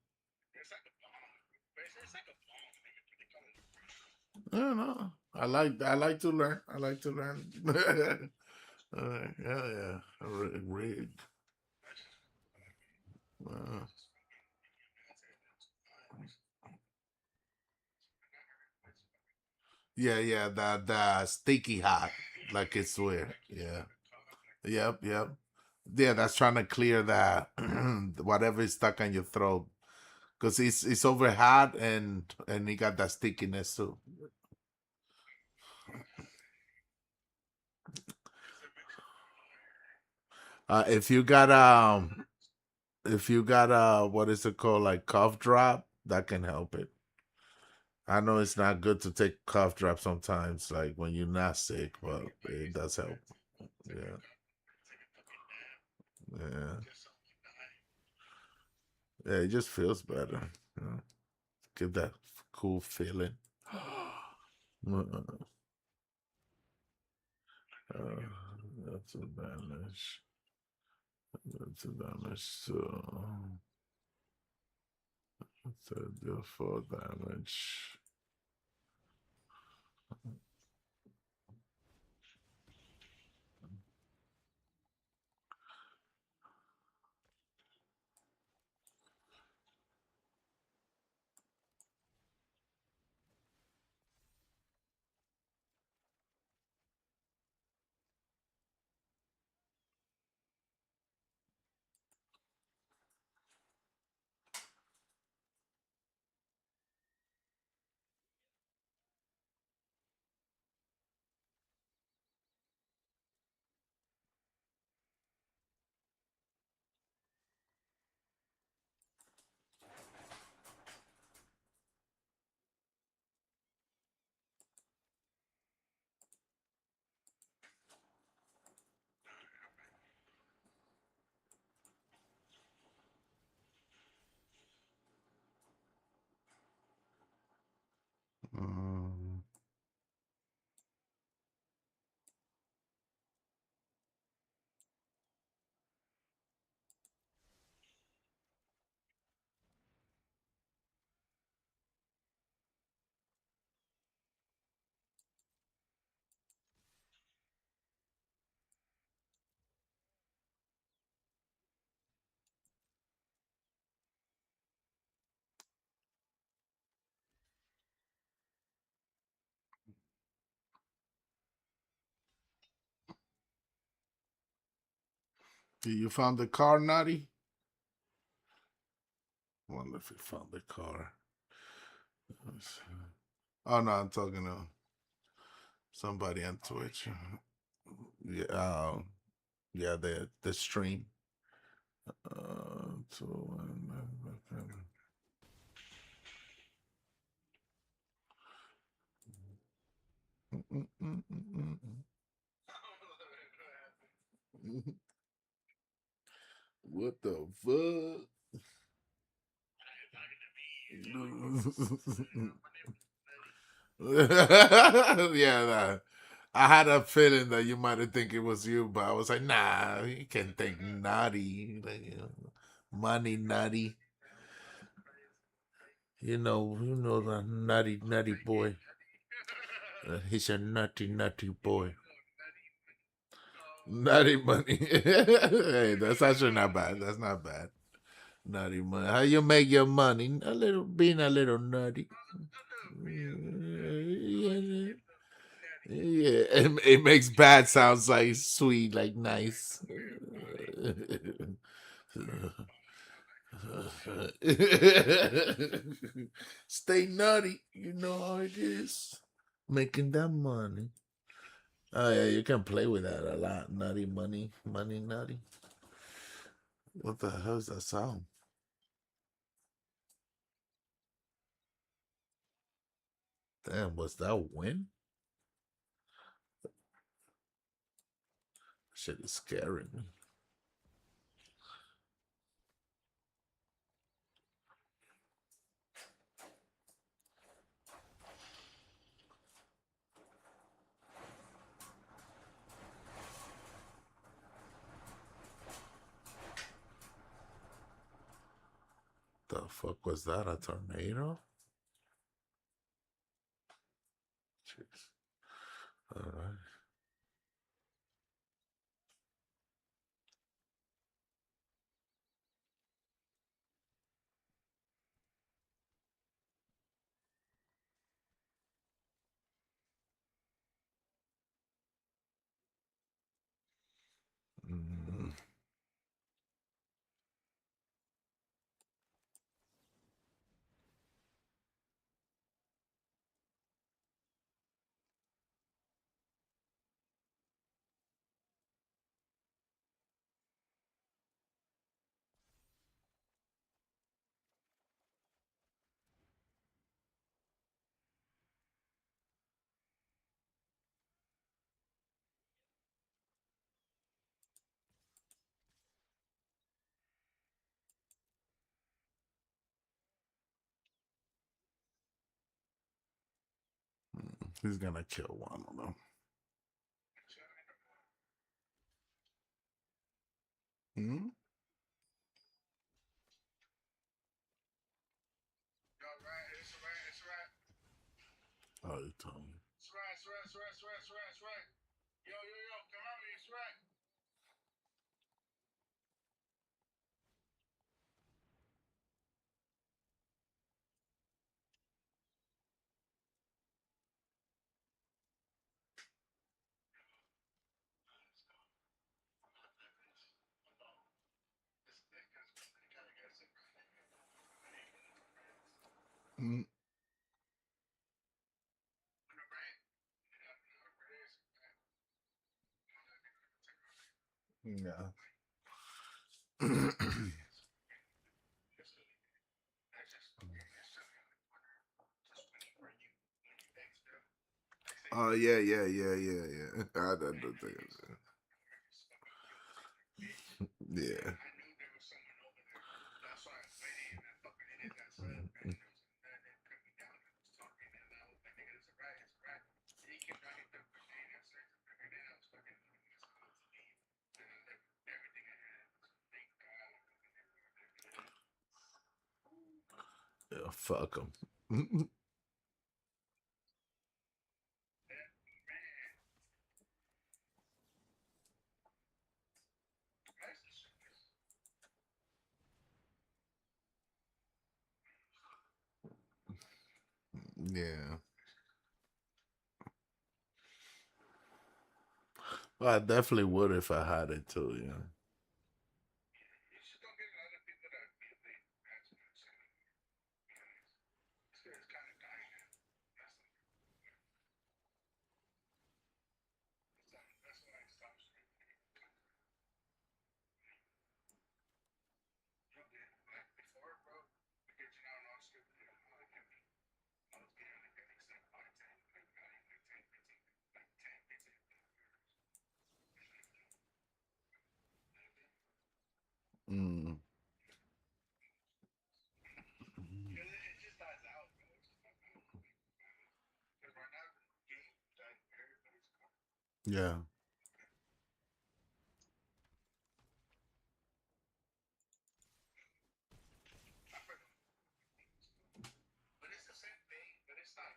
I know. I like to learn. I like to learn. Yeah, yeah. Rig. Uh, yeah, yeah. The sticky hot, like it's weird. Yeah. Yep, yep. Yeah, that's trying to clear that whatever is stuck on your throat, because it's over hot and you got that stickiness too. If you got what is it called, like cough drop, that can help it. I know it's not good to take cough drop sometimes, like when you're not sick, but it does help. Yeah, yeah, yeah. It just feels better. You know? Give that cool feeling. That's a damage. That's a damage. So it's a deal for damage. You found the car, Nutty? Wonder if you found the car. Oh no, I'm talking to somebody on Twitch. Yeah, yeah, the stream. So, what the fuck? Yeah, nah. I had a feeling that you might have think it was you, but I was like, nah, you can't think naughty, like, money nutty. You know the nutty boy. He's a nutty boy. Nutty money. Hey, that's actually not bad. That's not bad. Nutty money. How you make your money? Being a little nutty. Yeah, it makes bad sounds like sweet, like nice. Stay nutty. You know how it is. Making that money. Oh yeah, you can play with that a lot. Nutty money, nutty. What the hell is that sound? Damn, was that wind? Shit is scaring me. The fuck was that? A tornado? Jeez. All right. Mm. He's gonna kill one of them. Hmm? Oh, you told me. Mm. Yeah. Oh yeah. I don't think yeah. Yeah, fuck him. Yeah. Well, I definitely would if I had it too, yeah. Yeah. But it's the same thing, but it's like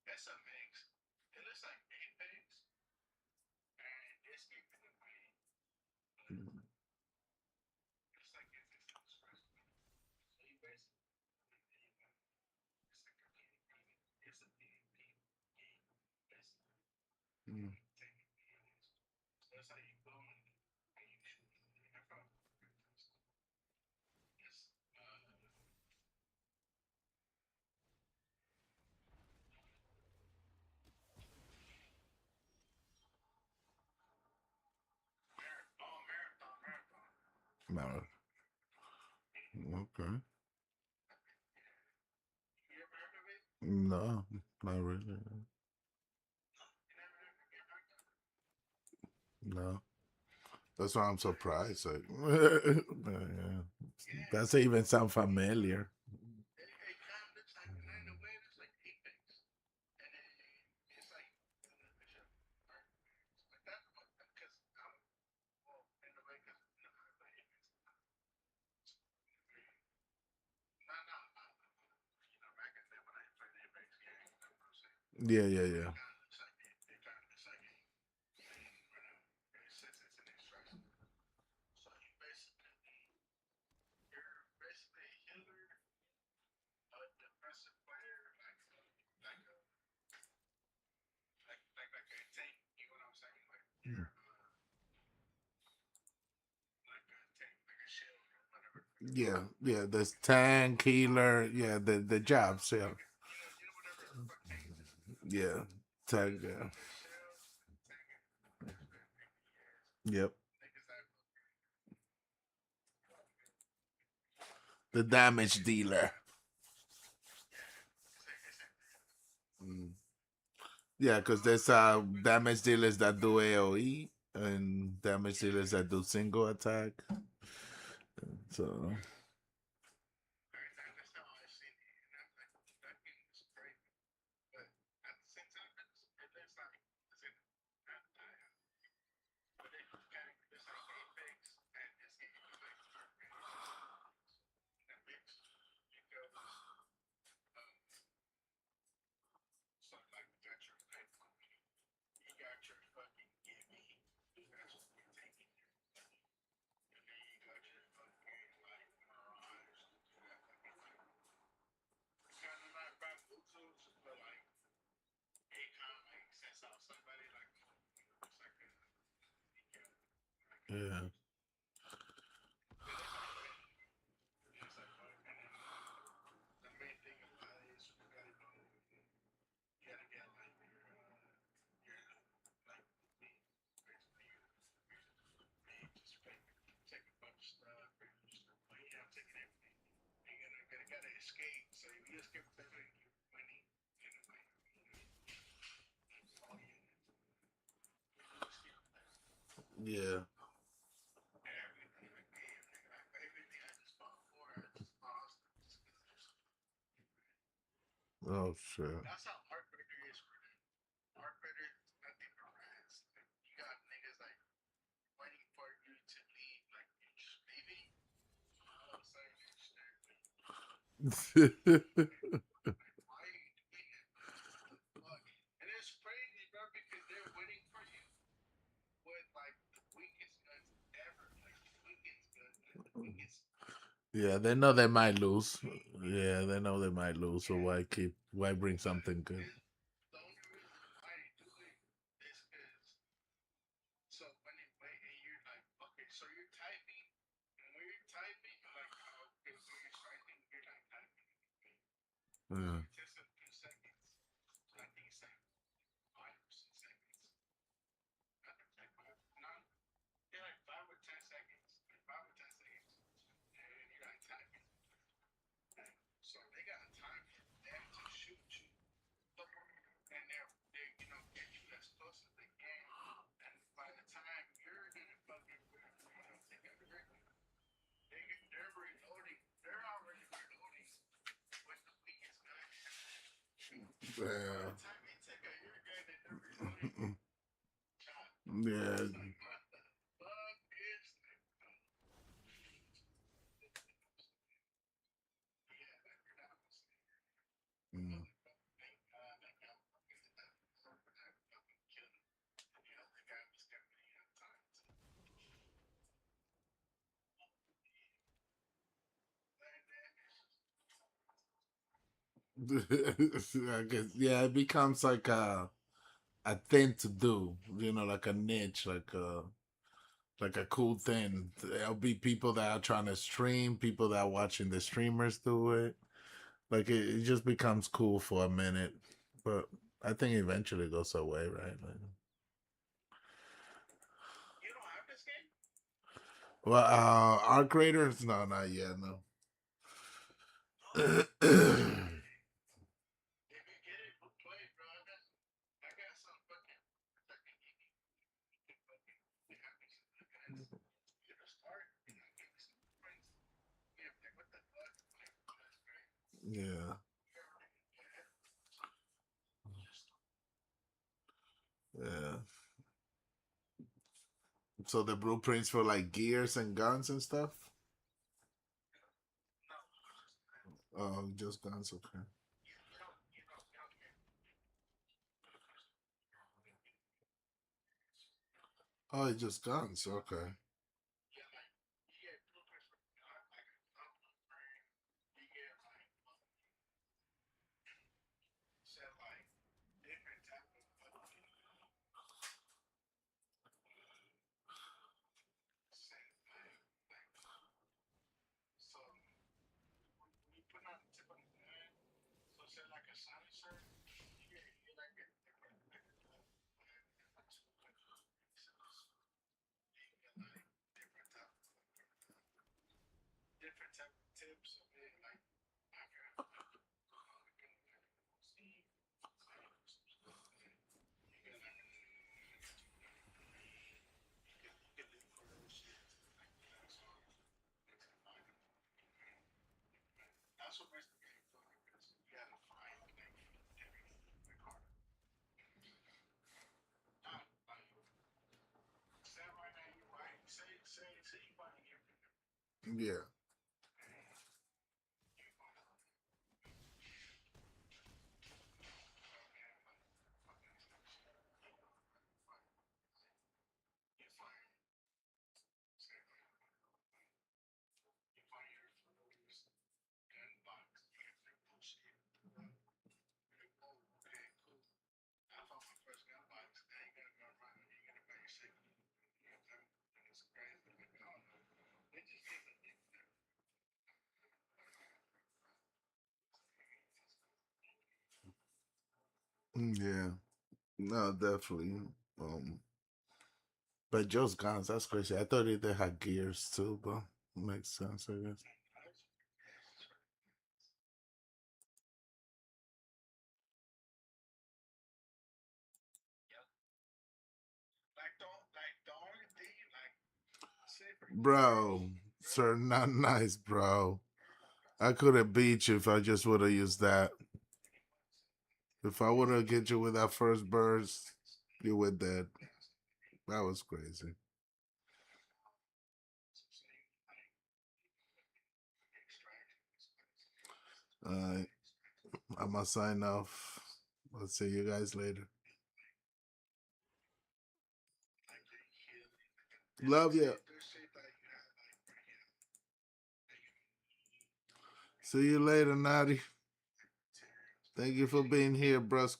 that's a mix. It looks like Apex and this game in a way. Mm. It's like if it's express. So you basically it's like a PvP. It's a PvP game. Basically. Mm. Taking damage. So that's how you go and you shoot. I found it's marathon. No. Okay. You ever heard of it? No, not really. You never heard of it? No. That's why I'm surprised. Like, yeah. Yeah. That's even sound familiar. It kind of looks like, and in a way, it's like Apex. And then it's like, but that's what, because I'm, well, in a way, because I play Apex. No, you know, back in the day when I played Apex game, you know what I'm saying? Yeah, yeah, yeah. It kind of looks like it kind of looks like a, it says it's an instruction. So you're basically a healer, a defensive player, like a tank. You know what I'm saying? Like you're like a tank, like a shield or whatever. Yeah, yeah. There's tank, healer. Yeah, the jobs. Yeah, You know whatever the fuck tank is. yeah. Tank. Yeah. The shield, tank, and Yep. niggas that The damage dealer. Mm. Yeah, because there's damage dealers that do AOE and damage dealers that do single attack. So that's how I seen it, and I'm like, that game is crazy. But at the same time, it looks like it's in, but it kind of it's like Apex, and this game is like that mix because something like you got your like you got your fucking gimme, that's what you're taking your money, and then you got your fucking like mirage, you got fucking like kind of not bamboozles, but like it kind of like sets out somebody like it's like a yeah. but it's like winning. It's like and then the main thing about it is you gotta go. You gotta get like your like me, basically me just take a bunch of stuff and just like yeah, I'm taking everything. You gotta escape. So if you escape with everything, you're winning. You know, like oh yeah, you escape Yeah. everything. Like everything I just fought for, I just lost just because there's Oh shit. that's how Heartbreaker is for them. Heartbreaker is nothing but rats. Like, you got niggas like waiting for you to leave, like you're just leaving. All of a sudden, you're just there. Like, why are you doing that? What the fuck? And it's crazy, bro, because they're waiting for you with like the weakest guns ever. Like the weakest gun, like the weakest. Yeah, they know they might lose. Yeah, they know they might lose. So why bring something good? The only reason why they do it is because so when they wait and you're like, okay, so you're typing, and when you're typing, like, okay, so you're striking, you're like typing. Yeah. It takes a few seconds. So I think it's like 5 or 6 seconds. Like 5 or 10 seconds. Like 5 or 10 seconds. And you're like typing. So they got time for them to shoot you. And they're get you as close as they can. And by the time you're gonna fucking take a break, they're reloading. They're already reloading with the weakest gun. By Yeah. the time you take out your gun and they're reloading, God Yeah. What the fuck is that? Yeah, like you're not listening. Mm. Thank God that guy fucking did that before that fucking killed him. And the other guy was coming in on time too. I guess yeah, it becomes like a thing to do, you know, like a niche, like a cool thing. There'll be people that are trying to stream, people that are watching the streamers do it. Like it just becomes cool for a minute, but I think eventually it goes away, right? Like, You don't have this game? well, our creators, no, not yet, no. If you get it, we'll play it, bro. I got some fucking fucking fucking get a start. Give me some points. Yeah, like what the fuck? Like, that's great. Yeah, yeah. So the blueprints for like gears and guns and stuff. Oh, just guns, okay. Oh, it's just guns, okay. Yeah, like you get blueprints for like a blueprint. You get like set like different type of fucking set like so when you put on the tip of the gun, so say like a silencer, you get like a different different two pieces. You get like different type of tips of it, like I got see you get like you can look for those shit like that. So that's what makes the game fun because you gotta find like everything in the car. Not like say right now you buy say you buy a gear from them. Yeah. You buy you find say you find your first gun box, you get like bullshit. Like, oh, okay, cool. I found my first gun box. Now you gotta go around and you gotta buy your second. You know what I'm saying? And it's crazy. Like, I don't know. They just gave a Yeah. No, definitely. Um, but just guns, that's crazy. I thought they had gears too, but makes sense, I guess. like the only thing like say for Bro, sir, not nice, bro. I could have beat you if I just would have used that. If I would have get you with that first burst, you were dead. That was crazy. Alright, I'm gonna sign off. I'll see you guys later. Love you. See you later, Natty. Thank you for being here, brus.